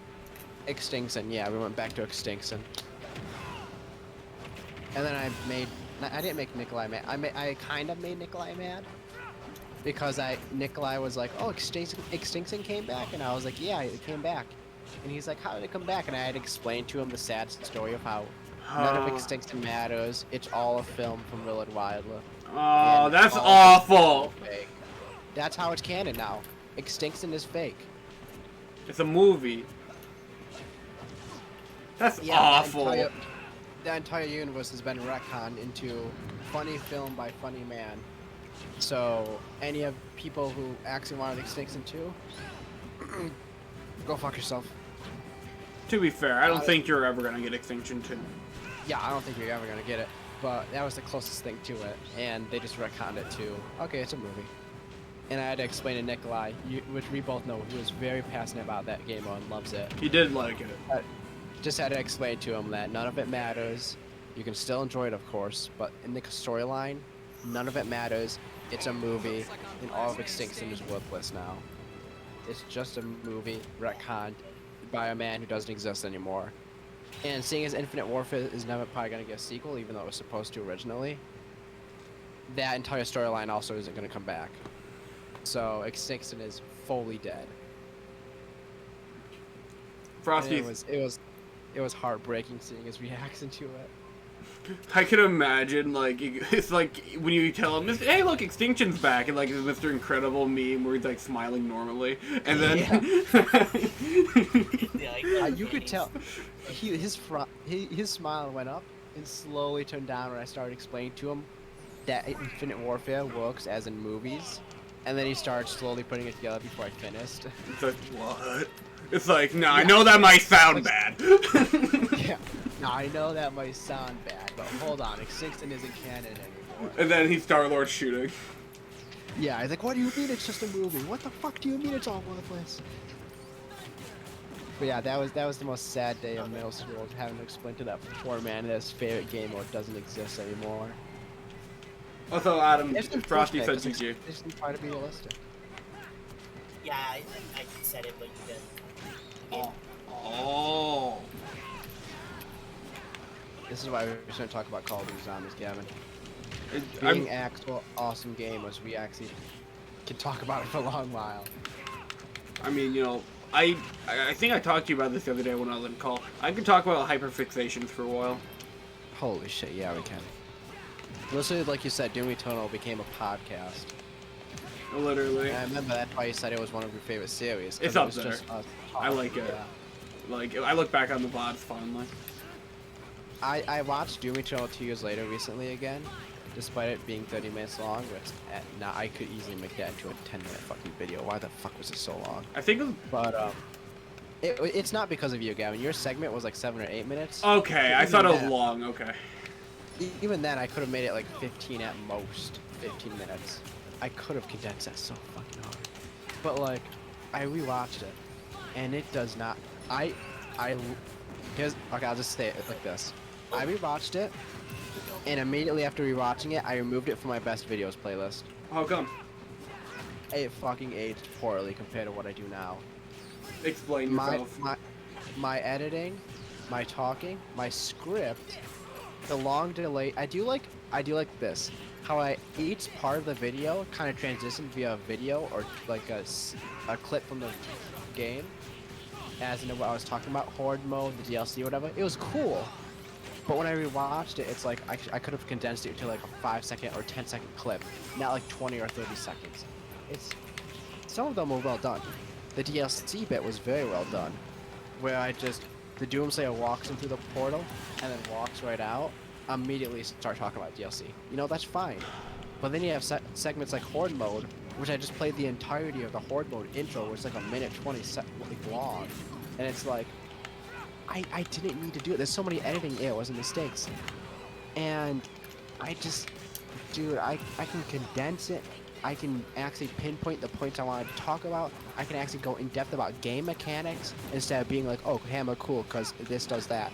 Extinction, yeah, we went back to Extinction. And then I didn't make Nikolai mad. I kind of made Nikolai mad. Because Nikolai was like, oh, Extinction came back? And I was like, yeah, it came back. And he's like, how did it come back? And I had explained to him the sad story of how none of Extinction matters. It's all a film from Willard Wilder. Oh, And that's all awful. fake. That's how it's canon now. Extinction is fake. It's a movie. That's Yeah, awful. The entire universe has been retconned into funny film by funny man. So, any of people who actually wanted Extinction 2, go fuck yourself. To be fair, I don't think you're ever gonna get Extinction 2. Yeah, I don't think you're ever gonna get it, but that was the closest thing to it, and they just retconned it to, okay, it's a movie. And I had to explain to Nikolai, which we both know, he was very passionate about that game and loves it. He did like it. Just had to explain to him that none of it matters. You can still enjoy it, of course, but in the storyline, none of it matters. It's a movie, and all of Extinction is worthless now. It's just a movie retconned by a man who doesn't exist anymore. And seeing as Infinite Warfare is never probably going to get a sequel, even though it was supposed to originally, that entire storyline also isn't going to come back. So Extinction is fully dead. And Frosty, it was heartbreaking seeing his reaction to it. I can imagine, like, it's like when you tell him, hey, look, Extinction's back, and like it's Mr. Incredible meme where he's like smiling normally, and then You could tell his smile went up and slowly turned down when I started explaining to him that Infinite Warfare works as in movies, and then he started slowly putting it together before I finished. it's like, what? It's like, no, I know that might sound bad. Yeah, now I know that might sound bad, but hold on, Extinction isn't canon anymore. And then he's Star-Lord shooting. Yeah, he's like, what do you mean it's just a movie? What the fuck do you mean it's all worthless? But yeah, that was the most sad day of middle school, having to explain to that poor man that his favorite game mode doesn't exist anymore. Also, Adam, It's Frosty unfortunate, said 'cause GG. They just try to be realistic. Yeah, I said it, but you didn't. Oh. Oh. This is why we're going to talk about Call of Duty Zombies, Gavin. I'm- Being actual awesome game was we actually can talk about it for a long while. I mean, you know, I think I talked to you about this the other day when I was in call. I could talk about hyperfixations for a while. Holy shit, yeah, we can. Literally, like you said, Doom Eternal became a podcast. Literally. And I remember that's why you said it was one of your favorite series. 'Cause It's it up was there. just us I like talking, it. yeah. Like, I look back on the VODs fondly. I watched Doom Eternal 2 years later recently again, despite it being 30 minutes long, which now I could easily make that into a 10-minute fucking video. Why the fuck was it so long? I think it was... But, it's not because of you, Gavin. Your segment was like 7 or 8 minutes. Okay, I Even thought it was that- long, okay. Even then, I could have made it like 15 at most. 15 minutes. I could have condensed that so fucking hard. But like, I rewatched it, and it does not. Here's okay. I'll just say it like this. I rewatched it, and immediately after rewatching it, I removed it from my best videos playlist. How come? It fucking aged poorly compared to what I do now. Explain yourself. My editing, my talking, my script, the long delay. I do like this. How each part of the video kind of transitioned via a video or like a clip from the game, as in what I was talking about, Horde mode, the DLC, whatever. It was cool, but when I rewatched it, it's like I could have condensed it to like a 5-second or 10-second clip, not like 20 or 30 seconds. Some of them were well done. The DLC bit was very well done, where the Doomslayer walks in through the portal and then walks right out. Immediately start talking about DLC. You know, that's fine. But then you have segments like Horde mode, which I just played the entirety of the Horde mode intro, which is like a minute 20 long. And it's like, I didn't need to do it. There's so many editing errors and mistakes. And I just, dude, I can condense it. I can actually pinpoint the points I want to talk about. I can actually go in depth about game mechanics instead of being like, oh, hammer cool because this does that.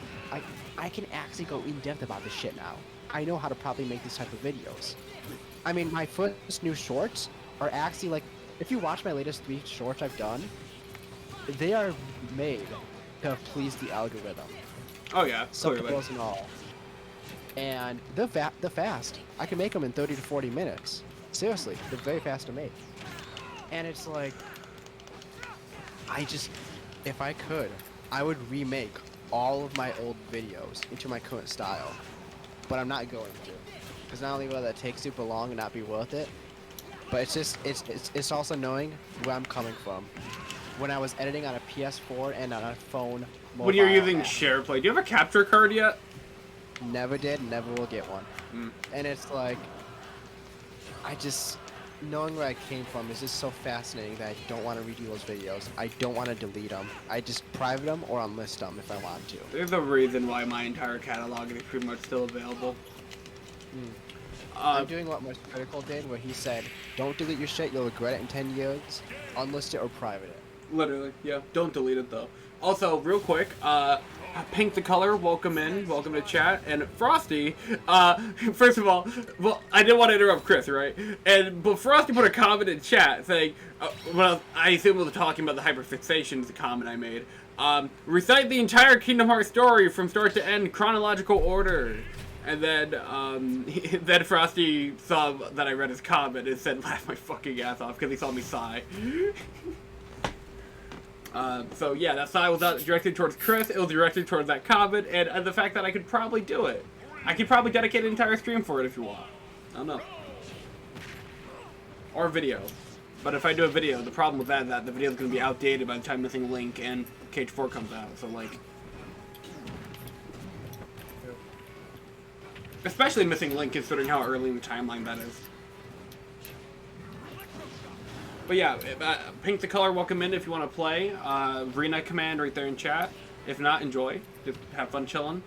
I can actually go in depth about this shit now. I know how to probably make these type of videos. I mean, my first new shorts are actually like, if you watch my latest 3 shorts I've done, they are made to please the algorithm. Oh yeah, clearly. Subtitles and all. And they're fast. I can make them in 30 to 40 minutes. Seriously, they're very fast to make. And it's like, if I could, I would remake all of my old videos into my current style. But I'm not going to. Because not only will that take super long and not be worth it, but it's also knowing where I'm coming from. When I was editing on a PS4 and on a phone mobile When you're using app. SharePlay, do you have a capture card yet? Never did, never will get one. Mm. And it's like, knowing where I came from is just so fascinating that I don't want to redo those videos. I don't want to delete them. I just private them or unlist them if I want to. There's a reason why my entire catalog is pretty much still available. I'm doing what Most Critical did, where he said, don't delete your shit, you'll regret it in 10 years. Unlist it or private it. Literally, yeah. Don't delete it though. Also, real quick, Pink the Color, welcome to chat. And Frosty, first of all, well, I didn't want to interrupt Chris, right? But Frosty put a comment in chat saying, well, I assume we were talking about the hyperfixations, the comment I made. Recite the entire Kingdom Hearts story from start to end, chronological order. And then, then Frosty saw that I read his comment and said, laugh my fucking ass off, because he saw me sigh. So yeah, that sigh was not directed towards Chris, it was directed towards that comment, and the fact that I could probably do it. I could probably dedicate an entire stream for it if you want. I don't know. Or video. But if I do a video, the problem with that is that the video is going to be outdated by the time Missing Link and KH4 comes out, so like... Especially Missing Link, considering how early in the timeline that is. But yeah, Pink the Color, welcome in if you want to play. Rena command right there in chat. If not, enjoy. Just have fun chilling.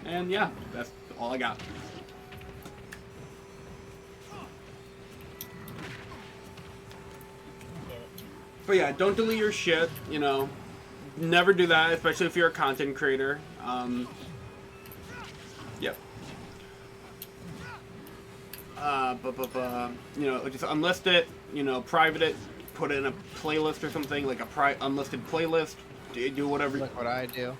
And yeah, that's all I got. But yeah, don't delete your shit, you know. never do that, especially if you're a content creator. Yep. You know, just unlist it, you know, private it, put it in a playlist or something, like a unlisted playlist, do whatever. Like what I do.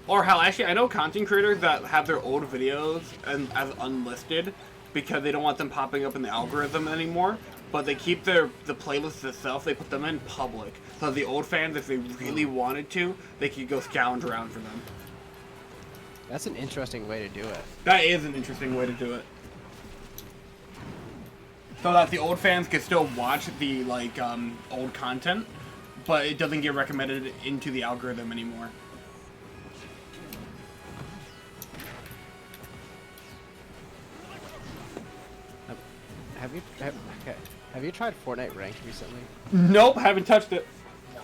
Or hell, actually, I know content creators that have their old videos and as unlisted because they don't want them popping up in the algorithm anymore. But they keep the playlists itself. They put them in public, so the old fans, if they really wanted to, they could go scrounge around for them. That's an interesting way to do it. That is an interesting way to do it. So that the old fans can still watch the old content, but it doesn't get recommended into the algorithm anymore. Have you tried Fortnite Ranked recently? Nope, haven't touched it. No.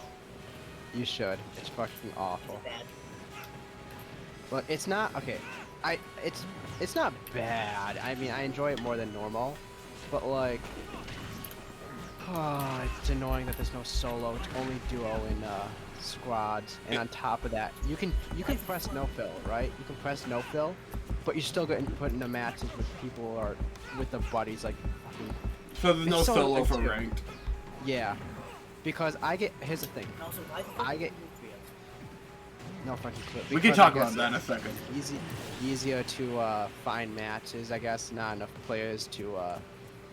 You should. It's fucking awful. Bad. But it's not okay. It's not bad. I mean, I enjoy it more than normal, but like, it's annoying that there's no solo. It's only duo in squads, and on top of that, you can press no fill, right? You can press no fill, but you're still getting put into matches with people or with the buddies like fucking. So there's no It's so solo annoying for too. ranked. Yeah, because here's the thing. And also, why the I fuck get- do trios? No fucking clip. We can because talk I guess about that in a second. easier to find matches. I guess not enough players to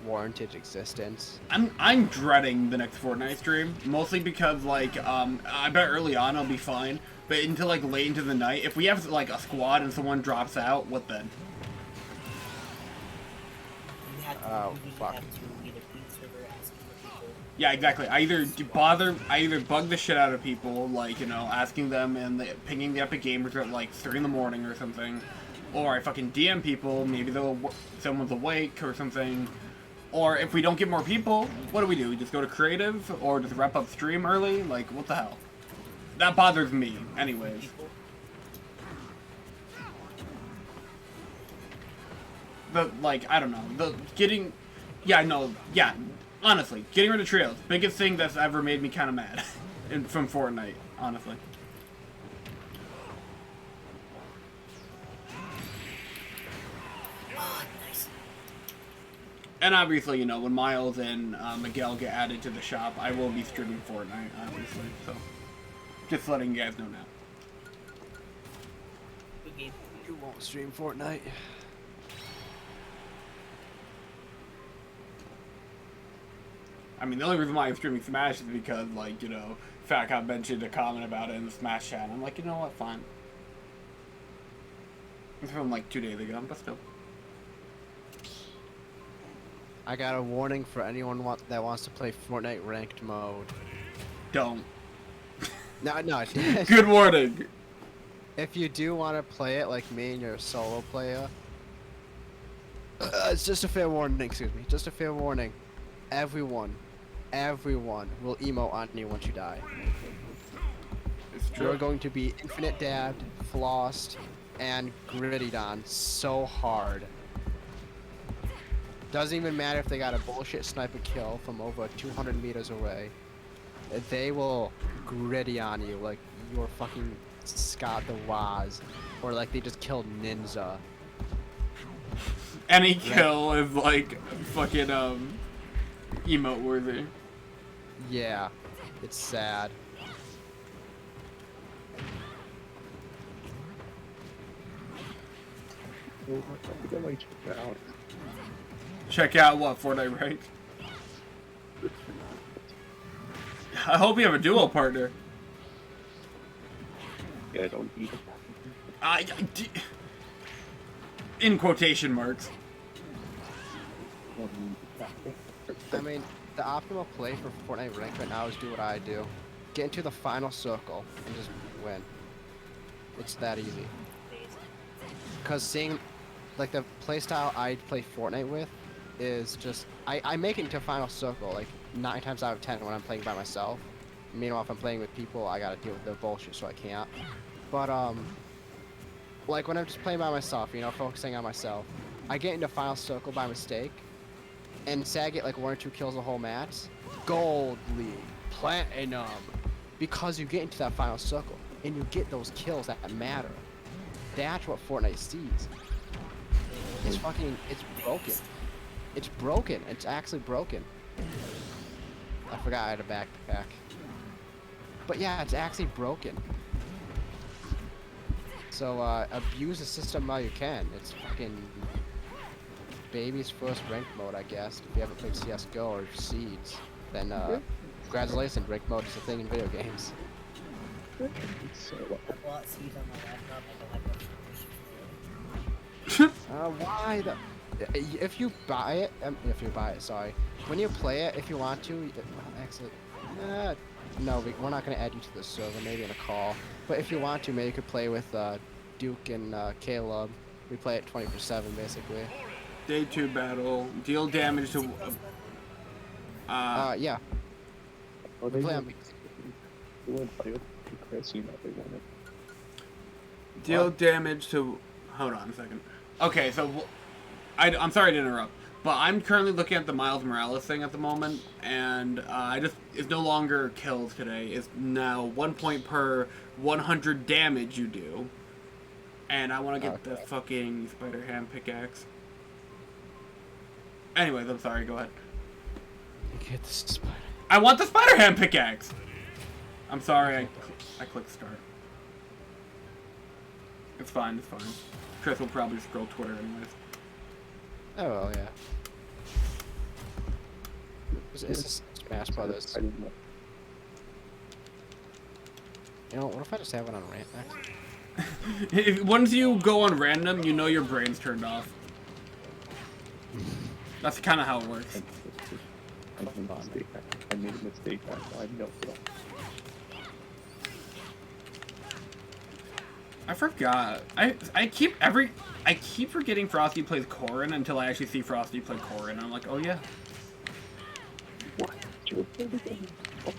warrant its existence. I'm dreading the next Fortnite stream, mostly because I bet early on I'll be fine, but until like late into the night, if we have like a squad and someone drops out, what then? You have to, Oh, you fuck. have to either beat server asking for people. Yeah, exactly. I either bug the shit out of people, like, you know, asking them and pinging the Epic Gamers at like 3 in the morning or something, or I fucking DM people, maybe someone's awake or something. Or if we don't get more people, what do? We just go to creative or just wrap up stream early? Like, what the hell? That bothers me, anyways. People. I don't know. Honestly, getting rid of trios, biggest thing that's ever made me kind of mad from Fortnite, honestly. Ah, nice. And obviously, you know, when Miles and Miguel get added to the shop, I will be streaming Fortnite, obviously. So, just letting you guys know now. Good game. You won't stream Fortnite. I mean, the only reason why I'm streaming Smash is because, like, you know, Fat Cop mentioned a comment about it in the Smash chat. I'm like, you know what, fine. It's from like 2 days ago, but still. I got a warning for anyone that wants to play Fortnite ranked mode. Don't. No. Good warning. If you do want to play it like me and you're a solo player, it's just a fair warning. Excuse me. Just a fair warning. Everyone will emote on you once you die. It's true. You're going to be infinite dabbed, flossed, and grittied on so hard. Doesn't even matter if they got a bullshit sniper kill from over 200 meters away. They will gritty on you like you're fucking Scott the Waz, or like they just killed Ninja. Any kill is like fucking emote worthy. Yeah, it's sad. I think I might check that out. Check out what Fortnite ranked. I hope you have a duo partner. Yeah, I don't eat it. In quotation marks. I mean, the optimal play for Fortnite ranked right now is do what I do. Get into the final circle and just win. It's that easy. Because seeing, like, the playstyle I play Fortnite with is just, I make it into final circle, like, 9 times out of 10 when I'm playing by myself. Meanwhile, if I'm playing with people, I gotta deal with their bullshit, so I can't. But, like, when I'm just playing by myself, you know, focusing on myself, I get into final circle by mistake, and say I get, like, 1 or 2 kills a whole match, gold league, platinum, because you get into that final circle and you get those kills that matter. That's what Fortnite sees. It's fucking, it's broken. It's broken. It's actually broken. I forgot I had a backpack. But yeah, it's actually broken. So, abuse the system while you can. It's fucking baby's first ranked mode, I guess. If you haven't played CSGO or Seeds, then, congratulations, ranked mode is a thing in video games. I bought Seeds on my laptop. I don't have no Why the... If you buy it, sorry. When you play it, if you want to, well, actually, no, we're not gonna add you to the server, maybe in a call. But if you want to, maybe you could play with, Duke and, Caleb. We play it 24/7, basically. Day 2 battle. Deal damage to... Yeah. Oh, We they play on... wouldn't play with Chris, you know they wanted. Deal damage to... Hold on a second. Okay, so... I'm sorry to interrupt, but I'm currently looking at the Miles Morales thing at the moment, and it's no longer kills today. It's now 1 point per 100 damage you do. And I want to get the fucking spider hand pickaxe. Anyways, I'm sorry, go ahead. Get the spider. I want the spider hand pickaxe! I'm sorry, I clicked start. It's fine, it's fine. Chris will probably scroll Twitter anyways. Oh, well, yeah. It's Smash Brothers. I didn't know. You know, what if I just have it on rant next? Once you go on random, you know your brain's turned off. That's kind of how it works. I made a mistake. I made a mistake. I know it. I forgot. I keep forgetting Frosty plays Corrin until I actually see Frosty play Corrin. And I'm like, oh yeah. What? You played the game? Oh,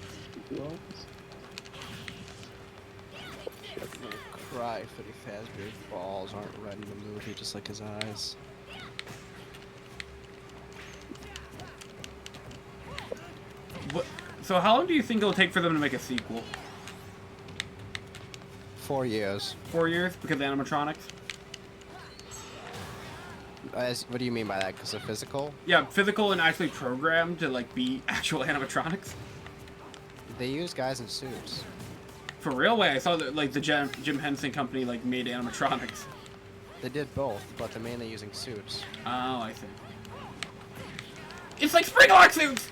I'm gonna cry for the Fazbear's balls aren't red in the movie, just like his eyes. What? So how long do you think it'll take for them to make a sequel? 4 years. 4 years? Because of animatronics? What do you mean by that? Because of physical? Yeah, physical and actually programmed to like be actual animatronics. They use guys in suits. For real? Way I saw that like the Jim Henson company like made animatronics. They did both, but they're mainly using suits. Oh, I see. It's like Springlock suits!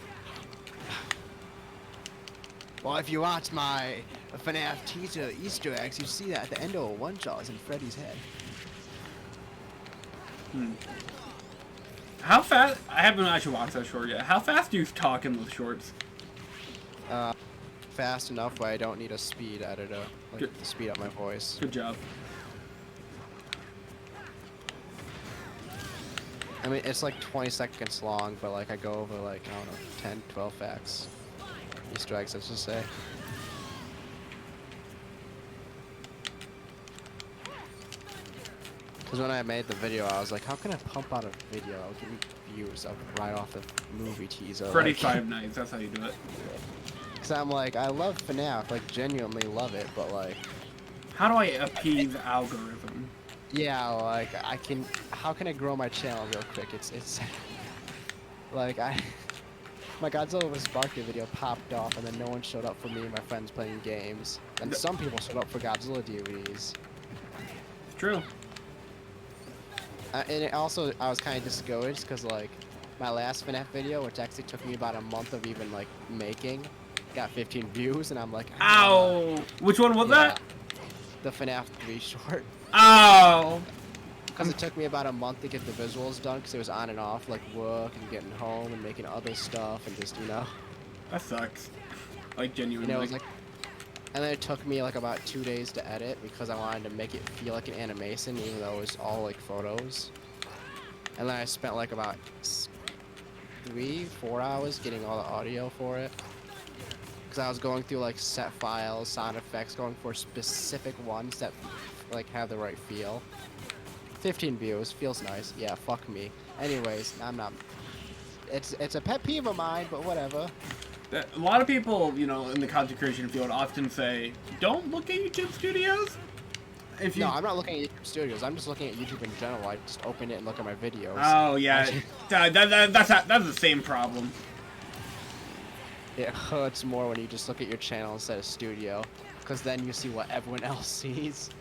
Well, if you watch my FNAF teaser Easter eggs, you see that at the end of a one-shot is in Freddy's head. How fast? I haven't actually watched that short yet. How fast do you talk in those shorts? Fast enough where I don't need a speed editor, like Good. to speed up my voice. Good job. I mean, it's like 20 seconds long, but like I go over like, I don't know, 10, 12 facts. Easter eggs, let's just say. Because when I made the video, I was like, how can I pump out a video? I'll give me views up right off the movie teaser. Freddy like, Five Nights, that's how you do it. Because I'm like, I love FNAF, like genuinely love it, but like, How do I appease the algorithm? yeah, like how can I grow my channel real quick? It's like my Godzilla vs. Barker video popped off and then no one showed up for me and my friends playing games. And some people showed up for Godzilla DVDs. It's true. And it also, I was kind of discouraged because like my last FNAF video, which actually took me about a month of even like making, got 15 views and I'm like, Ow! Which one was that? The FNAF 3 short. Ow! Because it took me about a month to get the visuals done because it was on and off, like work and getting home and making other stuff and just, you know. That sucks. Like, You genuinely. know, it was like, and then it took me like about 2 days to edit because I wanted to make it feel like an animation even though it was all like photos. And then I spent like about 3-4 hours getting all the audio for it. Because I was going through like set files, sound effects, going for specific ones that like have the right feel. 15 views, feels nice. Yeah, fuck me. Anyways, I'm not. It's a pet peeve of mine, but whatever. A lot of people, you know, in the content creation field often say, don't look at YouTube Studios. If you... No, I'm not looking at YouTube Studios. I'm just looking at YouTube in general. I just open it and look at my videos. Oh, yeah. That's the same problem. It hurts more when you just look at your channel instead of studio, because then you see what everyone else sees.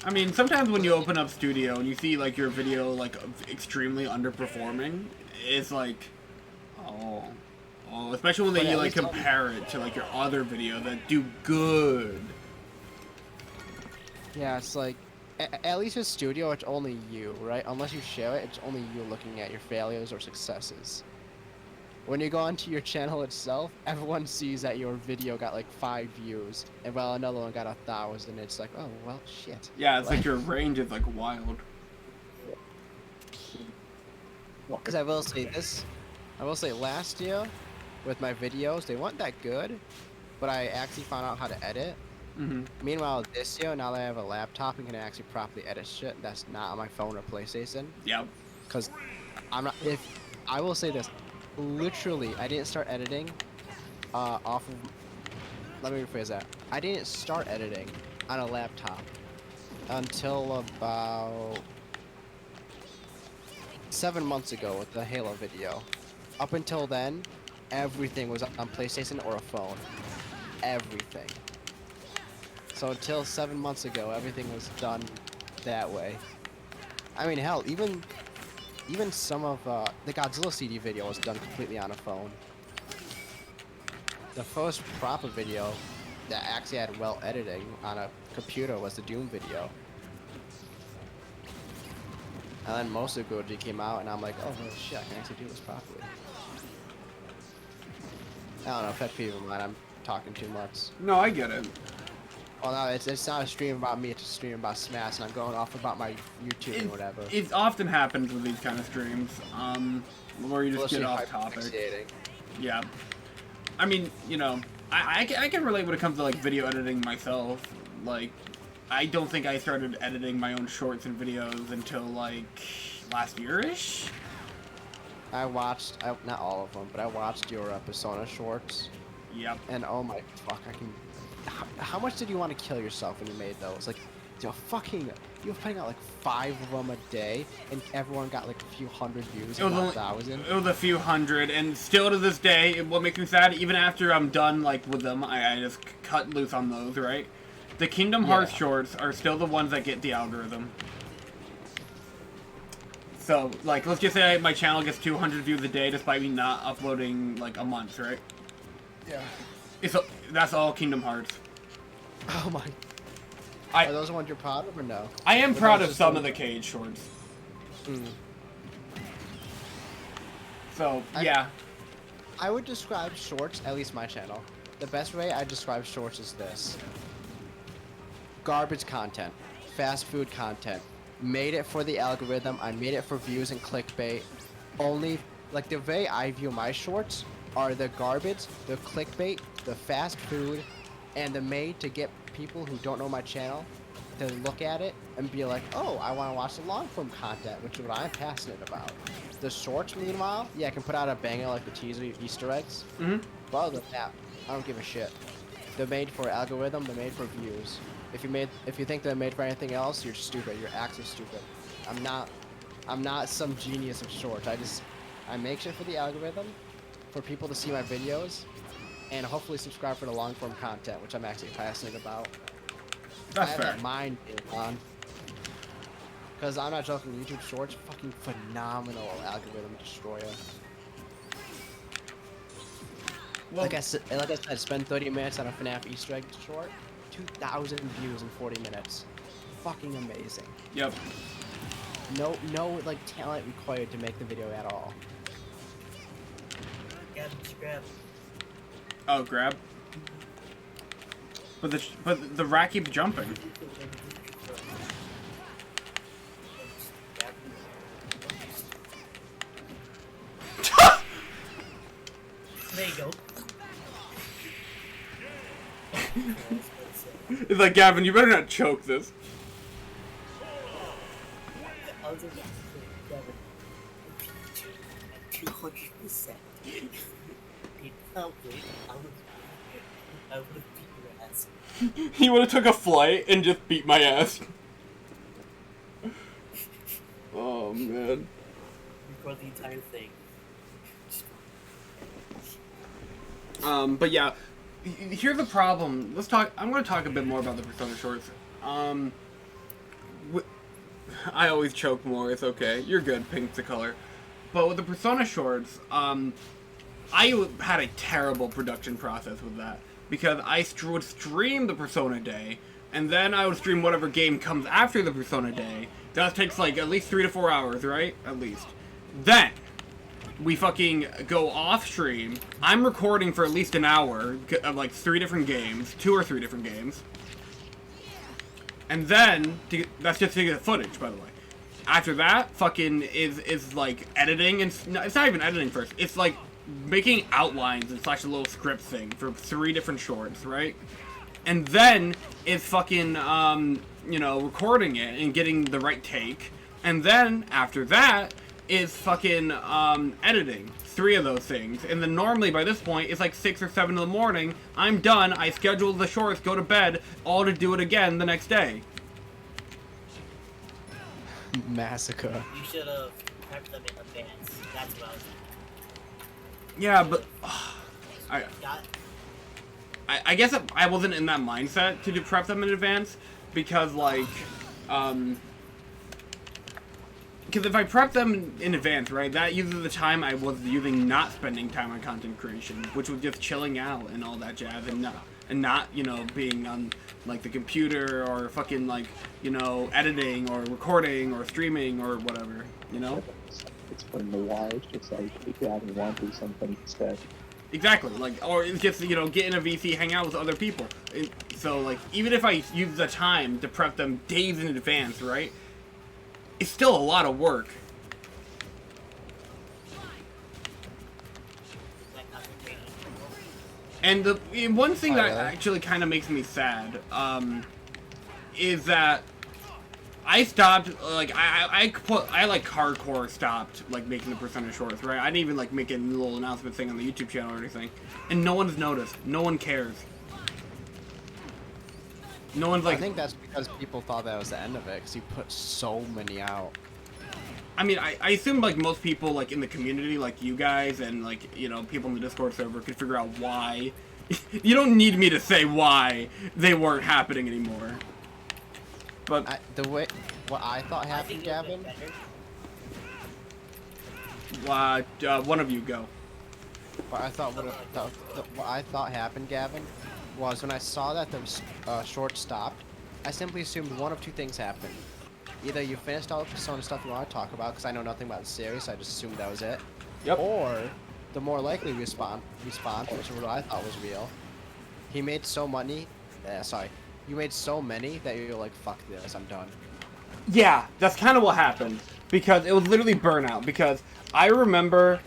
I mean, sometimes when you open up Studio and you see, like, your video, like, extremely underperforming, it's like, oh, especially when you, like, compare it to, like, your other videos that do good. Yeah, it's like, at least with Studio, it's only you, right? Unless you share it, it's only you looking at your failures or successes. When you go onto your channel itself, everyone sees that your video got like 5 views, and while another one got 1,000, it's like, oh, well, shit. Yeah, it's like your range is like wild. Because I will say last year, with my videos, they weren't that good, but I actually found out how to edit. Meanwhile, this year, now that I have a laptop and can actually properly edit shit, that's not on my phone or PlayStation. Yep. Because I will say this, literally, I didn't start editing off of, let me rephrase that. I didn't start editing on a laptop until about 7 months ago with the Halo video. Up until then, everything was on PlayStation or a phone. Everything. So until 7 months ago, everything was done that way. I mean, hell, even some of the Godzilla CD video was done completely on a phone. The first proper video that actually had well editing on a computer was the Doom video. And then most of Goji came out, and I'm like, oh, well, shit, I can actually do this properly. I don't know, pet peeve of mine, I'm talking too much. No, I get it. Well, no, it's not a stream about me, it's a stream about Smash, and I'm going off about my YouTube and whatever. It often happens with these kind of streams, where you just get off topic. Yeah. I mean, you know, I can relate when it comes to, like, video editing myself. Like, I don't think I started editing my own shorts and videos until, like, last year-ish? I watched, not all of them, but I watched your Persona shorts. Yep. And oh my fuck, how much did you want to kill yourself when you made those? Like, you were putting out like 5 of them a day, and everyone got like a few hundred views, not 1,000. It was a few hundred, and still to this day, what makes me sad, even after I'm done like with them, I just cut loose on those, right? The Kingdom Hearts shorts are still the ones that get the algorithm. So, like, let's just say my channel gets 200 views a day despite me not uploading, like, a month, right? Yeah. That's all Kingdom Hearts. Oh my. Are those the ones you're proud of or no? I am proud of some of the Cage shorts. So, yeah. I would describe shorts, at least my channel. The best way I describe shorts is this. Garbage content. Fast food content. Made it for the algorithm. I made it for views and clickbait. Only, like, the way I view my shorts are the garbage, the clickbait, the fast food, and the made to get people who don't know my channel to look at it and be like, oh, I want to watch the long form content, which is what I'm passionate about. The shorts, meanwhile, yeah, I can put out a banger like the teaser Easter eggs. But other than that, I don't give a shit. They're made for algorithm, they're made for views. If you think they're made for anything else, you're stupid. You're actually stupid. I'm not some genius of shorts. I make shit for the algorithm, for people to see my videos, and hopefully subscribe for the long form content, which I'm actually passionate about. That's I have fair. that mind on. Because I'm not joking, YouTube Shorts, fucking phenomenal algorithm destroyer. Well, Like I said, spend 30 minutes on a FNAF Easter egg short, 2,000 views in 40 minutes. Fucking amazing. Yep. No like talent required to make the video at all. Grab. Oh, grab. But the rat keeps jumping. There you go. It's like, Gavin, you better not choke this. I was like, Gavin, 200%. Okay, I would have beat your ass. He would have took a flight and just beat my ass. Oh man. Record the entire thing. But yeah, here's the problem. Let's talk. I'm going to talk a bit more about the Persona shorts. I always choke more. It's okay. You're good. Pink's the color. But with the Persona shorts, I had a terrible production process with that because I would stream the Persona day, and then I would stream whatever game comes after the Persona day. That takes like at least 3 to 4 hours, right? At least. Then we fucking go off stream. I'm recording for at least an hour of like 3 different games, 2 or 3 different games. And then, that's just to get the footage, by the way. After that, fucking is like editing, and no, it's not even editing first. It's like making outlines and slash a little script thing for 3 different shorts, right? And then it's fucking, you know, recording it and getting the right take. And then, after that, is fucking, editing. 3 of those things. And then normally, by this point, it's like 6 or 7 in the morning. I'm done. I schedule the shorts, go to bed, all to do it again the next day. Massacre. You should have prepped them in advance. That's what I was Yeah, but... got. I guess I wasn't in that mindset to prep them in advance, because, like, because if I prep them in advance, right, that uses the time I was using not spending time on content creation, which was just chilling out and all that jazz, and not, you know, being on, like, the computer, or fucking, like, you know, editing, or recording, or streaming, or whatever, you know? Explain the why. It's just like, if you haven't want to do something instead. Exactly, like, or it's just, you know, get in a VC, hang out with other people. So, like, even if I use the time to prep them days in advance, right, it's still a lot of work. And the one thing that actually kind of makes me sad, is that I stopped, like, I like hardcore stopped, like, making the Persona shorts, right? I didn't even, like, make a little announcement thing on the YouTube channel or anything. And no one's noticed. No one cares. No one's like... I think that's because people thought that was the end of it, because you put so many out. I mean, I assume, like, most people, like, in the community, like you guys, and, like, you know, people in the Discord server could figure out why. You don't need me to say why they weren't happening anymore. But... what I thought happened, Gavin... one of you go. What I thought happened, Gavin, was when I saw that the short stopped, I simply assumed one of 2 things happened. Either you finished all the Persona stuff you want to talk about, because I know nothing about the series, so I just assumed that was it. Yep. Or, the more likely response, which is what I thought was real, he made so many, you made so many that you're like, fuck this, I'm done. Yeah, that's kind of what happened. Because it was literally burnout. Because I remember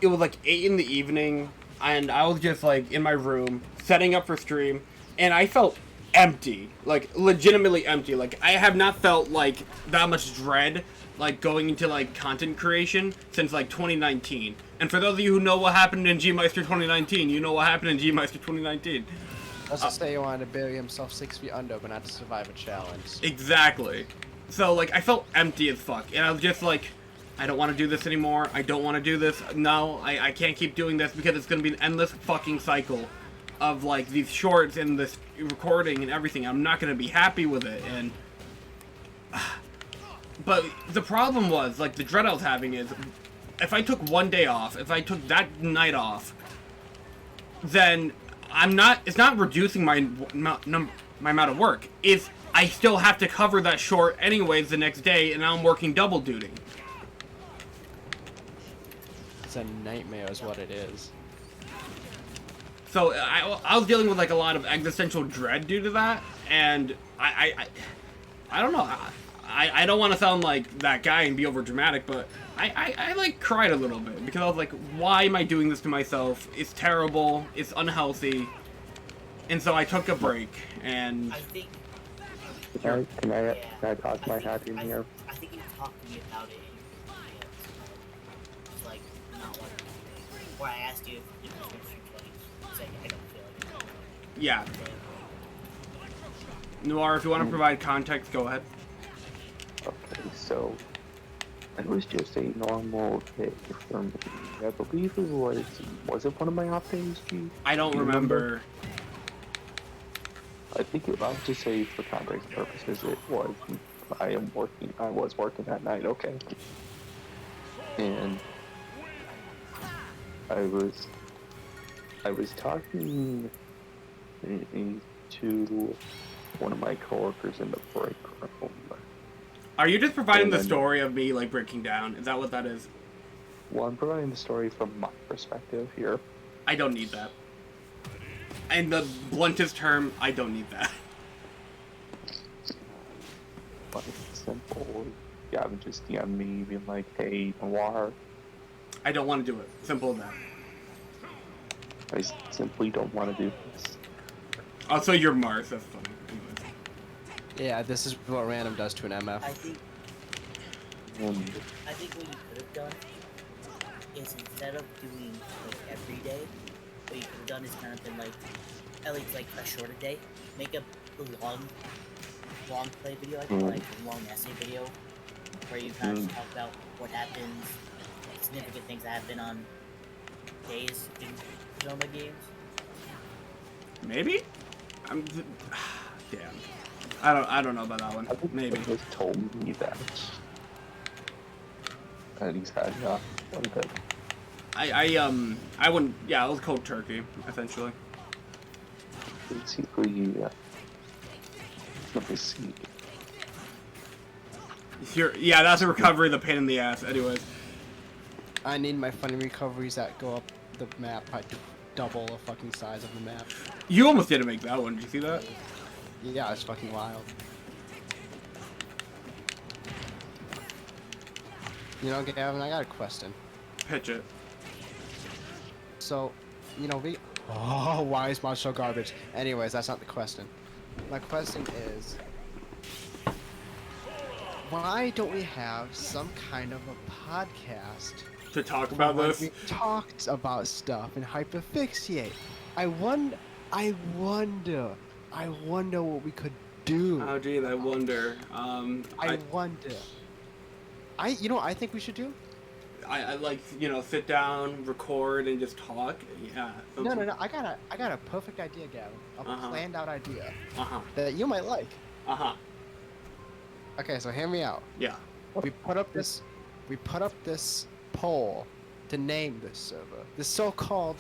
it was like 8 in the evening, and I was just like in my room, setting up for stream, and I felt empty. Like, legitimately empty. Like, I have not felt like that much dread, like, going into, like, content creation since, like, 2019. And for those of you who know what happened in G-Meister 2019, you know what happened in G-Meister 2019. Let's just say he wanted to bury himself 6 feet under, but not to survive a challenge. Exactly. So, like, I felt empty as fuck. And I was just like, I don't want to do this anymore. I don't want to do this. No, I can't keep doing this because it's going to be an endless fucking cycle of, like, these shorts and this recording and everything. I'm not going to be happy with it. And... But the problem was, like, the dread I was having is, if I took one day off, if I took that night off, then it's not reducing my amount of work. It's, I still have to cover that short anyways the next day, and now I'm working double duty. It's a nightmare is what it is. So, I was dealing with, like, a lot of existential dread due to that, and I don't know, I don't want to sound like that guy and be over dramatic, but I like cried a little bit because I was like, why am I doing this to myself? It's terrible. It's unhealthy. And so I took a break, and... I think... Can I toss my hat in here? I think you talked to me about it in your videos. Just like, not what... Where I asked you if you could switch your place. Yeah. Noir, if you want to provide context, go ahead. Okay, so it was just a normal day for me. I believe it was it one of my off days, G? I don't Do you remember. I think I'll just say for context purposes, it was. I was working that night, okay. And I was talking to one of my coworkers in the break room. Are you just providing And the then- story of me, like, breaking down? Is that what that is? Well, I'm providing the story from my perspective here. I don't need that. In the bluntest term, I don't need that. But it's simple. Gavin just DM'd me being like, hey, Noir, I don't want to do it. Simple as that. I simply don't want to do this. Oh, so you're Mars. That's funny. Anyways. Yeah, this is what random does to an MF. I think And what you could have done is instead of doing like every day, what you could have done is kind of been like at least like a shorter day, make a long play video, like a long essay video, where you kind of talk about what happens, significant things that happen on days in Zoma games. Maybe? Damn. I don't know about that one. I think Maybe. he just told me that he's had one bit. I wouldn't. Yeah, it was cold turkey, essentially. Basically, let me see. Yeah, that's a recovery. The pain in the ass. Anyways. I need my funny recoveries that go up the map by double the fucking size of the map. You almost didn't make that one. Did you see that? Yeah, it's fucking wild. You know, Gavin, I got a question. Pitch it. So, you know, oh, why is Mod so garbage? Anyways, that's not the question. My question is, why don't we have some kind of a podcast To talk about where this. we talked about stuff and hyperfixate? I wonder what we could do. Oh, gee, I wonder. I wonder. You know what I think we should do? I like, you know, sit down, record, and just talk. Yeah. No. I got a perfect idea, Gavin. A planned out idea Uh-huh. that you might like. Uh-huh. Okay, so hear me out. Yeah. We put up this poll to name this server, this so-called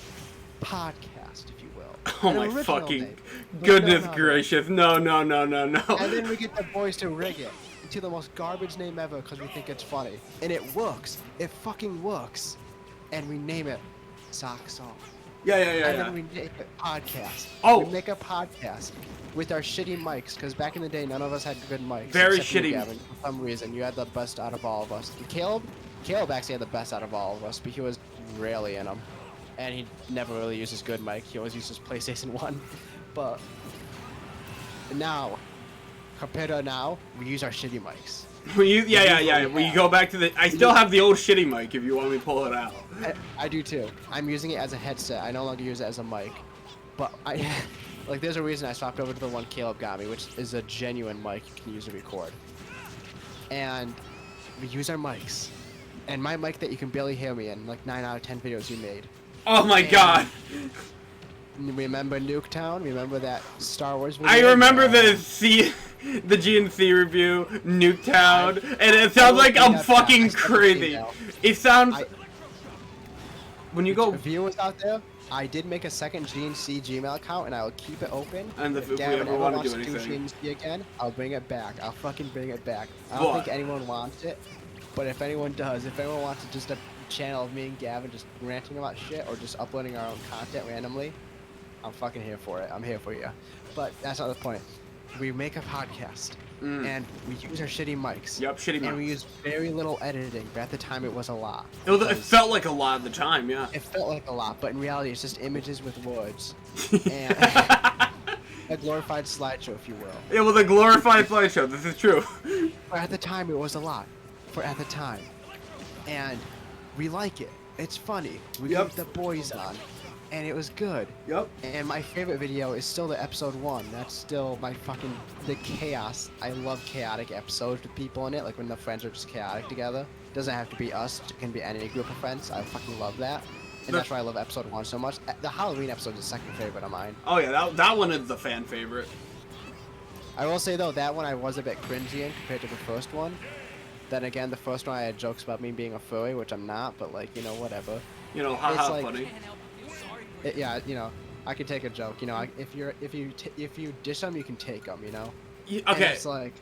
podcast, if you will. Oh An my original fucking name. goodness No. gracious. No. And then we get the boys to rig it into the most garbage name ever because we think it's funny. And it works. It fucking works. And we name it Socks Off. Yeah. And then we make a podcast. Oh. We make a podcast with our shitty mics, because back in the day, none of us had good mics. Very except you, shitty. Gavin. For some reason, you had the best out of all of us. And Caleb actually had the best out of all of us, but he was rarely in them. And he never really used his good mic. He always used his PlayStation 1. But now, compared to now, we use our shitty mics. Yeah. We go back to I still have the old shitty mic if you want me to pull it out. I do too. I'm using it as a headset. I no longer use it as a mic. But like, there's a reason I swapped over to the one Caleb got me, which is a genuine mic you can use to record. And we use our mics. And my mic that you can barely hear me in, like 9 out of 10 videos you made. Oh my god. Remember Nuketown? Remember that Star Wars video? I remember the GNC review, Nuketown, and it sounds like I'm fucking crazy. It sounds... When you go... Viewers out there, I did make a second GNC Gmail account, and I will keep it open. And if we Gavin ever ever want to wants do anything. GNC again, I'll bring it back. I'll fucking bring it back. I don't think anyone wants it, but if anyone does, if anyone wants just a channel of me and Gavin just ranting about shit or just uploading our own content randomly, I'm fucking here for it. I'm here for you. But that's not the point. We make a podcast, and we use our shitty mics. Yep, shitty mics. And we use very little editing, but at the time it was a lot. It felt like a lot at the time, yeah. It felt like a lot, but in reality it's just images with words. And a glorified slideshow, if you will. It was a glorified slideshow, this is true. But at the time it was a lot. At the time. And we like it. It's funny. We keep the boys on. and it was good. Yep. And my favorite video is still the episode 1. That's still my fucking the chaos. I love chaotic episodes with people in it, like when the friends are just chaotic together. Doesn't have to be us. It can be any group of friends. I fucking love that. And that's why I love episode 1 so much. The Halloween episode is the second favorite of mine. Oh yeah, that one is the fan favorite. I will say though, that one I was a bit cringy in compared to the first one. Then again, the first one I had jokes about me being a furry, which I'm not, but like, you know, whatever. You know, haha, like, funny. Yeah, you know, I can take a joke. You know, if you dish them, you can take them. You know. Okay. And it's like,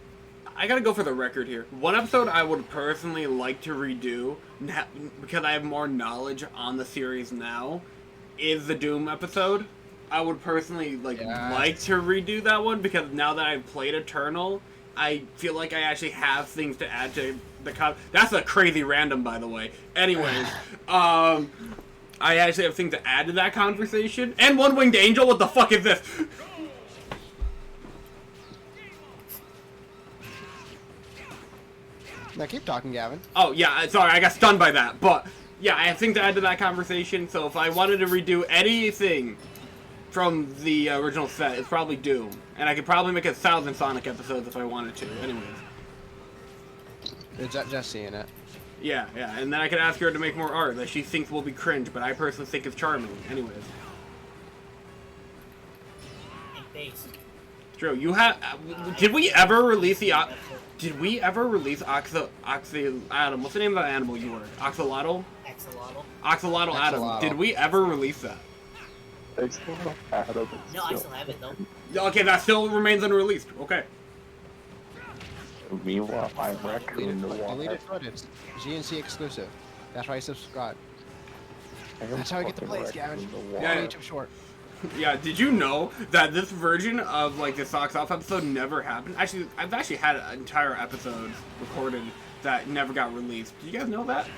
I gotta go for the record here. One episode I would personally like to redo, because I have more knowledge on the series now, is the Doom episode. I would personally like to redo that one, because now that I've played Eternal, I feel like I actually have things to add to the That's a crazy random, by the way. Anyways, I actually have things to add to that conversation. And One Winged Angel, what the fuck is this? now keep talking, Gavin. Oh, yeah, sorry, I got stunned by that. But, yeah, I have things to add to that conversation, so if I wanted to redo anything from the original set, it's probably Doom. And I could probably make 1,000 Sonic episodes if I wanted to, anyways. Just seeing it. Yeah, and then I could ask her to make more art that she thinks will be cringe, but I personally think is charming, anyways. And base. True, you have... did we ever release the... Did we ever release Adam, what's the name of that animal you were? Axolotl? Axolotl? Axolotl Adam. Did we ever release that? I still have Adam. No, I still have it though. Okay, that still remains unreleased. Okay. Meanwhile, I'm Raccoon the Deleted footage. GNC exclusive. That's why I subscribe. That's how I get the plays, Gavin. Yeah. YouTube short. Yeah, did you know that this version of, like, the Socks Off episode never happened? Actually, I've actually had entire episodes recorded that never got released. Did you guys know that?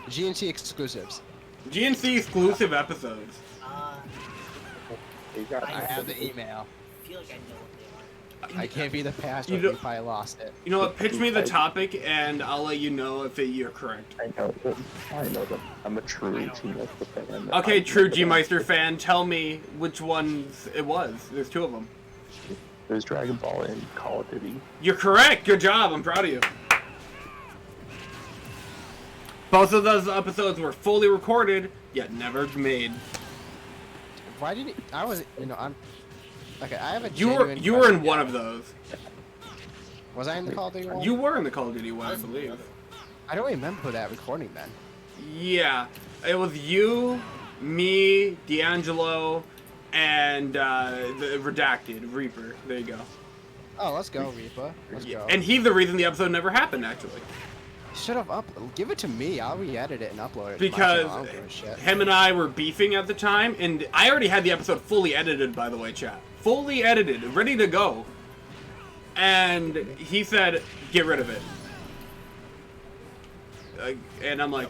GNC exclusives. GNC exclusive episodes. I have the email. I feel like I know what they are. I can't be the pastor if I lost it. You know what? Pitch me the topic, and I'll let you know if you're correct. I know them. I'm a true G-Meister fan. Okay, true G-Meister fan, tell me which ones it was. There's 2 of them. There's Dragon Ball and Call of Duty. You're correct. Good job. I'm proud of you. Both of those episodes were fully recorded, yet never made. Why did I was, you know, I'm... Okay, I have a You were in one of those. Was I in the Call of Duty one? You were in the Call of Duty one, I believe. I don't remember that recording then. Yeah, it was you, me, D'Angelo, and the Redacted Reaper. There you go. Oh, let's go, Reaper. Let's go. And he's the reason the episode never happened, actually. Should have give it to me. I'll re-edit it and upload it. Because I don't give a shit. him and I were beefing at the time, and I already had the episode fully edited, by the way, chat. Fully edited, ready to go. And he said, get rid of it. And I'm like,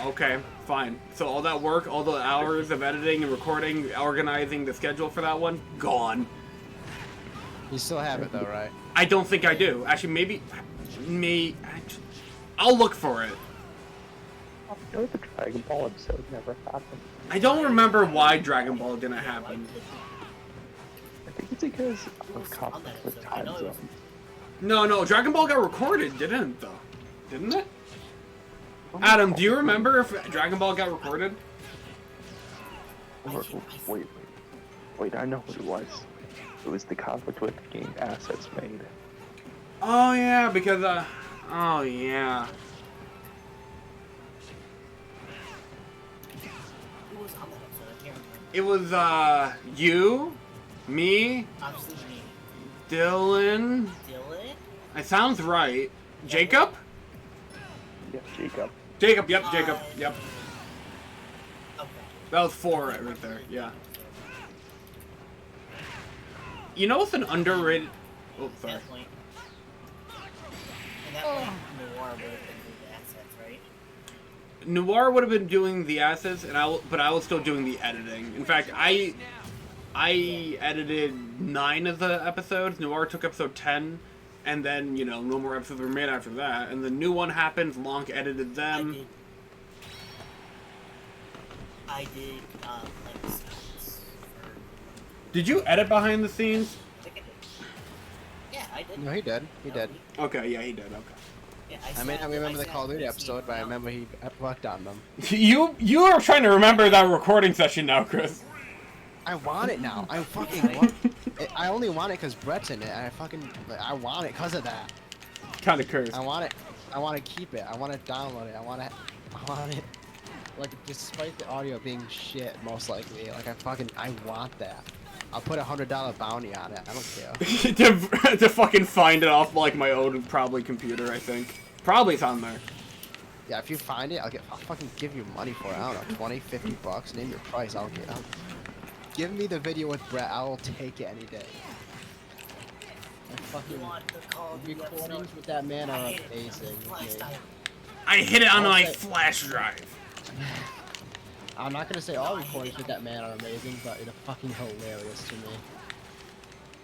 okay, fine. So all that work, all the hours of editing and recording, organizing the schedule for that one, gone. You still have it though, right? I don't think I do. Actually, maybe... I'll look for it. You know, the Dragon Ball episode never happened. I don't remember why Dragon Ball didn't happen. I think it's because of conflict with time zones. No, Dragon Ball got recorded, didn't it, though? Didn't it? Adam, do you remember if Dragon Ball got recorded? Wait, I know what it was. It was the conflict with the game assets made. Oh, yeah, because, oh, yeah. Who was on that episode? I can't remember. It was, you, me, Obviously me. Dylan. Dylan? It sounds right. Jacob? Yeah, Jacob. Jacob, yep, Jacob, yep. Okay. That was 4 right there, yeah. You know what's an underrated... Oh, sorry. That point. And that point, Noir would have been doing the assets, right? Noir would have been doing the assets, and but I was still doing the editing. In fact, I edited 9 of the episodes. Noir took episode 10, and then, you know, no more episodes were made after that. And the new one happened, Lonk edited them. I did, like, scenes. Did you edit behind the scenes? I think I did. Yeah, I did. No, he did. He did. Okay, yeah, he did. Okay. Yeah, I may not remember the Call of Duty episode, but I remember he worked on them. You are trying to remember that recording session now, Chris. I want it now. I fucking want it. I only want it because Brett's in it, and I want it because of that. Kind of cursed. I want it. I want to keep it. I want to download it. I want it. Like, despite the audio being shit, most likely, like, I want that. I'll put $100 bounty on it. I don't care. to fucking find it off like my old probably computer, I think. Probably it's on there. Yeah, if you find it, I'll fucking give you money for it. I don't know, 20, 50 bucks. Name your price. Give me the video with Brett. I will take it any day. The fucking recordings with that man are amazing. I hit it on my Okay. flash drive. I'm not gonna say all recordings with that man are amazing, but it's fucking hilarious to me.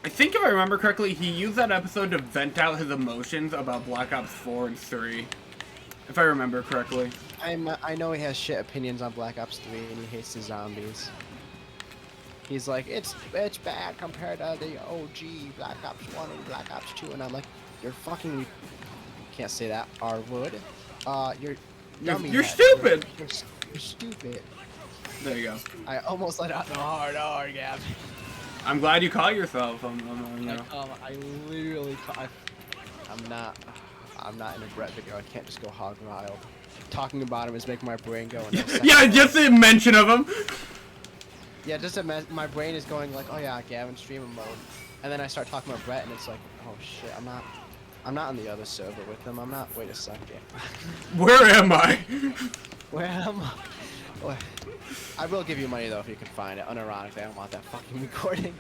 I think if I remember correctly, he used that episode to vent out his emotions about Black Ops 4 and 3. If I remember correctly. I know he has shit opinions on Black Ops 3 and he hates the zombies. He's like, it's bad compared to the OG Black Ops 1 and Black Ops 2, and I'm like, you're fucking can't say that R word. You're stupid. You're stupid. There you go. I almost let out the hard R, Gab. I'm glad you caught yourself. You know. I literally I'm not in a Brett video. I can't just go hog wild. Talking about him is making my brain go. Yeah, just the mention of him. Yeah, just my brain is going like, oh yeah, Gavin streamer mode, and then I start talking about Brett, and it's like, oh shit, I'm not on the other server with them. I'm not. Wait a second. Where am I? Where am I? I will give you money though if you can find it. Unironically, I don't want that fucking recording.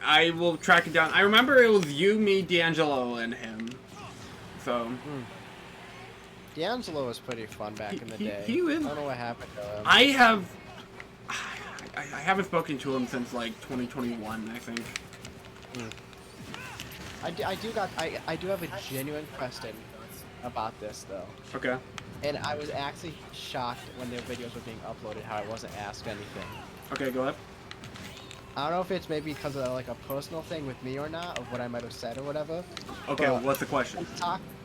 I will track it down. I remember it was you, me, D'Angelo, and him. So. D'Angelo was pretty fun back in the day. He was. I don't know what happened to him. I haven't spoken to him since like 2021, I think. I do have a genuine question about this though. Okay. And I was actually shocked when their videos were being uploaded how I wasn't asked anything. Okay, go ahead. I don't know if it's maybe because of like a personal thing with me or not, of what I might have said or whatever. Okay, but what's the question?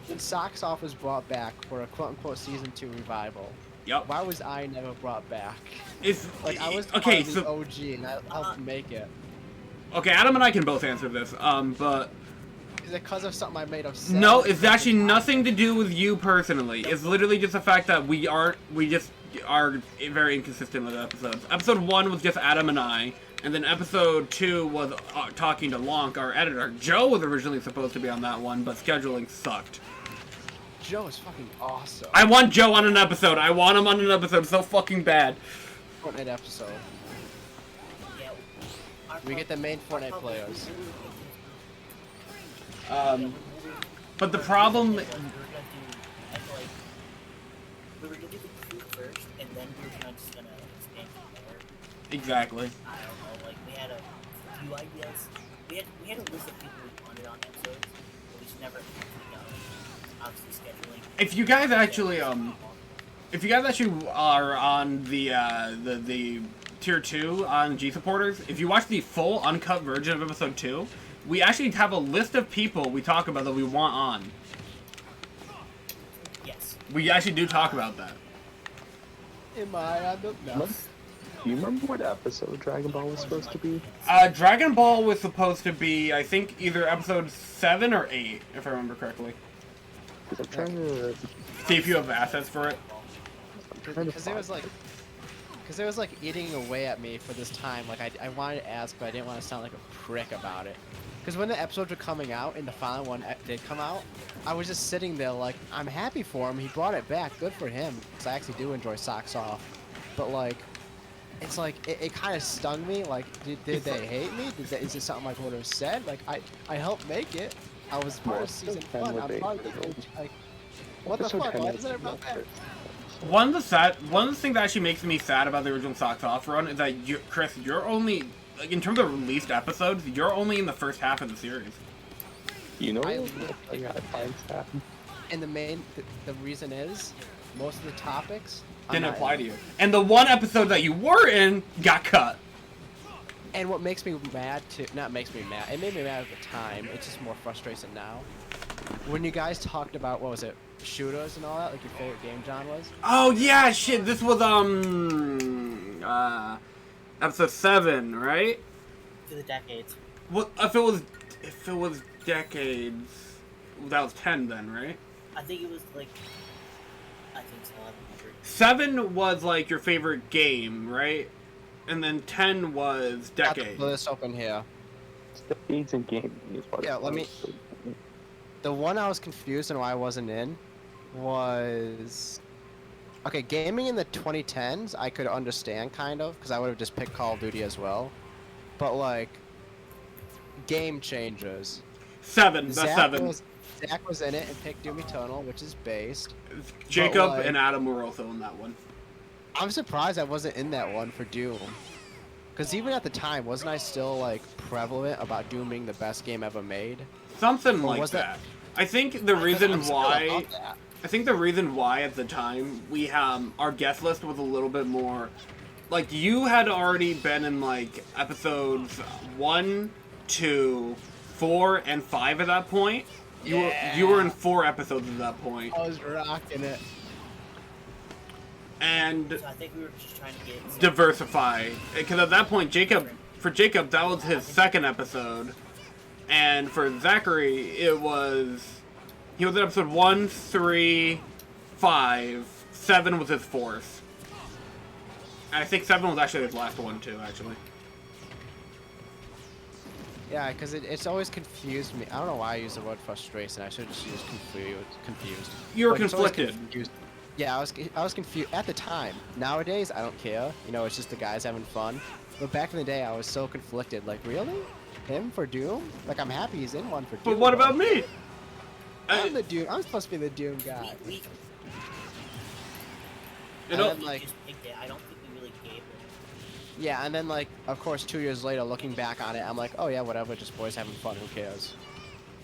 when Socks Off was brought back for a quote-unquote season 2 revival, Yep. why was I never brought back? It's Like I was okay. part of the OG and I helped make it. Okay, Adam and I can both answer this. But Is it because of something I made of said? no, it's actually nothing to do with you personally. It's literally just the fact that we just are very inconsistent with episodes. Episode 1 was just Adam and I, and then episode 2 was talking to Lonk, our editor. Joe was originally supposed to be on that one, but scheduling sucked. Joe is fucking awesome. I want Joe on an episode. I want him on an episode so fucking bad. Fortnite episode. Yeah, We get the main Fortnite players. But the problem. We were gonna do the crew first, and then we were just gonna expand from there. Exactly. I don't know, like we had a few ideas. We had a list of people we wanted on episodes, but we just never actually got obviously scheduling. If you guys actually are on the tier 2 on G supporters, if you watch the full uncut version of episode 2, we actually have a list of people we talk about that we want on. Yes. We actually do talk about that. Am I on the... No. Do you remember what episode Dragon Ball was supposed to be? Dragon Ball was supposed to be, I think, either episode 7 or 8, if I remember correctly. Because I'm trying to... See if you have assets for it. Because it was like eating away at me for this time. Like I wanted to ask, but I didn't want to sound like a prick about it. Because when the episodes were coming out and the final one did come out, I was just sitting there like, I'm happy for him. He brought it back. Good for him. Because I actually do enjoy Socks Off. But like, it's like it kind of stung me. Like, did they hate me? Is it something I would have said? Like I helped make it. I was part of season 1. I'm part of the like. What the fuck? Why is it about that? One of the things that actually makes me sad about the original Socks Off run is that Chris, you're only, like, in terms of released episodes, you're only in the first half of the series. You know, I got time staff. And the reason is, most of the topics Didn't apply to you. And the one episode that you were in got cut. And what makes me mad too, not makes me mad, it made me mad at the time, it's just more frustrating now. When you guys talked about, what was it, shooters and all that, like your favorite game genres? Oh yeah, shit. This was episode 7, right? To the decades. What if it was decades? That was 10 then, right? I think it was like. I think so. I don't remember. 7 was like your favorite game, right? And then 10 was decade. Got this open here. Decades in gaming is what Yeah, it let me- was. The one I was confused and why I wasn't in was... Okay, gaming in the 2010s, I could understand, kind of, because I would have just picked Call of Duty as well. But, like, game changers. 7. That's 7. Zach was in it and picked Doom Eternal, which is based. Jacob like- and Adam were also in that one. I'm surprised I wasn't in that one for Doom. Because even at the time, wasn't I still, like, prevalent about Doom being the best game ever made? Something Or like was that. I think the reason I'm still why... about that. I think the reason why at the time we our guest list was a little bit more like you had already been in like episodes 1, 2, 4, and 5 at that point. You were in 4 episodes at that point. I was rocking it. And So I think we were just trying to get. diversify. Because at that point for Jacob that was his 2nd episode. And for Zachary he was in episode 1, 3, 5, 7 was his 4th. And I think 7 was actually his last one too, actually. Yeah, because it's always confused me. I don't know why I use the word frustration. I should just use confused. You were Like, it's always conflicted. confused. Yeah, I was confused at the time. Nowadays, I don't care. You know, it's just the guys having fun. But back in the day, I was so conflicted. Like, really? Him for Doom? Like, I'm happy he's in one for Doom. But what about me? I'm the Doom. I'm supposed to be the Doom guy. We You And know, then, like, just picked it. I don't think we really gave it. yeah, and then, like, of course, 2 years later, looking back on it, I'm like, oh yeah, whatever, just boys having fun, who cares?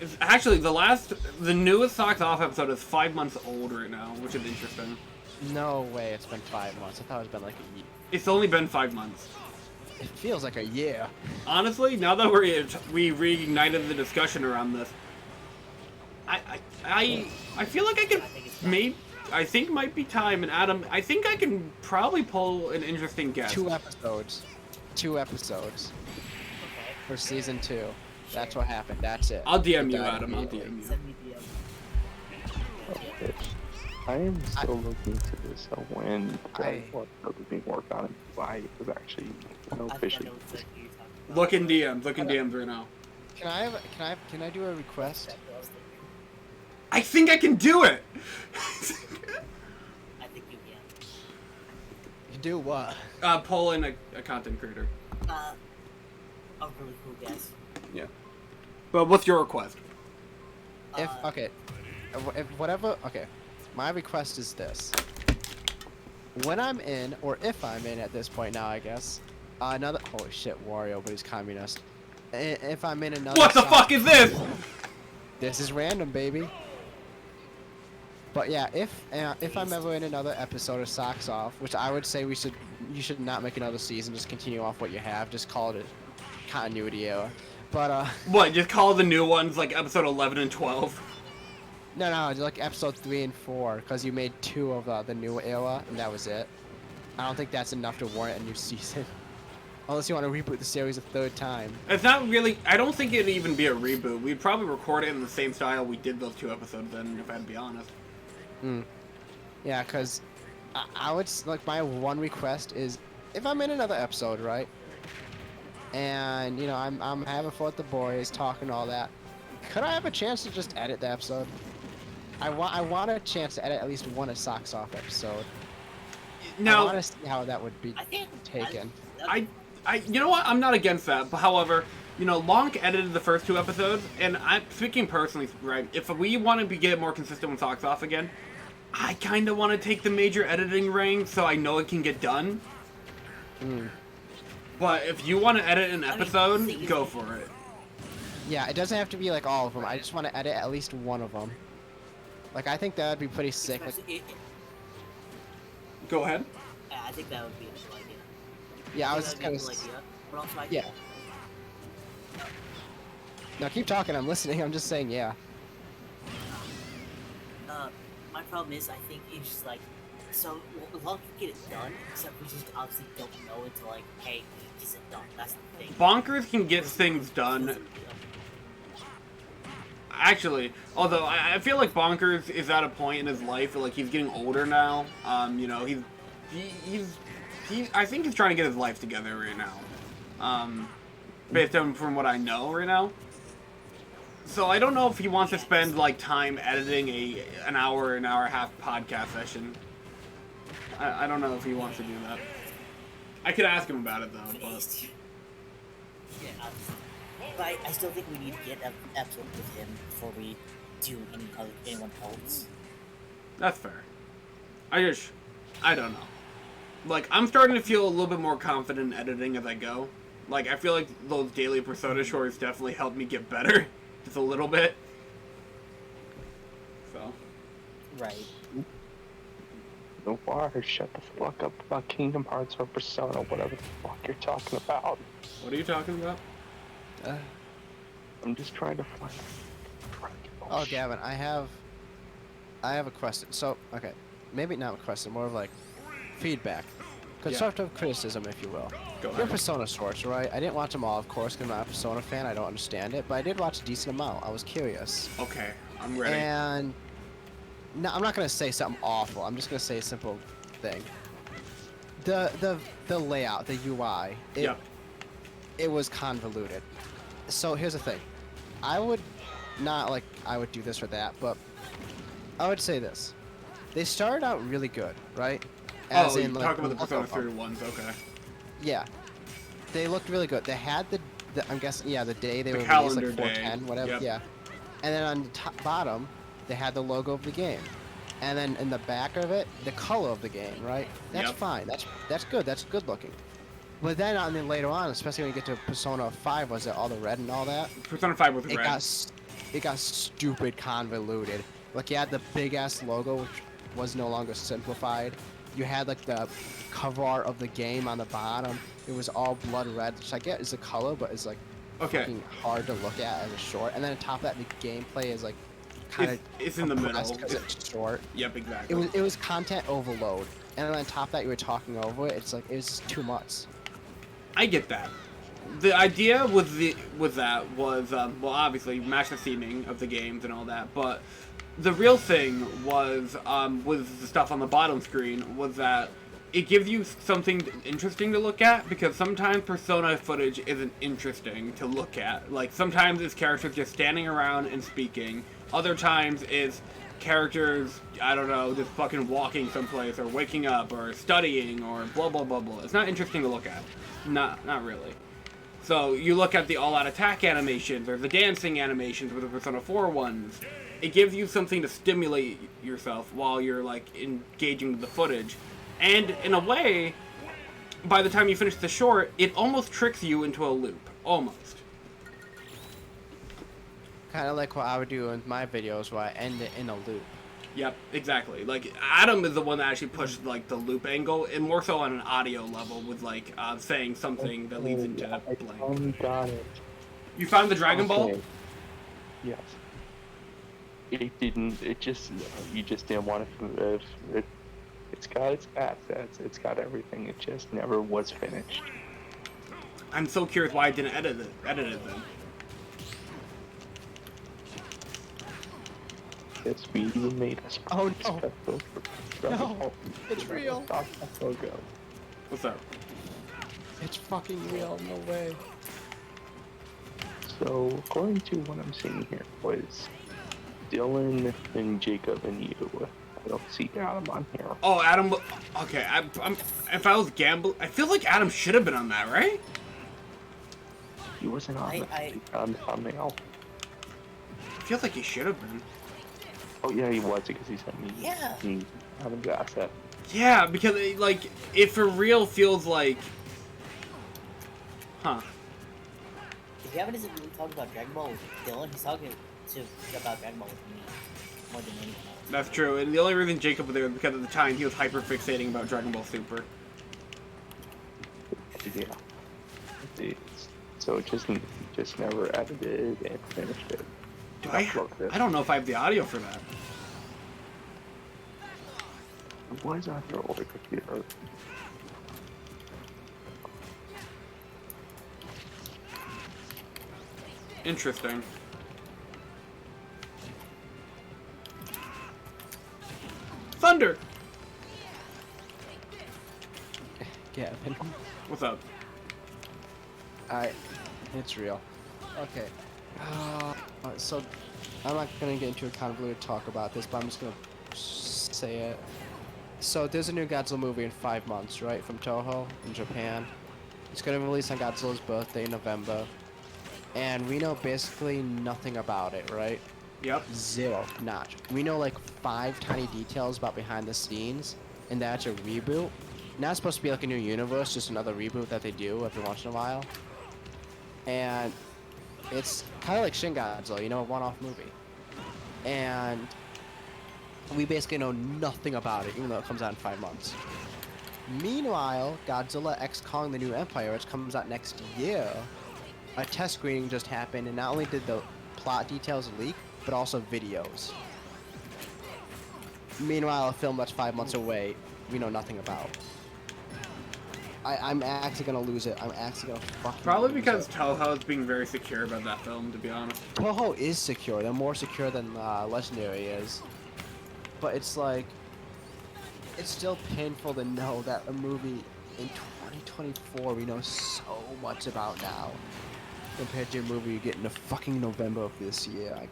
it's actually the newest Socks Off episode is 5 months old right now, which is interesting. No way, it's been 5 months. I thought it's been like a year. It's only been 5 months. It feels like a year. Honestly, now that we reignited the discussion around this, I feel like I could I think might be time, and Adam, I think I can probably pull an interesting guess. 2 episodes. 2 episodes Okay. for season 2. That's what happened. That's it. I'll DM It you, died Adam. I'll immediately. DM you. Send me the. Okay. I am still looking into this. So when I- what was being worked on, why it was actually I officially. forgot what you were talking about. Look in DMs. Look in DMs right now. Can I do a request? That's what I was thinking. I think I can do it. I think you can. You do what? Pull in a content creator. A really cool guess. Yeah. But what's your request? If okay, if whatever. Okay, my request is this. When I'm in, or if I'm in at this point now, I guess. Another. Holy shit, Wario, but he's communist. If I'm in another. What the side- fuck is this? This is random, baby. But yeah, if I'm ever in another episode of Socks Off, which I would say you should not make another season. Just continue off what you have. Just call it a continuity era. But What? Just call the new ones like episode 11 and 12. no, like episode 3 and 4, because you made 2 of the new era, and that was it. I don't think that's enough to warrant a new season. Unless you want to reboot the series a 3rd time. It's not really. I don't think it'd even be a reboot. We'd probably record it in the same style we did those 2 episodes. Then, if I had to be honest. Yeah, because I would like my one request is if I'm in another episode, right? And you know I'm having fun with the boys, talking all that. Could I have a chance to just edit the episode? I want a chance to edit at least one of Socks Off episode. I Now, want to see how that would be I think taken. you know what? I'm not against that. But however, you know, Lonk edited the first 2 episodes, and I'm speaking personally, right? If we want to get more consistent with Socks Off again, I kind of want to take the major editing ring so I know it can get done. But if you want to edit an episode, go for it. Yeah, it doesn't have to be like all of them. I just want to edit at least one of them. Like I think that would be pretty sick. Like, Go ahead. Yeah, I think that would be a cool idea. yeah, I was That'd just be a gonna. cool idea. But also, Yeah. Now keep talking. I'm listening. I'm just saying, yeah. My problem is, I think it's just like, so as long as you get it done, except we just obviously don't know until like, hey, is it done? That's the thing. Bonkers can get things done. Actually, although I feel like Bonkers is at a point in his life where, like, he's getting older now. You know, I think he's trying to get his life together right now. Based on from what I know right now. So I don't know if he wants to spend like time editing an hour and a half podcast session. I don't know if he wants to do that. I could ask him about it though. But... Yeah, but I still think we need to get an episode with him before we do anyone else. That's fair. I don't know. Like, I'm starting to feel a little bit more confident in editing as I go. Like, I feel like those daily Persona shorts definitely helped me get better. Just a little bit. So. Right. No far, shut the fuck up about Kingdom Hearts or Persona, whatever the fuck you're talking about. What are you talking about? I'm just trying to find... Oh, Gavin, I have a question. So, okay, maybe not a question, more of like feedback, constructive criticism, if you will. Go Your ahead. Persona shorts, right? I didn't watch them all, of course, because I'm not a Persona fan. I don't understand it, but I did watch a decent amount. I was curious. Okay, I'm ready. And no, I'm not gonna say something awful. I'm just gonna say a simple thing. The layout, the UI, it was convoluted. So here's the thing. I would not like I would do this or that, but I would say this. They started out really good, right? Oh, you're like, talking about the Persona 3 ones, okay. Yeah. They looked really good. They had the I'm guessing, yeah, the day they The were released, like calendar day. 410, whatever, Yep. yeah. And then on the top, bottom, they had the logo of the game. And then in the back of it, the color of the game, right? That's Yep. fine. That's good. That's good looking. But then later on, especially when you get to Persona 5, was it all the red and all that? Persona 5 was It red. got stupid convoluted. Like, you had the big ass logo, which was no longer simplified. You had like the cover art of the game on the bottom. It was all blood red, which I get is the color, but it's like Okay. fucking hard to look at as a short. And then on top of that, the gameplay is like kind of It's in the middle. because it's short. Yep, exactly. It was content overload. And then on top of that, you were talking over it. It's like it was just too much. I get that. The idea with that was well, obviously match the theming of the games and all that, but the real thing was with the stuff on the bottom screen was that it gives you something interesting to look at, because sometimes Persona footage isn't interesting to look at. Like, sometimes it's characters just standing around and speaking. Other times it's characters, I don't know, just fucking walking someplace or waking up or studying or blah blah blah blah. It's not interesting to look at. Not really. So you look at the all-out attack animations or the dancing animations with the Persona 4 ones. It gives you something to stimulate yourself while you're like engaging with the footage. And in a way, by the time you finish the short, it almost tricks you into a loop. Almost. Kind of like what I would do in my videos, where I end it in a loop. Yep, exactly. Like, Adam is the one that actually pushed, like, the loop angle, and more so on an audio level with, like, saying something that leads into blank. Got it. You found the Dragon Ball? Okay. Yes. It didn't. It just. You just didn't want to. It's got its assets. It's got everything. It just never was finished. I'm so curious why I didn't edit it then. This video made us. Oh, no. special for No, it's real. Go. What's up? It's fucking real. No way. So, according to what I'm seeing here, was Dylan and Jacob and you. I don't see Adam on here. Oh, Adam. Okay, if I was gambling, I feel like Adam should have been on that, right? He wasn't on the thumbnail. I feel like he should have been. Oh yeah, he was because he sent me. Yeah. Adam's asset. Yeah, because it for real feels like, huh? If Gavin isn't really talking about Dragon Ball with Dylan, he's talking about Dragon Ball with me more than anything else. That's true, and the only reason Jacob was there was because at the time he was hyper fixating about Dragon Ball Super. Yeah. So it just never edited and finished it. Do Uploaded it. I don't know if I have the audio for that. It was on your older computer. Interesting. Thunder! Gavin. What's up? It's real. Okay. So, I'm not gonna get into a convoluted talk about this, but I'm just gonna say it. So, there's a new Godzilla movie in 5 months, right? From Toho in Japan. It's gonna release on Godzilla's birthday in November. And we know basically nothing about it, right? Yep. Zero. Notch. We know like 5 tiny details about behind the scenes, and that's a reboot. Not supposed to be like a new universe, just another reboot that they do every once in a while. And it's kind of like Shin Godzilla, you know, a one-off movie. And we basically know nothing about it, even though it comes out in 5 months. Meanwhile, Godzilla X Kong: The New Empire, which comes out next year, a test screening just happened, and not only did the plot details leak, but also videos. Meanwhile, a film that's 5 months away, we know nothing about. I'm actually gonna lose it. I'm actually gonna fucking Probably lose because it. Toho is being very secure about that film, to be honest. Toho is secure. They're more secure than Legendary is. But it's like, it's still painful to know that a movie in 2024 we know so much about now, compared to a movie you get in the fucking November of this year. I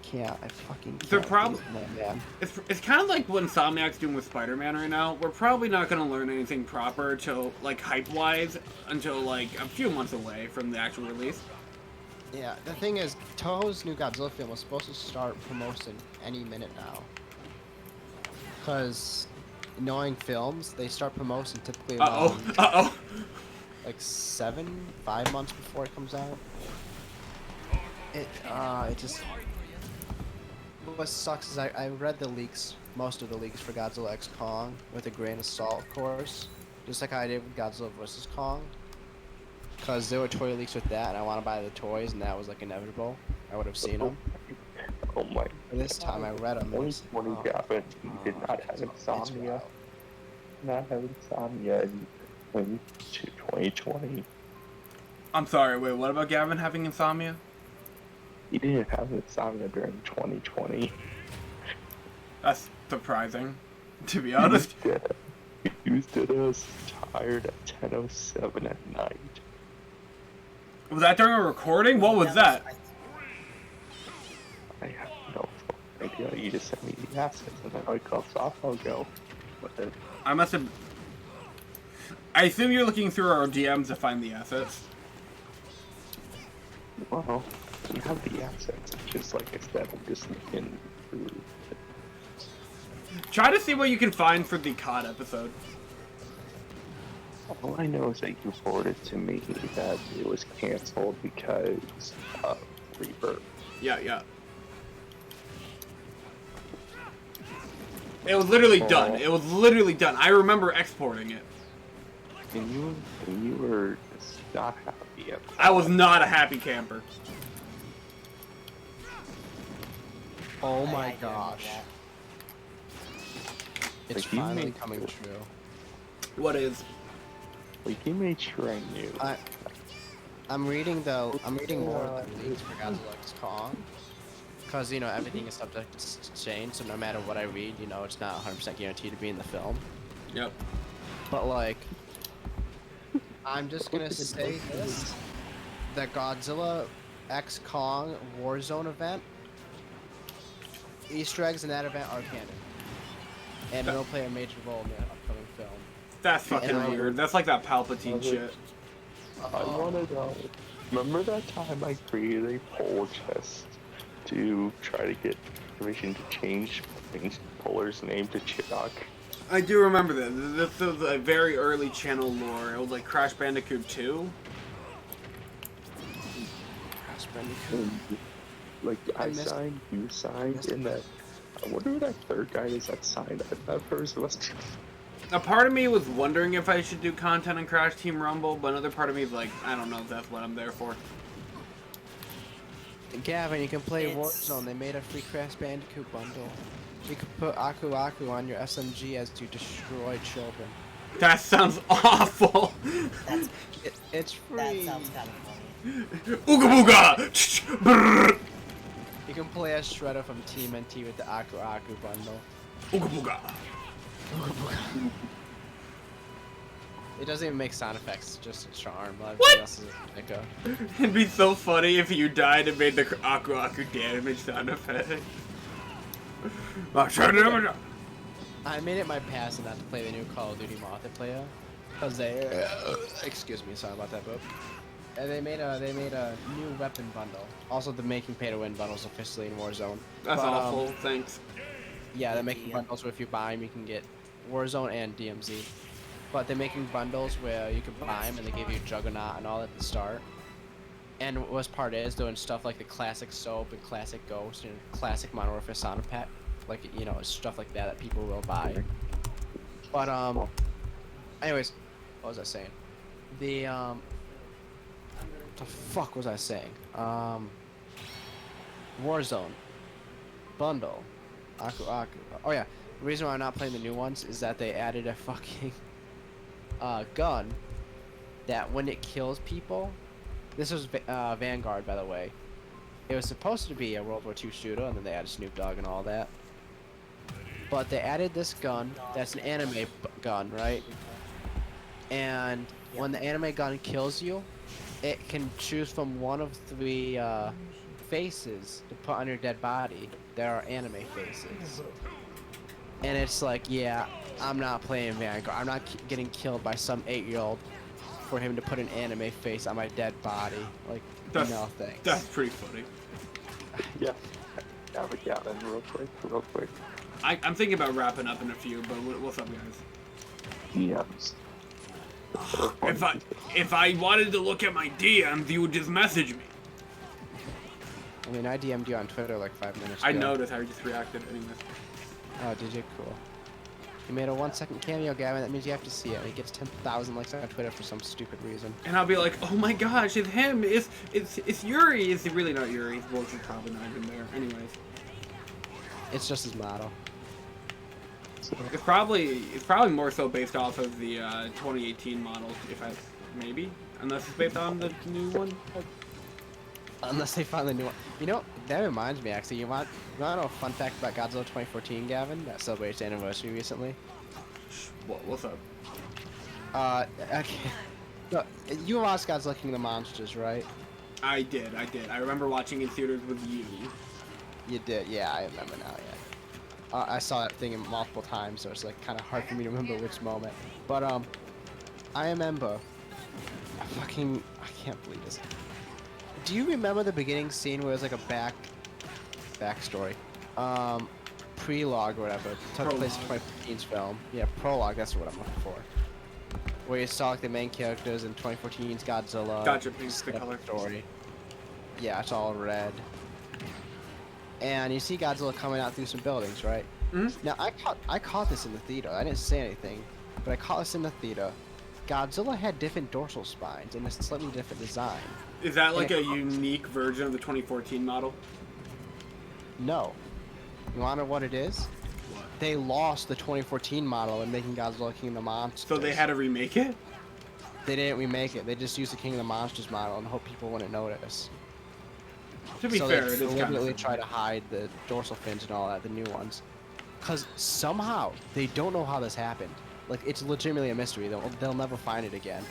fucking They're can't prob- do it, man. It's kind of like what Insomniac's doing with Spider-Man right now. We're probably not going to learn anything proper till, like, hype-wise, until, like, a few months away from the actual release. Yeah, the thing is, Toho's new Godzilla film was supposed to start promotion any minute now. Because, knowing films, they start promotion typically around, like 5 months before it comes out. It just... What sucks is I read the leaks, most of the leaks for Godzilla X Kong, with a grain of salt, of course. Just like I did with Godzilla vs. Kong. Because there were toy leaks with that, and I want to buy the toys, and that was like inevitable. I would have seen them. Oh my. But this time I read them. 2020 Gavin, you did not have insomnia. Not have insomnia in 2020. I'm sorry, wait, what about Gavin having insomnia? He didn't have insomnia during 2020. That's surprising, to be honest. He was dead ass tired at 10:07 at night. Was that during a recording? What was that? I have no idea. You just sent me the assets, and then I got off. I'll go. But then I must have... I assume you're looking through our DMs to find the assets. well, you have the assets. It's just like I said, I'm just looking through. Try to see what you can find for the COD episode. All I know is that you forwarded to me that it was canceled because of Rebirth. Yeah. It was literally done. It was literally done. I remember exporting it. And you were just not happy at I was not a happy camper. Oh I my agree with gosh. that. It's Like, you finally made- coming true. What is? Like, you made sure I knew. I'm reading more of the leaks for Godzilla X Kong. Because, you know, everything is subject to change, so no matter what I read, you know, it's not 100% guaranteed to be in the film. Yep. But, like, I'm just gonna say this. The Godzilla X Kong Warzone event, Easter eggs in that event are canon. And it'll play a major role in the upcoming film. That's fucking And I- weird. That's like that Palpatine shit. I want to know. Remember that time I created a poll test to try to get permission to change Polar's name to Chinook? I do remember that. This was a very early channel lore. It was like Crash Bandicoot 2. Crash Bandicoot. And, like, I missed- signed, you signed, and that. I wonder who that third guy is that signed. That person was. A part of me was wondering if I should do content on Crash Team Rumble, but another part of me is like, I don't know if that's what I'm there for. Gavin, you can play It's- Warzone. They made a free Crash Bandicoot bundle. You can put Aku Aku on your SMG as you destroy children. That sounds awful. That's, It's free. that sounds kind of funny. Ooga booga. Brrr. You can play as Shredder from TMNT with the Aku Aku bundle. Ooga booga. It doesn't even make sound effects, just a charm. Like, What? else is a echo. It'd be so funny if you died and made the Aku Aku damage sound effect. I made it my passion not to play the new Call of Duty multiplayer, cause they, excuse me, sorry about that, bro. And they made a new weapon bundle. Also, the making pay to win bundles officially in Warzone. That's But, awful. Thanks. Yeah, they're making bundles where if you buy them, you can get Warzone and DMZ. But they're making bundles where you can buy them and they give you Juggernaut and all at the start. And the worst part is doing stuff like the classic Soap and classic Ghost and classic Modern Warfare sound pack, like stuff like that people will buy. But anyways, what was I saying? The fuck was I saying? Warzone bundle, Aku Aku. Oh yeah, the reason why I'm not playing the new ones is that they added a fucking gun that when it kills people. This was Vanguard, by the way. It was supposed to be a World War II shooter, and then they added Snoop Dogg and all that. But they added this gun that's an anime gun, right? And when the anime gun kills you, it can choose from one of 3 faces to put on your dead body. There are anime faces. And it's like, yeah, I'm not playing Vanguard. I'm not getting killed by some 8-year-old for him to put an anime face on my dead body. Like, That's, no thanks. That's pretty funny. Yeah. Yeah, then real quick. I'm thinking about wrapping up in a few, but what's up, guys? DMs. If I wanted to look at my DMs, you would just message me. I mean, I DM'd you on Twitter like 5 minutes ago. I noticed how you just reacted. Anyways. Oh, did you? Cool. You made a 1-second cameo, Gavin. That means you have to see it. He gets 10,000 likes on Twitter for some stupid reason. And I'll be like, oh my gosh, it's him. It's Yuri. It's really not Yuri. His voice is probably not even there. Anyways. It's just his model. It's probably more so based off of the 2018 model, maybe, unless it's based on the new one. Unless they find the new one. You know, that reminds me actually. You want to know a fun fact about Godzilla 2014, Gavin? That celebrated its anniversary recently. What's up? Okay. Look, you watched Godzilla King of the Monsters, right? I did. I remember watching in theaters with you. You did, yeah. I remember now. Yeah. I saw that thing multiple times, so it's like kind of hard for me to remember which moment. But I remember. I can't believe this. Do you remember the beginning scene where it was like a backstory, prelogue or whatever? It took place in 2014's film. Yeah, prologue. That's what I'm looking for. Where you saw like the main characters in 2014's Godzilla. Gotcha. Please, the color story. Yeah, it's all red. And you see Godzilla coming out through some buildings, right? Mm-hmm. Now I caught this in the theater. I didn't say anything, but I caught this in the theater. Godzilla had different dorsal spines and a slightly different design. Is that like a unique version of the 2014 model? No. You wanna know what it is? What? They lost the 2014 model in making Godzilla King of the Monsters. So they had to remake it? They didn't remake it. They just used the King of the Monsters model and hope people wouldn't notice. To be So fair, they it is kind deliberately of try to hide the dorsal fins and all that, the new ones. Because somehow, they don't know how this happened. Like, it's legitimately a mystery. They'll never find it again.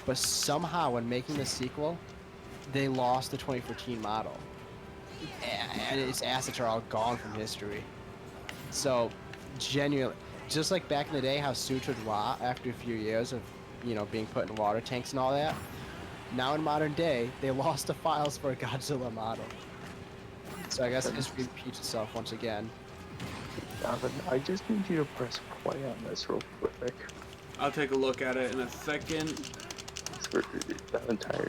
But somehow, when making the sequel, they lost the 2014 model. And its assets are all gone from history. So, genuinely, just like back in the day, how suits would rot after a few years of, being put in water tanks and all that. Now in modern day, they lost the files for a Godzilla model. So I guess history repeats itself once again. Gavin, I just need you to press play on this real quick. I'll take a look at it in a second. That entire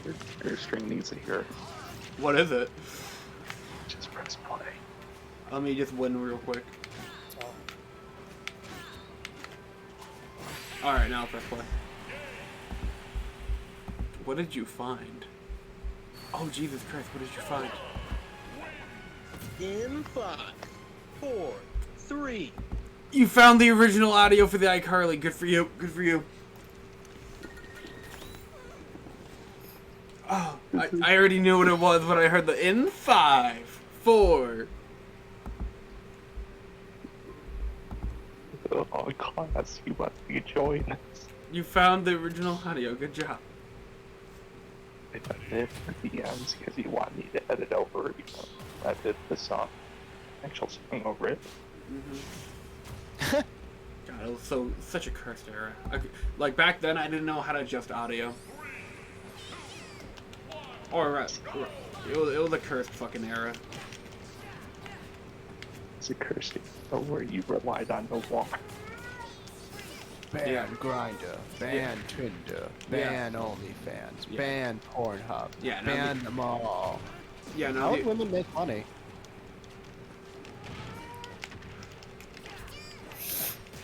stream needs to hear. What is it? Just press play. Let me just win real quick. So, Alright, now press play. What did you find? Oh, Jesus Christ, what did you find? In 5, 4, 3. You found the original audio for the iCarly. Good for you. Good for you. Oh, I already knew what it was when I heard the in 5, 4. Oh, class, you must be enjoying this. You found the original audio. Good job. I did it for the ends because you want me to edit over, you know. I did the song, actual song over it. God, it was such a cursed era. Like back then, I didn't know how to adjust audio. Or it was a cursed fucking era. It's a cursed era where you relied on the walk. Ban Yeah. Grindr, ban Tinder, ban OnlyFans, Yeah. ban Pornhub, Yeah, no, ban them all. Yeah, no. How would women make money?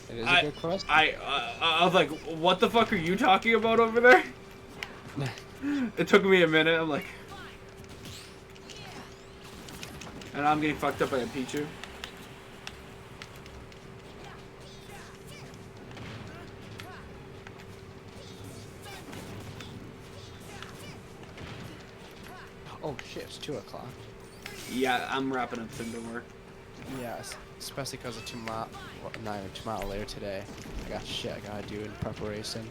It is a good question. I was like, what the fuck are you talking about over there? It took me a minute. I'm like, and I'm getting fucked up by a Pichu. Oh shit, it's 2 o'clock. Yeah, I'm wrapping up some work. Yes, especially because of tomorrow, well, not even tomorrow, later today. I got shit I gotta do in preparation.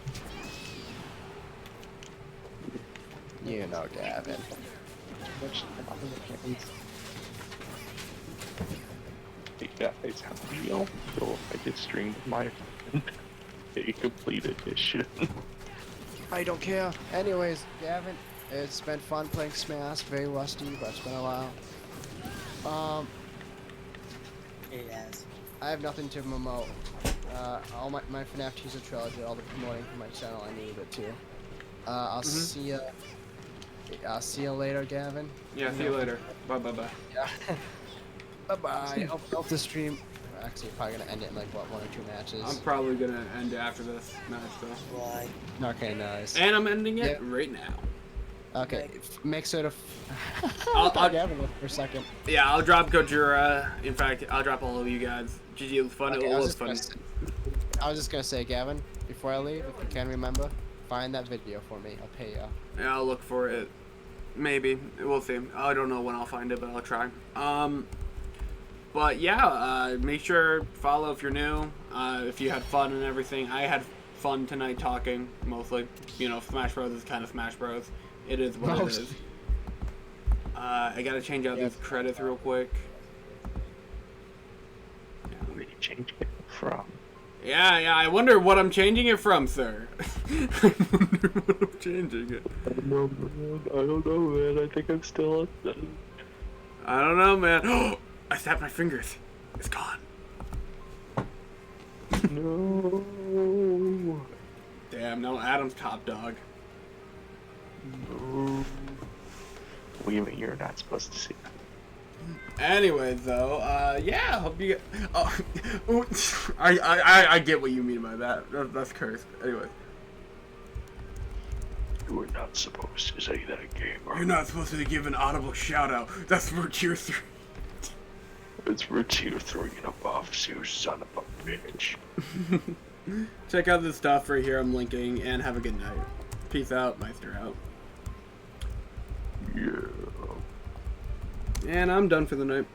You know, Gavin. Hey guys, how do you feel if I just streamed my a complete edition? I don't care. Anyways, Gavin, it's been fun playing Smash. Very rusty, but it's been a while. It has. I have nothing to promote. All my FNAF teaser trilogy, all the promoting for my channel, I needed it too. I'll see ya. I'll see you later, Gavin. Yeah, see you later. Bye. Yeah. Bye bye. Hope the stream. Actually, probably gonna end it in like what, 1 or 2 matches. I'm probably gonna end it after this match though. Why? Okay, nice. And I'm ending it Yeah. right now. Okay, make sure to. I'll- Gavin look for a second. Yeah, I'll drop Gojira. In fact, I'll drop all of you guys. GG, it was fun. Okay, It I was was fun. I was just gonna say, Gavin, before I leave, if you can remember, find that video for me. I'll pay ya. Yeah, I'll look for it. Maybe. We'll see. I don't know when I'll find it, but I'll try. But yeah, make sure follow if you're new. If you had fun and everything. I had fun tonight talking, mostly. You know, Smash Bros is kind of Smash Bros. It is what it is. I gotta change out these credits real quick. What are you changing it from? Yeah, I wonder what I'm changing it from, sir. I wonder what I'm changing it. I don't know, man. I think I'm still up there. I don't know, man. I snapped my fingers. It's gone. No. Damn, no, Adam's top dog. No. What do you mean you're not supposed to see that? Anyways, though, yeah, hope you get. Oh, I get what you mean by that. That's cursed. Anyways, You were not supposed to say that, gamer. you're not supposed to give an audible shout out. That's for tier 3. It's for tier 3 and above, you son of a bitch. Check out this stuff right here I'm linking, and have a good night. Peace out, Meister out. Yeah. And I'm done for the night.